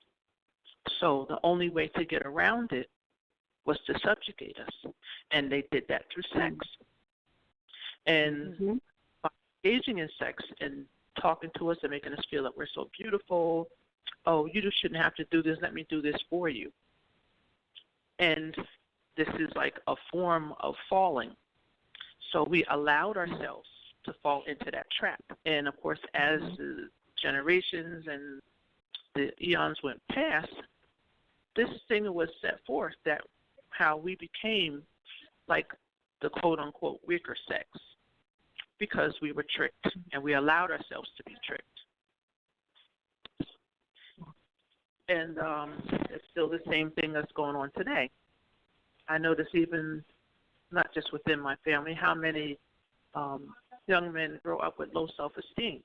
So the only way to get around it was to subjugate us, and they did that through sex. And by engaging in sex and talking to us and making us feel that we're so beautiful, oh, you just shouldn't have to do this, let me do this for you. And this is like a form of falling. So we allowed ourselves to fall into that trap. And, of course, as the generations and the eons went past, this thing was set forth, that how we became like the quote-unquote weaker sex, because we were tricked and we allowed ourselves to be tricked. And it's still the same thing that's going on today. I notice even not just within my family, how many young men grow up with low self-esteem.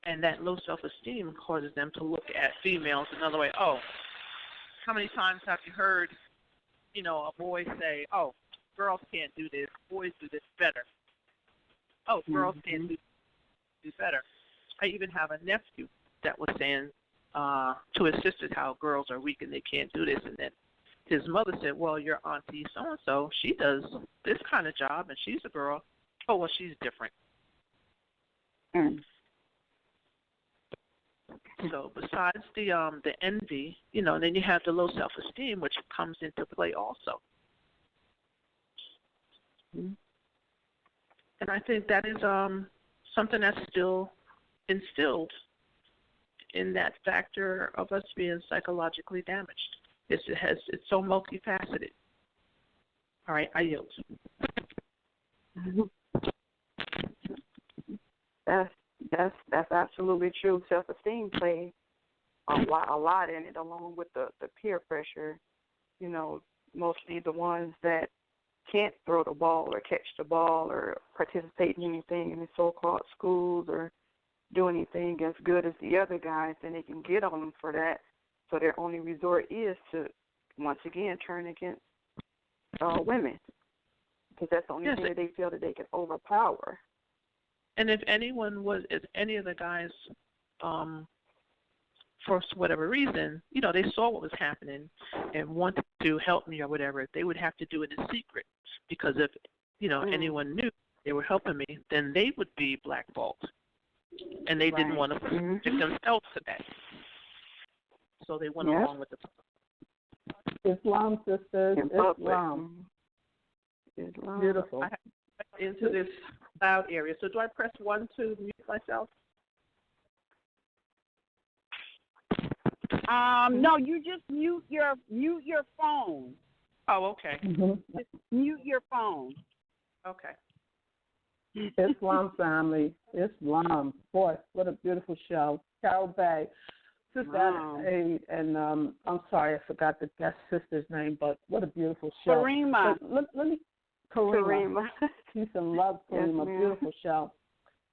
And that low self-esteem causes them to look at females another way. Oh, how many times have you heard, a boy say, oh, girls can't do this, boys do this better. Oh, girls can't do better. I even have a nephew that was saying to his sisters how girls are weak and they can't do this. And then his mother said, well, your auntie so-and-so, she does this kind of job and she's a girl. Oh, well, she's different. Mm. So besides the envy, you know, then you have the low self-esteem, which comes into play also. Mm. And I think that is something that's still instilled in that factor of us being psychologically damaged. It's so multifaceted. All right, I yield. That's absolutely true. Self-esteem plays a lot in it, along with the peer pressure. You know, mostly the ones that can't throw the ball or catch the ball or participate in anything in the so-called schools or do anything as good as the other guys, then they can get on them for that. So their only resort is to, once again, turn against women, because that's the only thing that they feel that they can overpower. And if any of the guys, for whatever reason, you know, they saw what was happening and wanted to help me or whatever, they would have to do it in secret, because if, you know, anyone knew they were helping me, then they would be blackballed. And they didn't want to subject themselves to that. So they went along with the Islam, sisters. Islam. Beautiful. I have to get into this loud area. So do I press 1 to mute myself? No, you just mute your phone. Oh, okay. Just mute your phone. Okay. Islam family. Islam. Boy, what a beautiful show. Carol Bay. Sister, and I'm sorry, I forgot the guest sister's name, but what a beautiful show. Karima. Let me, Karima. Peace and love, Karima. Yes, beautiful show.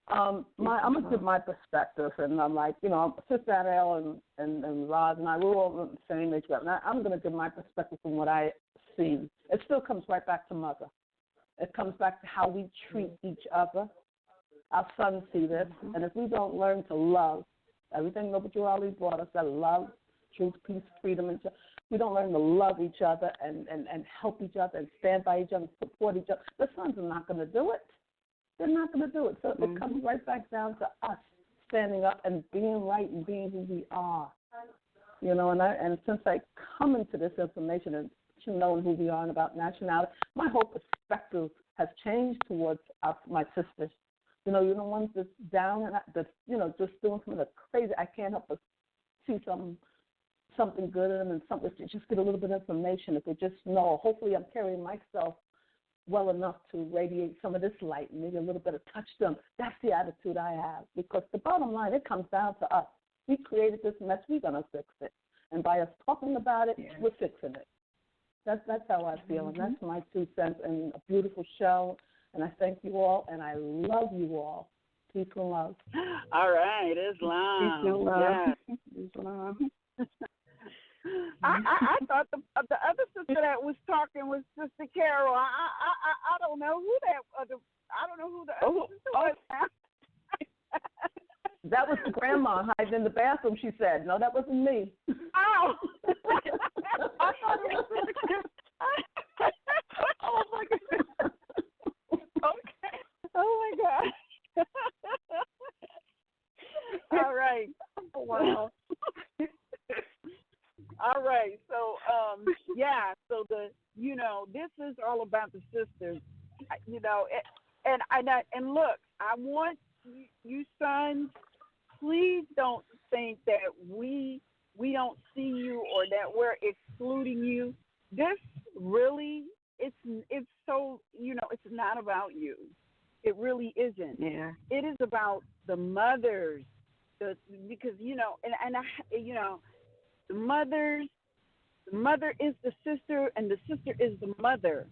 I'm going to give my perspective, and I'm like, you know, Sister Adele and Roz and I, we're all the same age group. And I'm going to give my perspective from what I see. It still comes right back to mother. It comes back to how we treat each other. Our sons see this, and if we don't learn to love, everything Noble Ali brought us, that love, truth, peace, freedom, and we don't learn to love each other and help each other and stand by each other and support each other, the sons are not going to do it. They're not going to do it. So it comes right back down to us standing up and being right and being who we are. You know, and since I come into this information and knowing who we are and about nationality, my whole perspective has changed towards my sisters. You know, you're the ones that's down and that's, you know, just doing some of the crazy. I can't help but see something good in them and something to just get a little bit of information. If they just know, hopefully I'm carrying myself well enough to radiate some of this light and maybe a little bit of touch them. That's the attitude I have, because the bottom line, it comes down to us. We created this mess. We're going to fix it. And by us talking about it, we're fixing it. That's how I feel, and that's my 2 cents. And a beautiful show, and I thank you all, and I love you all. Peace and love. All right, Islam. Peace and love. Yes. Islam. I thought the other sister that was talking was Sister Carol. I don't know who that other. I don't know who the other sister was. That was the grandma hiding in the bathroom, she said. No, that wasn't me. Oh. I thought it was Sister Carol. Oh, my goodness. Okay. Oh, my God. All right. Wow. All right. So, so this is all about the sisters, you know, and look, I want you sons, please don't think that we don't see you or that we're excluding you. This really, it's so, you know, it's not about you. It really isn't. Yeah. It is about the mothers, because, you know, and I, you know, the mother is the sister, and the sister is the mother.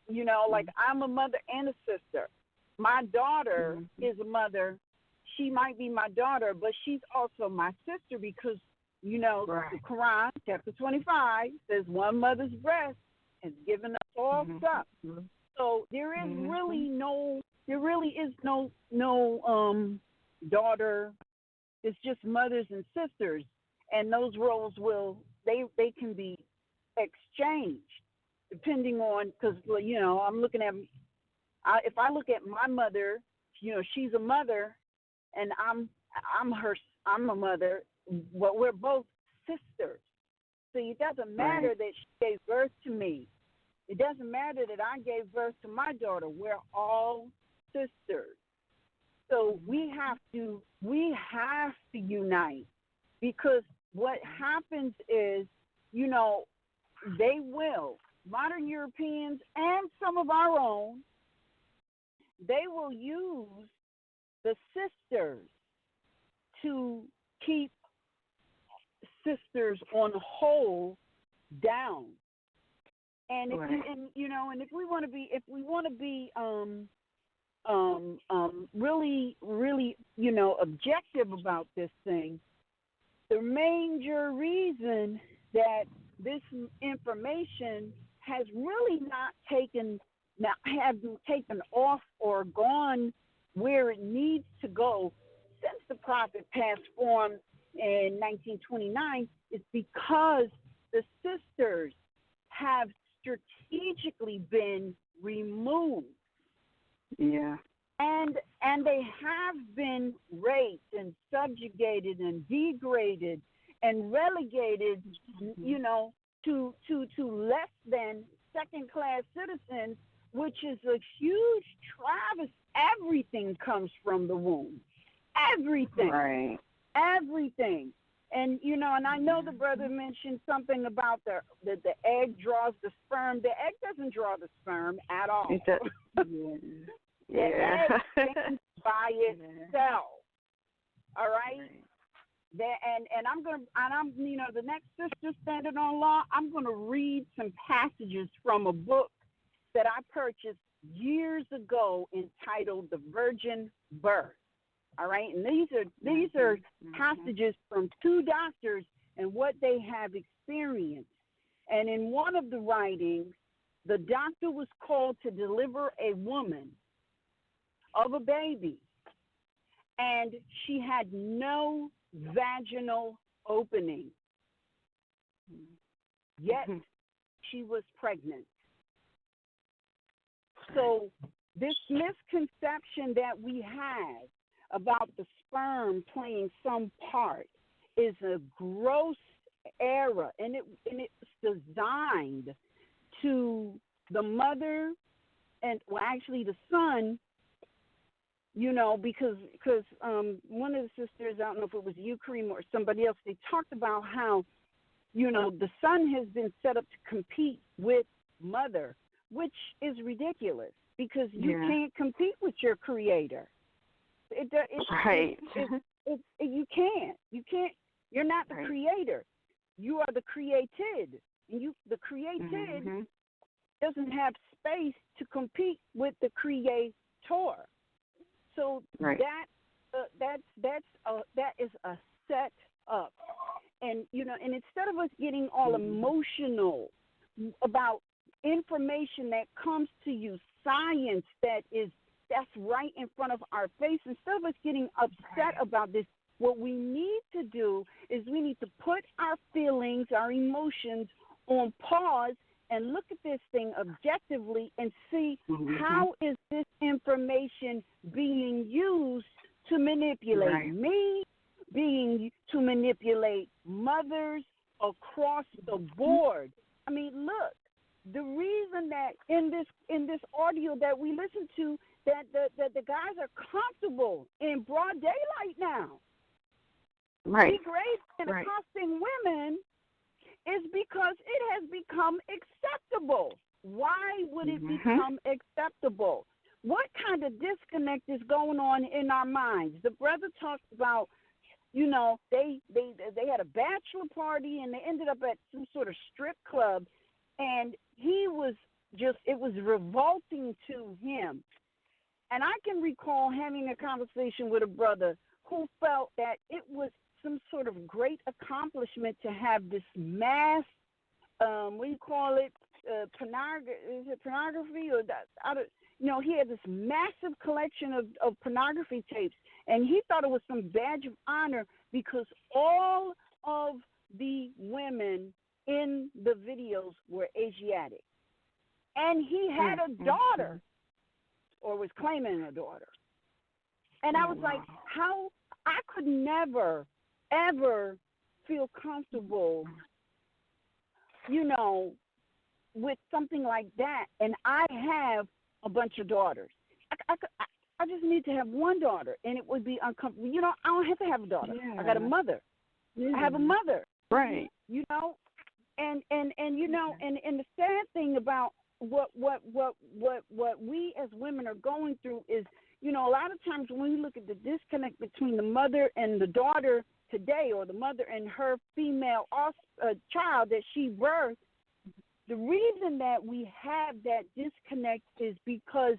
You know, like I'm a mother and a sister. My daughter is a mother. She might be my daughter, but she's also my sister because, you know, the Quran, chapter 25, says one mother's breast has given us all stuff. So there is really no daughter. It's just mothers and sisters, and those roles they can be exchanged depending on, because, you know, I'm looking at, if I look at my mother, you know, she's a mother, and I'm a mother. Well, we're both sisters. So it doesn't matter that she gave birth to me. It doesn't matter that I gave birth to my daughter. We're all sisters. So we have to unite, because what happens is, they will, modern Europeans and some of our own, they will use the sisters to keep sisters on hold down. And if if we want to be really, really, objective about this thing, the major reason that this information has really not taken off or gone where it needs to go since the prophet passed form in 1929 is because the sisters have strategically been removed. Yeah. And they have been raped and subjugated and degraded and relegated, to less than second-class citizens, which is a huge travesty. Everything comes from the womb. Everything. Right. Everything. And, and I know the brother mentioned something about the egg draws the sperm. The egg doesn't draw the sperm at all. It does. The egg stands by itself. All right? And I'm the next sister standing on law, I'm going to read some passages from a book that I purchased years ago entitled The Virgin Birth. All right, and these are passages from two doctors and what they have experienced. And in one of the writings, the doctor was called to deliver a woman of a baby, and she had no vaginal opening, yet she was pregnant. So this misconception that we have about the sperm playing some part is a gross error, and it's designed to the mother and actually the son, because one of the sisters, I don't know if it was you, Kareem, or somebody else, they talked about how the son has been set up to compete with mother, which is ridiculous because you can't compete with your creator. You can't. You're not the creator. You are the created, and the created doesn't have space to compete with the creator. So that is a set up, and and instead of us getting all emotional about information that comes to you, science that's right in front of our face, instead of us getting upset about this, what we need to do is we need to put our feelings, our emotions on pause and look at this thing objectively and see how is this information being used to manipulate me, to manipulate mothers across the board. I mean, look, the reason that in this audio that we listen to, that the guys are comfortable in broad daylight now, degrading and accosting women, is because it has become acceptable. Why would it become acceptable? What kind of disconnect is going on in our minds? The brother talked about, they had a bachelor party and they ended up at some sort of strip club, and it was revolting to him. And I can recall having a conversation with a brother who felt that it was some sort of great accomplishment to have this mass, what do you call it, is it pornography? Or he had this massive collection of pornography tapes, and he thought it was some badge of honor because all of the women in the videos were Asiatic. And he had a daughter, or was claiming a daughter. And I was like, how I could never, ever feel comfortable, with something like that. And I have a bunch of daughters. I just need to have one daughter, and it would be uncomfortable. I don't have to have a daughter. Yeah. I got a mother. I have a mother. Right. And the sad thing about what we as women are going through is, a lot of times when we look at the disconnect between the mother and the daughter today, or the mother and her female child that she birthed, the reason that we have that disconnect is because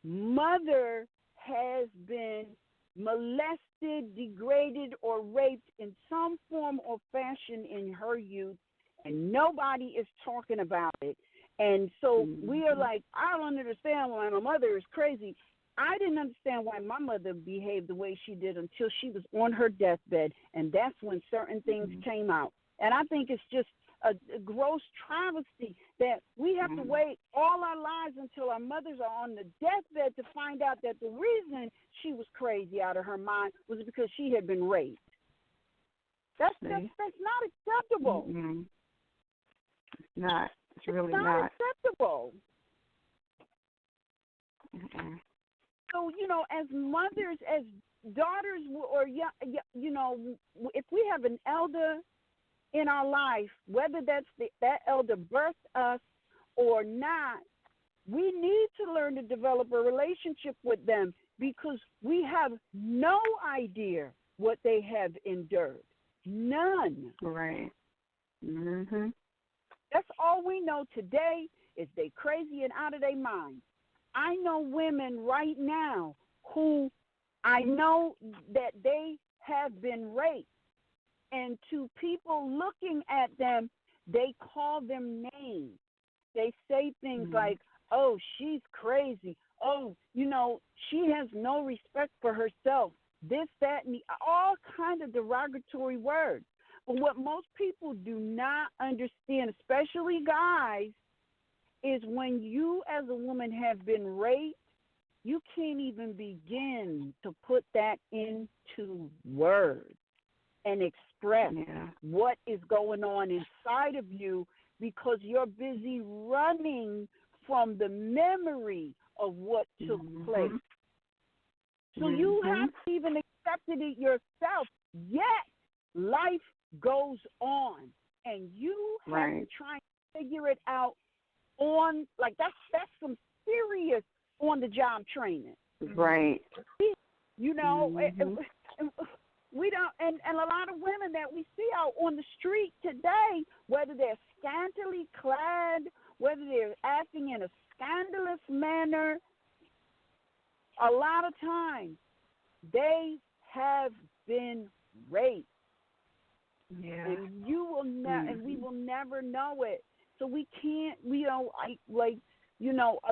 mother has been molested, degraded, or raped in some form or fashion in her youth, and nobody is talking about it. And so we are like, I don't understand why my mother is crazy. I didn't understand why my mother behaved the way she did until she was on her deathbed, and that's when certain things came out. And I think it's just a gross travesty that we have to wait all our lives until our mothers are on the deathbed to find out that the reason she was crazy out of her mind was because she had been raped. That's not acceptable. It's not. It's really not acceptable. So, as mothers, as daughters, or, if we have an elder in our life, whether that elder birthed us or not, we need to learn to develop a relationship with them, because we have no idea what they have endured. None. Right. That's all we know today is they crazy and out of their mind. I know women right now who I know that they have been raped. And to people looking at them, they call them names. They say things like, oh, she's crazy. Oh, she has no respect for herself. This, that, and all kind of derogatory words. But what most people do not understand, especially guys, is when you as a woman have been raped, you can't even begin to put that into words and express what is going on inside of you, because you're busy running from the memory of what took place. So you haven't even accepted it yourself, yet life goes on, and you have to try and figure it out on, like, that's some serious on-the-job training. Right. We don't, and a lot of women that we see out on the street today, whether they're scantily clad, whether they're acting in a scandalous manner, a lot of times they have been raped. Yeah. And you will and we will never know it. So we can't, a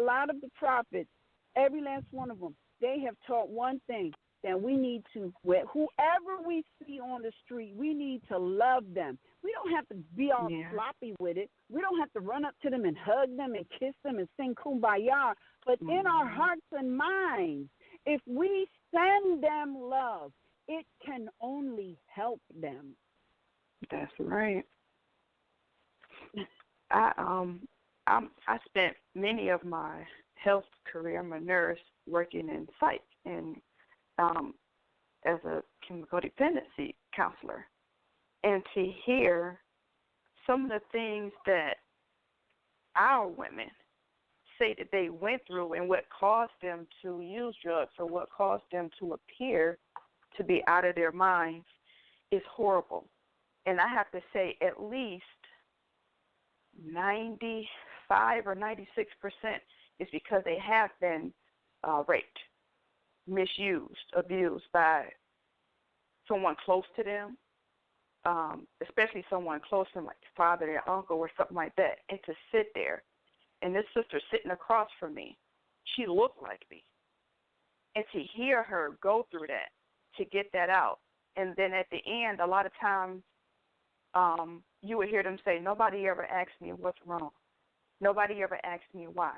lot of the prophets, every last one of them, they have taught one thing, that we need to, whoever we see on the street, we need to love them. We don't have to be all sloppy with it. We don't have to run up to them and hug them and kiss them and sing kumbaya. But in our hearts and minds, if we send them love, it can only help them. That's right. I spent many of my health career, I'm a nurse, working in psych and as a chemical dependency counselor. And to hear some of the things that our women say that they went through and what caused them to use drugs or what caused them to appear to be out of their minds is horrible. And I have to say at least 95 or 96% is because they have been raped, misused, abused by someone close to them, especially someone close to them, like father, their uncle, or something like that. And to sit there, and this sister sitting across from me, she looked like me. And to hear her go through that, to get that out. And then at the end, a lot of times, you would hear them say, nobody ever asked me what's wrong. Nobody ever asked me why.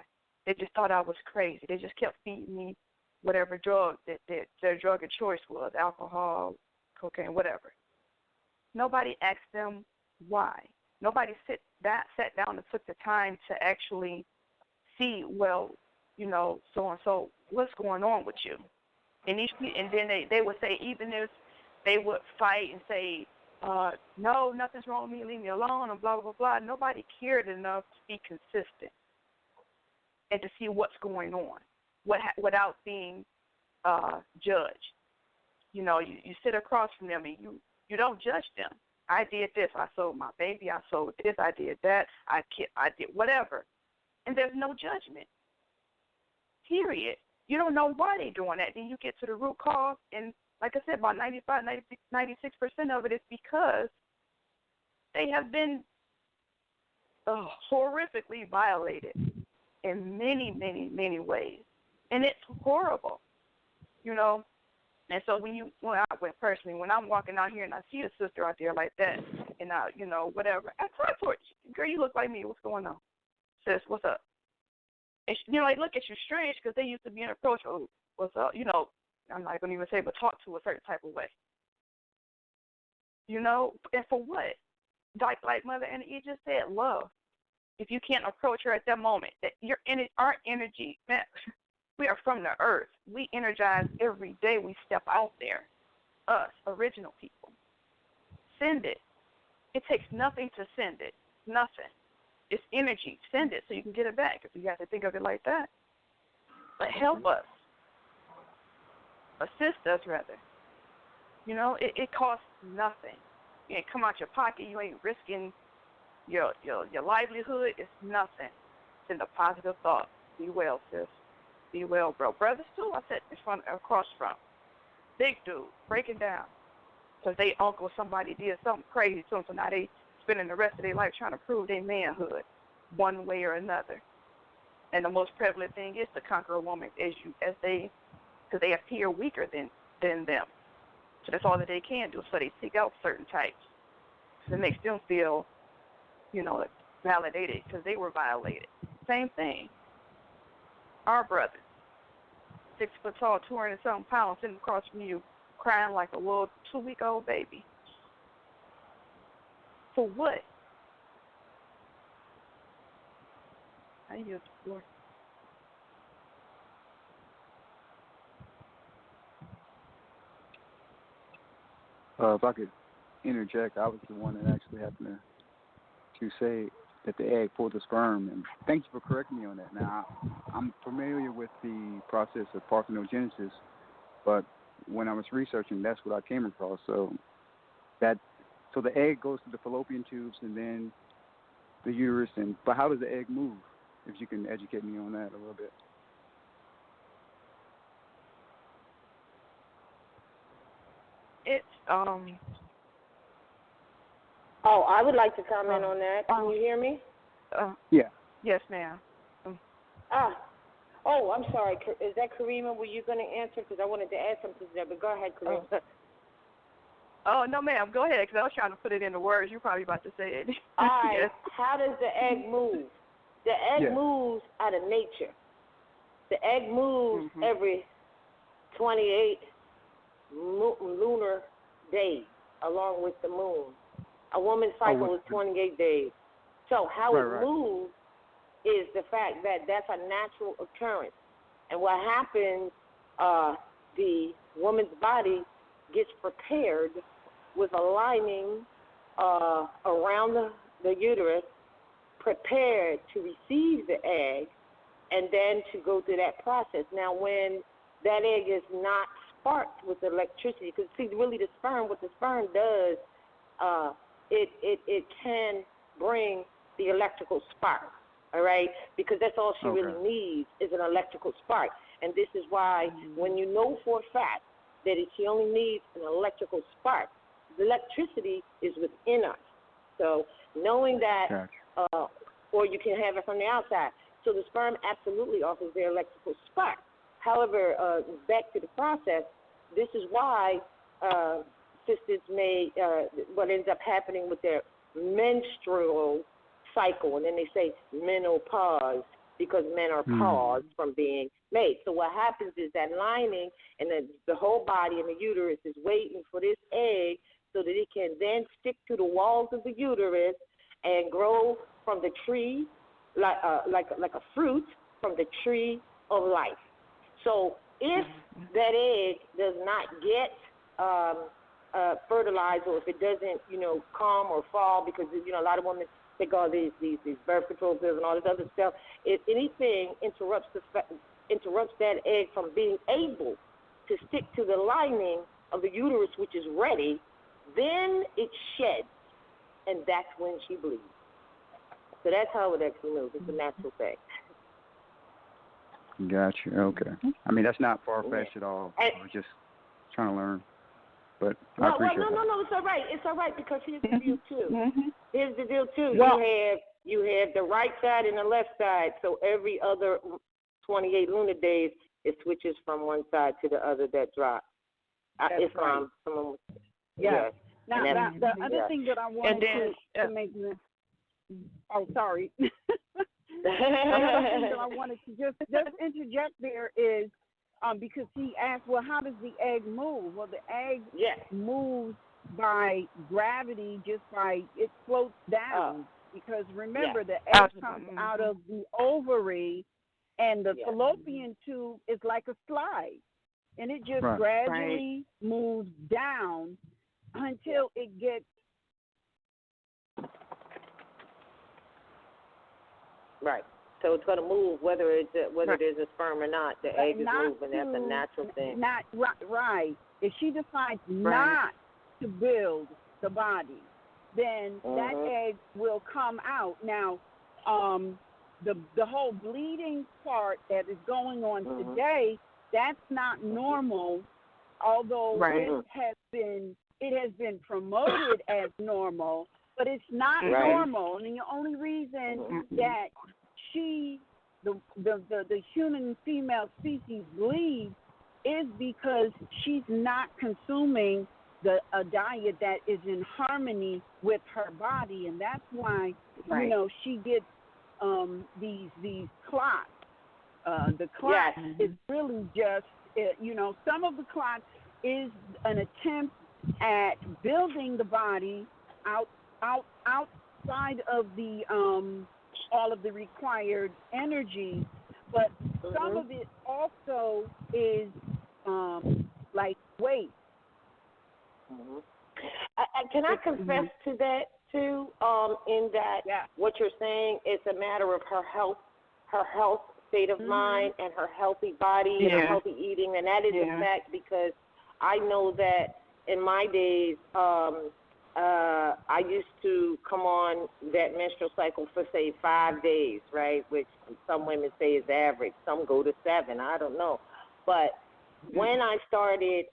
They just thought I was crazy. They just kept feeding me whatever drug that their drug of choice was, alcohol, cocaine, whatever. Nobody asked them why. Nobody sat down and took the time to actually see, well, so and so, what's going on with you? And then they would say, even if they would fight and say, no, nothing's wrong with me, leave me alone, and blah, blah, blah. Nobody cared enough to be consistent and to see what's going on without being judged. You sit across from them and you don't judge them. I did this. I sold my baby. I sold this. I did that. I did whatever. And there's no judgment, period. You don't know why they're doing that. Then you get to the root cause, and like I said, about 95, 96% of it is because they have been horrifically violated in many, many, many ways. And it's horrible, And so when I'm walking out here and I see a sister out there like that, and whatever, I talk to her, girl, you look like me. What's going on? Sis, what's up? And she, look at you strange because they used to be inapproachable. What's up? I'm not going to even say, but talk to a certain type of way. And for what? Like Mother and you just said, love. If you can't approach her at that moment, that our energy, man, we are from the earth. We energize every day we step out there. Us, original people. Send it. It takes nothing to send it. Nothing. It's energy. Send it so you can get it back, if you have to think of it like that. But help us. Assist us, rather. It costs nothing. You ain't come out your pocket. You ain't risking your livelihood. It's nothing. Send a positive thought. Be well, sis. Be well, bro. Brothers, too, I sat across from. Big dude, breaking down. Because they uncle somebody did something crazy to them, so now they spending the rest of their life trying to prove their manhood one way or another. And the most prevalent thing is to conquer a woman because they appear weaker than them. So that's all that they can do. So they seek out certain types. So it makes them feel, validated because they were violated. Same thing. Our brothers, 6 foot tall, 200-something pounds, sitting across from you, crying like a little 2-week-old baby. For what? I use the floor. If I could interject, I was the one that actually happened to say that the egg pulled the sperm, and thank you for correcting me on that. Now, I'm familiar with the process of parthenogenesis, but when I was researching, that's what I came across. So the egg goes to the fallopian tubes and then the uterus, but how does the egg move? If you can educate me on that a little bit. It's Oh, I would like to comment on that. Can you hear me? Yeah. Yes, ma'am. Oh, I'm sorry. Is that Karima? Were you going to answer? Because I wanted to add something to that, but go ahead, Karima. Oh, no, ma'am. Go ahead, because I was trying to put it into words. You're probably about to say it. All right. Yes. How does the egg move? The egg moves out of nature. The egg moves every 28 lunar days, along with the moon. A woman's cycle is 28 days. So how it moves is the fact that that's a natural occurrence. And what happens, the woman's body gets prepared with a lining around the uterus, prepared to receive the egg, and then to go through that process. Now, when that egg is not sparked with electricity, because see, really the sperm, what the sperm does, it can bring the electrical spark, all right? Because that's all she really needs is an electrical spark. And this is why when you know for a fact that she only needs an electrical spark, the electricity is within us. So knowing that, or you can have it from the outside. So the sperm absolutely offers the electrical spark. However, back to the process, this is why sisters may, what ends up happening with their menstrual cycle, and then they say menopause, because men are paused from being made. So what happens is that lining and the whole body and the uterus is waiting for this egg so that it can then stick to the walls of the uterus and grow from the tree like a fruit from the tree of life. So if that egg does not get fertilized, or if it doesn't, come or fall, because a lot of women take all these birth control pills and all this other stuff. If anything interrupts that egg from being able to stick to the lining of the uterus, which is ready, then it sheds, and that's when she bleeds. So that's how it actually moves. It's a natural thing. Gotcha. Okay. I mean, that's not far-fetched at all. I was just trying to learn. But I appreciate that. No, it's all right. It's all right, because here's the deal, too. Here's the deal, too. Well, you have the right side and the left side, so every other 28 lunar days, it switches from one side to the other that drops. It's right. Someone, yeah. Now, the other thing that I wanted to make – oh, sorry. The other thing that I wanted to just interject there is because he asked, well, how does the egg move? Well, the egg moves by gravity, it floats down. Because remember, the egg comes out of the ovary, and the fallopian tube is like a slide. And it just gradually moves down until it gets. Right. So it's going to move whether there's a sperm or not. The egg is moving. That's a natural thing. Not right. If she decides not to build the body, then that egg will come out. Now, the whole bleeding part that is going on today, that's not normal. Although it has been promoted as normal, but it's not normal. And the only reason that the human female species bleeds is because she's not consuming a diet that is in harmony with her body, and that's why she gets these clots. The clot is really just some of the clots is an attempt at building the body outside of the all of the required energy, but some of it also is like weight. Can I confess to that too? In that what you're saying is a matter of her health state of mind, and her healthy body and her healthy eating, and that is a fact, because I know that in my days, I used to come on that menstrual cycle for, say, 5 days, right, which some women say is average. Some go to 7. I don't know. But when I started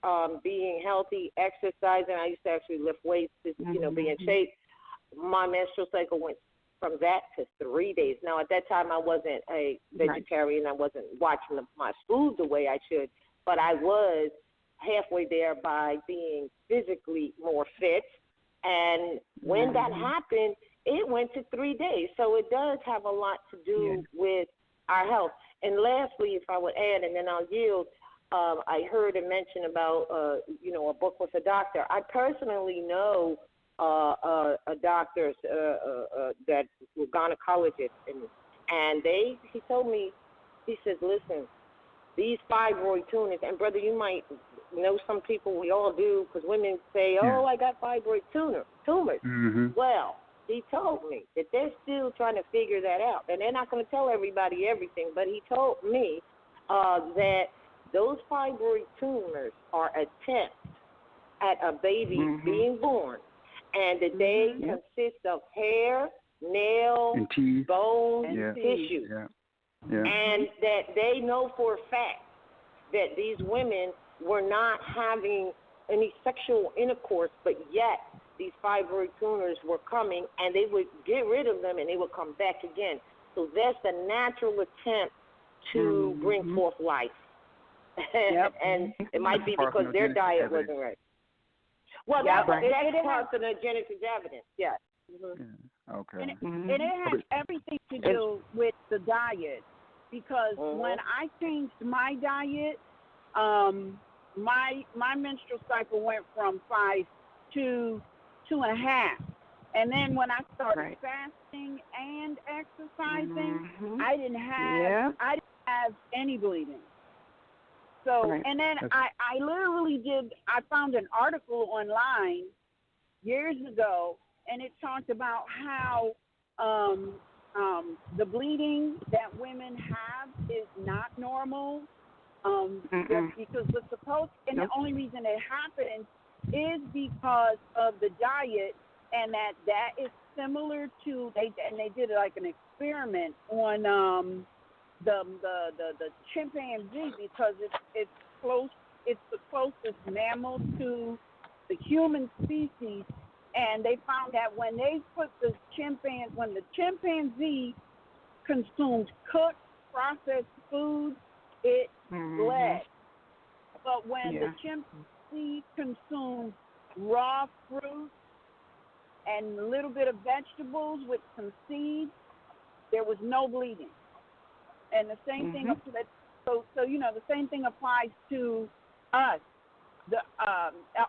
being healthy, exercising, I used to actually lift weights to, be in shape, my menstrual cycle went from that to 3 days. Now, at that time, I wasn't a vegetarian. I wasn't watching my food the way I should, but I was halfway there by being physically more fit. And when that happened, it went to 3 days. So it does have a lot to do with our health. And lastly, if I would add, and then I'll yield, I heard a mention about, a book with a doctor. I personally know a doctor that were gynecologists, and he told me, he says, listen, these fibroid tumors, and brother, you might know some people, we all do, because women say, I got fibroid tumors. Well, he told me that they're still trying to figure that out, and they're not going to tell everybody everything, but he told me that those fibroid tumors are attempts at a baby being born, and that they consist of hair, nail, and teeth, bone, and tissue. And that they know for a fact that these women were not having any sexual intercourse, but yet these fibroid tumors were coming, and they would get rid of them, and they would come back again. So that's a natural attempt to bring forth life. And it might be because their diet wasn't right. Well, that's carcinogenic evidence, Okay. And it has everything to do with the diet. because when I changed my diet, my menstrual cycle went from 5 to 2.5, and then when I started fasting and exercising, I didn't have any bleeding. So, and then I literally I found an article online years ago, and it talked about how the bleeding that women have is not normal, because it's supposed, and the only reason it happens is because of the diet, and that is similar to they did like an experiment on the chimpanzee, because it's the closest mammal to the human species, and they found that when they put the chimpanzee consumed cooked processed foods, it bled. But when the chimpanzee consumed raw fruit and a little bit of vegetables with some seeds, there was no bleeding. And the same thing applies. So the same thing applies to us.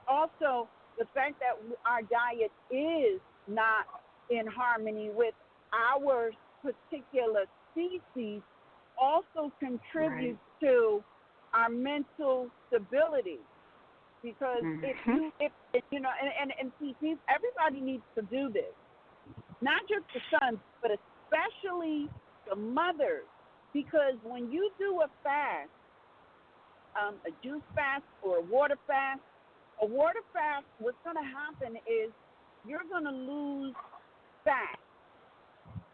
Also, the fact that our diet is not in harmony with our particular species also contributes to our mental stability. Because if see, everybody needs to do this, not just the sons, but especially the mothers. Because when you do a fast, a juice fast or a water fast, what's going to happen is you're going to lose fat.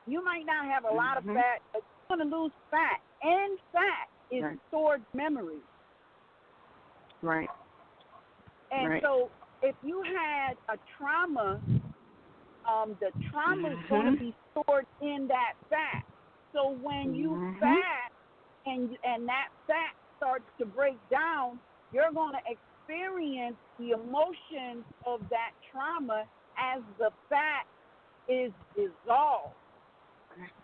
You might not have a lot of fat, but you're going to lose fat. And fat is stored memory. Right. And so if you had a trauma, the trauma is going to be stored in that fat. So when you fast and that fat starts to break down, you're going to experience the emotions of that trauma as the fat is dissolved.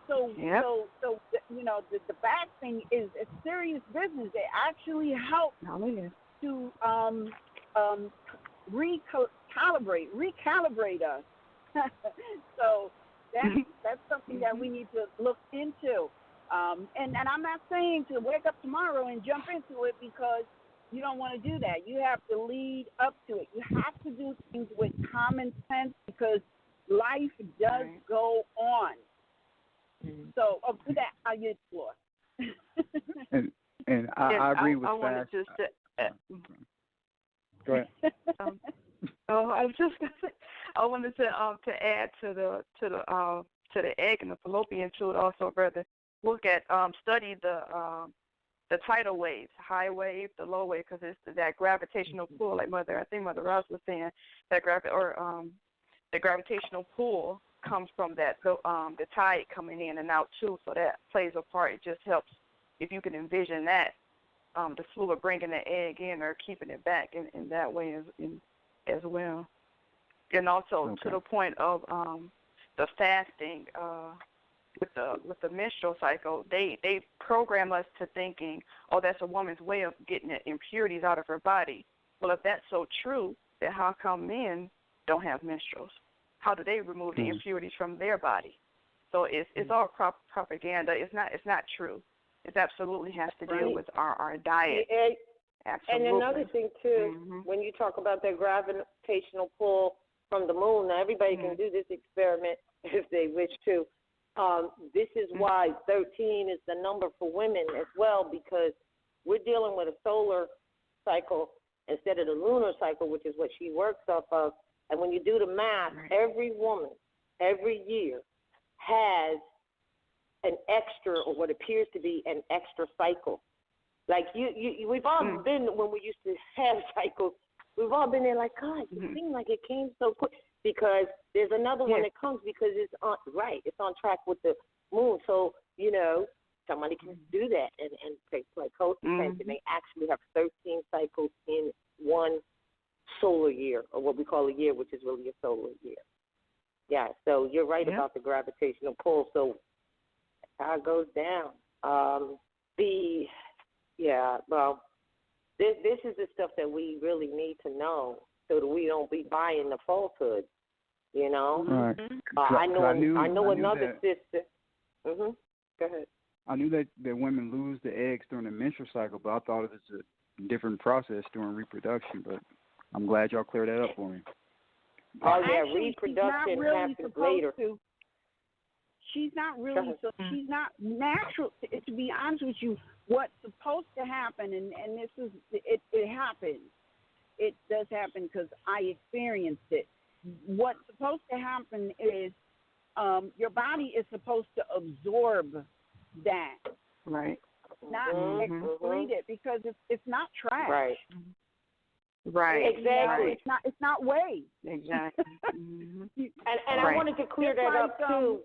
So the fasting is a serious business. It actually helps to recalibrate us. So that's something that we need to look into. And I'm not saying to wake up tomorrow and jump into it, because you don't want to do that. You have to lead up to it. You have to do things with common sense, because life does go on. So with that, I'll use the floor. and I agree with that. Go ahead. I was just gonna say, I wanted to add to the egg and the fallopian tube, also further look at study the tidal waves, high wave, the low wave, because it's that gravitational pull, like I think Mother Ross was saying, that the gravitational pull comes from that the tide coming in and out too, so that plays a part. It just helps if you can envision that the fluid bringing the egg in or keeping it back in that way as well. And also to the point of the fasting with the menstrual cycle, they program us to thinking, oh, that's a woman's way of getting the impurities out of her body. Well, if that's so true, then how come men don't have menstruals? How do they remove the impurities from their body? So it's all propaganda. It's not true. It absolutely has to deal with our diet. And another thing too, when you talk about that gravitational pull from the moon, now everybody can do this experiment if they wish to. This is why 13 is the number for women as well, because we're dealing with a solar cycle instead of the lunar cycle, which is what she works off of. And when you do the math, every woman, every year, has an extra, or what appears to be an extra cycle. Like we've all been, when we used to have cycles, we've all been there like, God, it seemed like it came so quick, because there's another one that comes, because it's on track with the moon. So, somebody can do that and take like co-defense, and they actually have 13 cycles in one solar year, or what we call a year, which is really a solar year. Yeah, so you're right about the gravitational pull. So that's how it goes down. This is the stuff that we really need to know so that we don't be buying the falsehood, you know. Right. I know another sister. Go ahead. I knew that women lose the eggs during the menstrual cycle, but I thought it was a different process during reproduction. But I'm glad y'all cleared that up for me. Oh yeah, actually, reproduction happens later. She's not really, so she's not natural. To be honest with you, what's supposed to happen, and this is, it happens. It does happen because I experienced it. What's supposed to happen is your body is supposed to absorb that. Right. Not excrete it, because it's not trash. Right. Right. Exactly. You know, it's not waste. Exactly. And I wanted to clear that up too.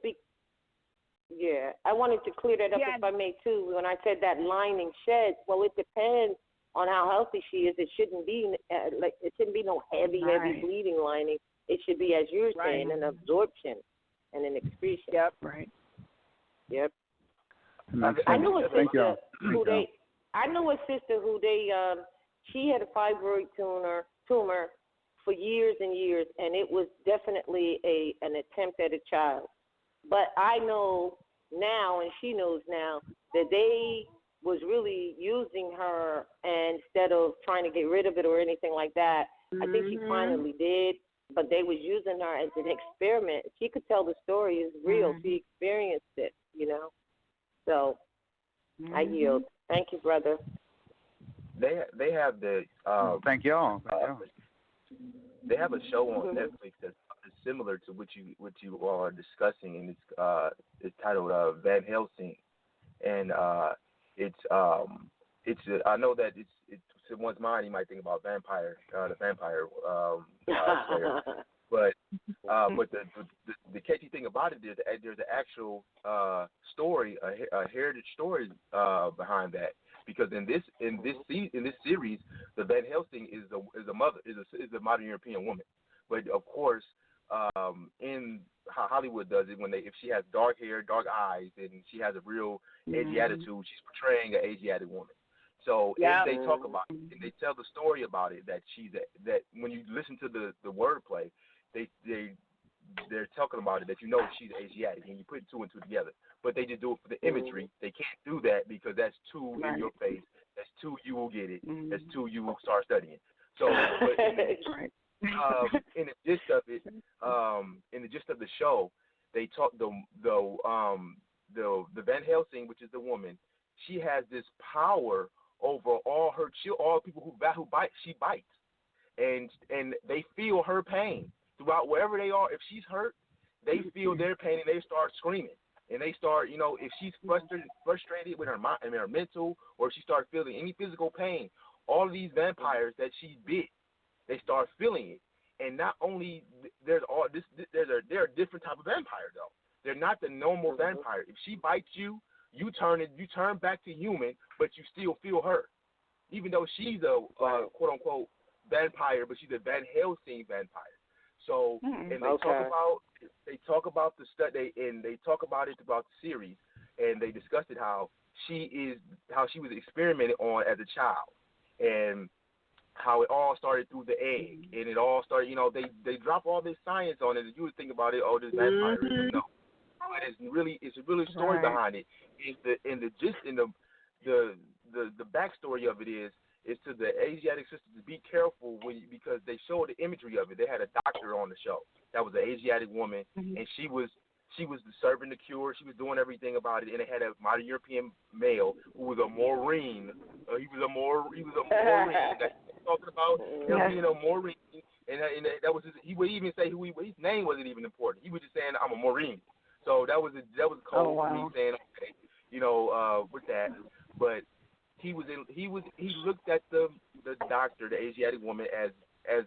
I wanted to clear that up if I may too. When I said that lining sheds, well, it depends on how healthy she is. It shouldn't be it shouldn't be no heavy bleeding lining. It should be, as you're saying, an absorption and an excretion. Yep. Right. Yep. I knew a sister who she had a fibroid tumor for years and years, and it was definitely an attempt at a child. But I know now, and she knows now, that they was really using her, and instead of trying to get rid of it or anything like that. I think she finally did, but they was using her as an experiment. She could tell the story is real. She experienced it, you know. So I yield. Thank you, brother. They have the thank y'all. They have a show on Netflix that's similar to what you all are discussing, and it's titled Van Helsing, and it's I know that it's in one's mind you might think about the vampire slayer, but the catchy thing about it is there's an actual story, a heritage story behind that. Because in this series, the Van Helsing is a modern European woman, but of course, in how Hollywood does it, if she has dark hair, dark eyes, and she has a real edgy attitude, she's portraying an Asiatic woman. So they talk about it, and they tell the story about it, that that when you listen to the wordplay, they're talking about it, that she's Asiatic, and you put two and two together. But they just do it for the imagery. They can't do that because that's too in your face. That's too you will get it. That's too you will start studying. So, but in the gist of it, in the gist of the show, they talk the Van Helsing, which is the woman. She has this power over all people who bite. She bites, and they feel her pain throughout wherever they are. If she's hurt, they feel their pain and they start screaming. And they start, if she's frustrated with her mind and her mental, or if she starts feeling any physical pain, all of these vampires that she bit, they start feeling it. And not only there are different type of vampire though. They're not the normal vampire. If she bites you, you turn back to human, but you still feel her, even though she's a quote unquote vampire, but she's a Van Helsing vampire. So, and they talk about the study, and they talk about it throughout the series, and they discussed it how she was experimented on as a child, and how it all started through the egg, and it all started. They drop all this science on it, and you would think about it, this vampirism, no, but it's a really story behind it. The backstory of it is to the Asiatic sisters to be careful because they showed the imagery of it. They had a doctor on the show that was an Asiatic woman, and she was serving the cure. She was doing everything about it, and they had a modern European male who was a Maureen. He was a Maureen. That's what I'm talking about. Him being a Maureen, and that was he would even say his name wasn't even important. He was just saying I'm a Maureen. So that was code for me saying okay, with that, but. He looked at the doctor, the Asiatic woman, as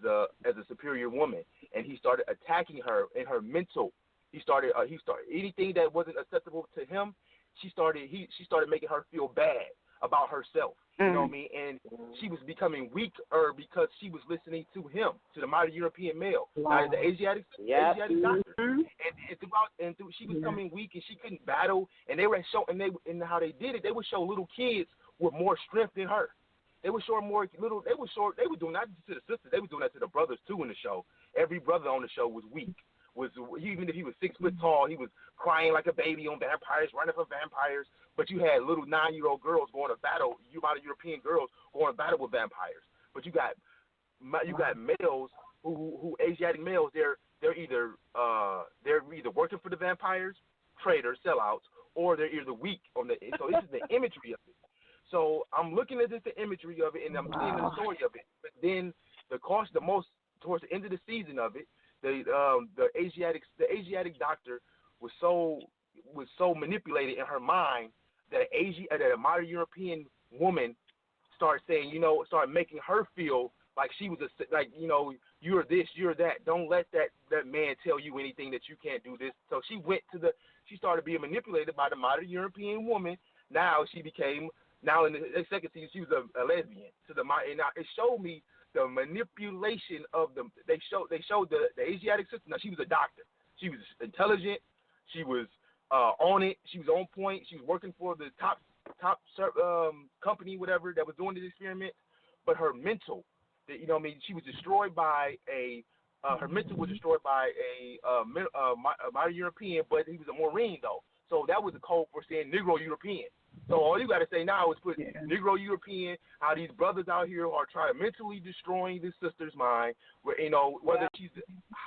a superior woman, and he started attacking her in her mental. He started anything that wasn't acceptable to him. She started making her feel bad about herself. You know what I mean? And she was becoming weaker because she was listening to him, to the modern European male, now the Asiatic doctor. And she was becoming weak, and she couldn't battle. And they were showing, and how they did it, they would show little kids with more strength than her. They would show more little. They were doing that to the sisters. They were doing that to the brothers too in the show. Every brother on the show was weak. Even if he was 6 foot tall, he was crying like a baby on vampires, running from vampires. But you had little 9-year-old girls going to battle. You about European girls going to battle with vampires. But you got males who Asiatic males. They're either working for the vampires, traitors, sellouts, or they're either weak on the. So this is the imagery of it. So I'm looking at the imagery of it, and I'm seeing the story of it. But then towards the end of the season of it, the Asiatic doctor was so manipulated in her mind that a modern European woman started making her feel like she was you're this, you're that. Don't let that man tell you anything that you can't do this. So she started being manipulated by the modern European woman. Now she became. Now in the second season, she was a lesbian. And it showed me the manipulation of they showed the Asiatic sister. Now she was a doctor. She was intelligent. She was on it. She was on point. She was working for the top company, whatever, that was doing this experiment. But her mental, she was destroyed by her mental was destroyed by a modern European, but he was a Marine though. So that was the code for saying Negro European. So all you got to say now is put Negro European, how these brothers out here are trying to mentally destroying this sister's mind, whether she's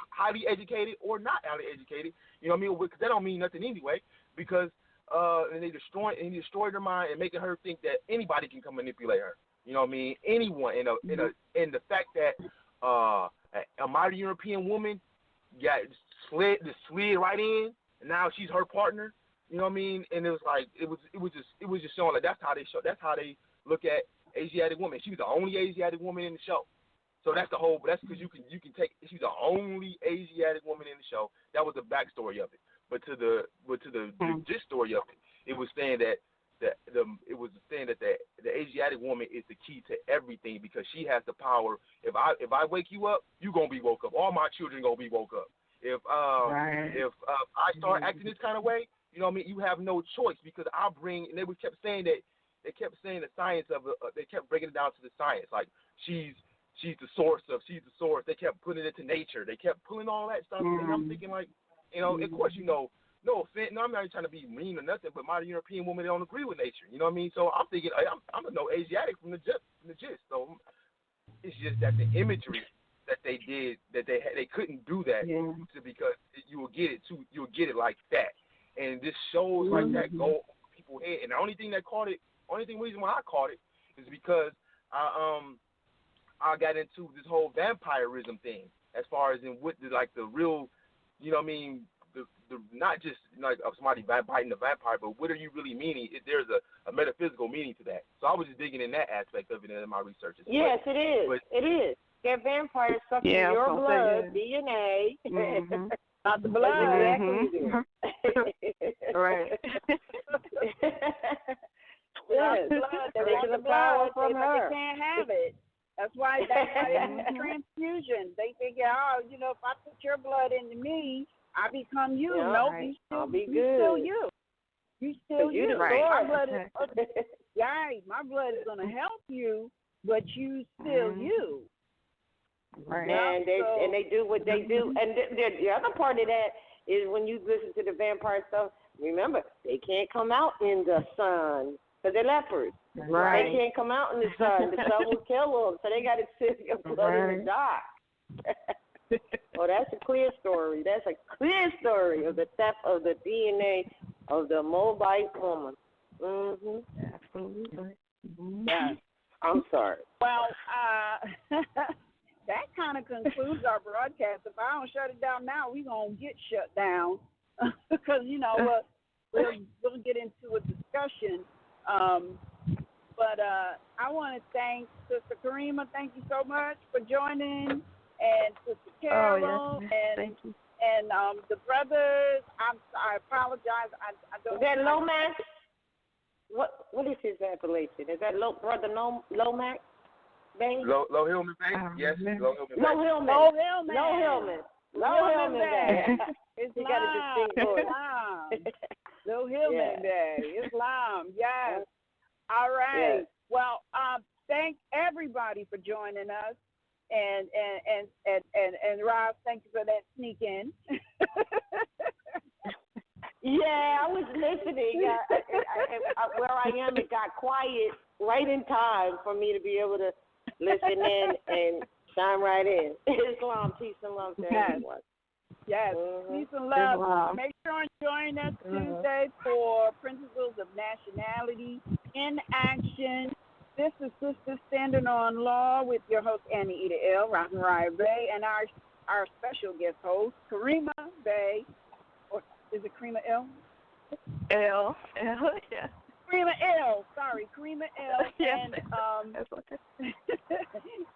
highly educated or not highly educated, you know what I mean? Because that don't mean nothing anyway, because and they destroyed her mind and making her think that anybody can come manipulate her. You know what I mean? Anyone. And the fact that a modern European woman slid right in, and now she's her partner. You know what I mean? And it was like it was just showing like that's how they look at Asiatic women. She was the only Asiatic woman in the show. So that's because you can take she's the only Asiatic woman in the show. That was the backstory of it. But to the gist story of it, it was saying that the Asiatic woman is the key to everything because she has the power. If I wake you up, you gonna be woke up. All my children gonna be woke up. If I start acting this kind of way, you know what I mean? You have no choice because and they kept saying the science of it. They kept breaking it down to the science. Like she's the source. They kept putting it into nature. They kept pulling all that stuff. And I'm thinking like, of course, no offense. No, I'm not trying to be mean or nothing, but modern European women, they don't agree with nature. You know what I mean? So I'm thinking I'm no Asiatic from the gist. So it's just that the imagery that they did, that they couldn't do that because you will get it like that. And this shows like that go over people's head. And the only reason why I caught it is because I got into this whole vampirism thing as far as in what the real, you know what I mean, the not just like somebody biting the vampire, but what are you really meaning? There's a metaphysical meaning to that. So I was just digging in that aspect of it in my research. Yes, it is. It is. They're vampires sucking your blood, DNA. Mm-hmm. Not the blood. Exactly. Right. Yes. They want the power from her. They can't have it. That's why they do transfusion. They figure, if I put your blood into me, I become you. Yeah, no, right. I'll be good. Still you. You still you. Right. My blood is my blood is gonna help you, but you still you. Right. And they do what they do. And the other part of that is when you listen to the vampire stuff, remember, they can't come out in the sun because they're leopards. Right. They can't come out in the sun. The sun will kill them. So they got to sit your blood in the dark. Well, that's a clear story. That's a clear story of the theft of the DNA of the Moabite woman. Mm-hmm. Absolutely. Mm-hmm. Yeah. I'm sorry. Well, that kind of concludes our broadcast. If I don't shut it down now, we're going to get shut down because, we'll get into a discussion. But I want to thank Sister Karima. Thank you so much for joining. And Sister Carol thank you. And the brothers. I apologize. I don't. Is that Lomax? what is his appellation? Is that Brother Lomax? Bang? Low Hillman Bay? Yes, Low Hillman Bay. Low Hillman. Low Hillman. Low Hillman. Low Hillman Bay. Islam. He got a distinct voice. Islam. Low Hillman Bay. Islam. Yes. All right. Yes. Well, thank everybody for joining us. And Rob, thank you for that sneak in. Yeah, I was listening. Where I am, it got quiet right in time for me to be able to listen in and shine right in. Islam, peace and love to everyone. Yes, peace and love. Make sure and join us Tuesday for Principles of Nationality in Action. This is Sister Standing on Law with your host, Annie Eda L., Rosmariah Bay, and our special guest host, Karima Bay. Or is it Karima L? L, yeah. Karima L. Sorry, Karima L. Yes. And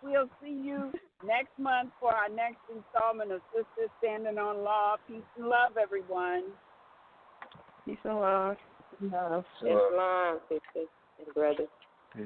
we'll see you next month for our next installment of Sisters Standing on Law. Peace and love, everyone. Peace and love. Islam, sisters and brothers. Peace.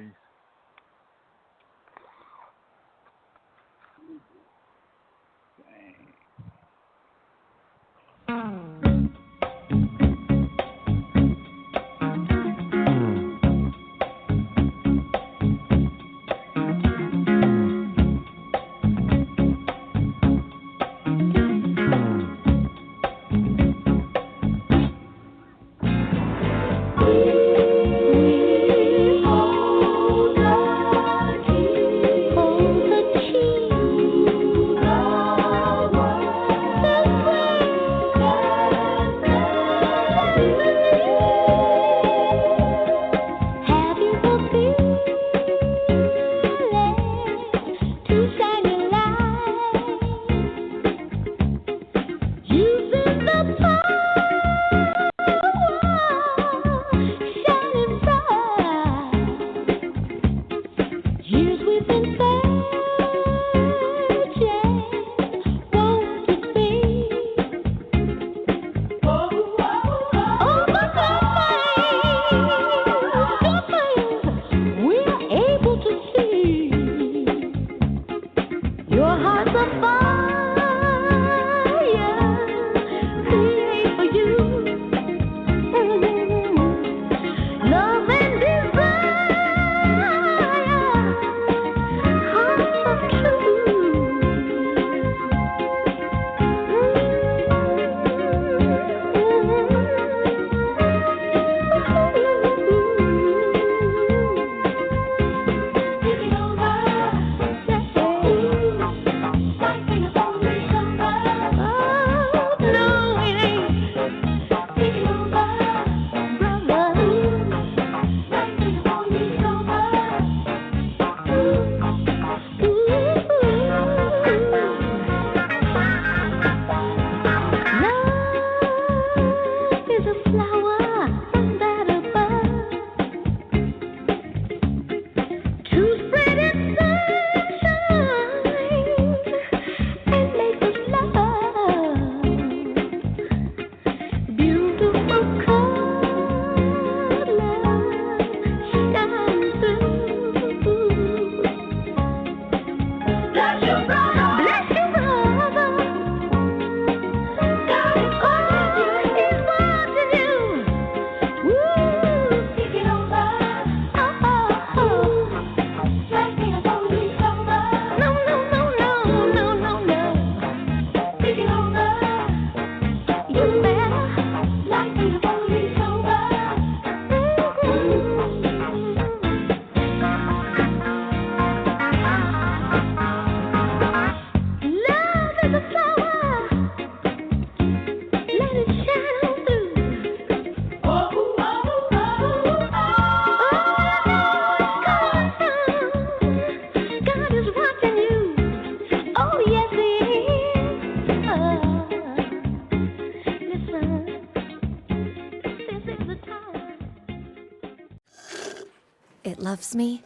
It loves me.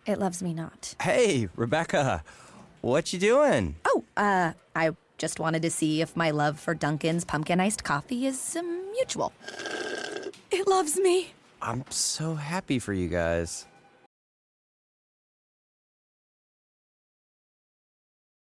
It loves me not. Hey, Rebecca. What you doing? Oh, I just wanted to see if my love for Dunkin's pumpkin iced coffee is mutual. It loves me. I'm so happy for you guys.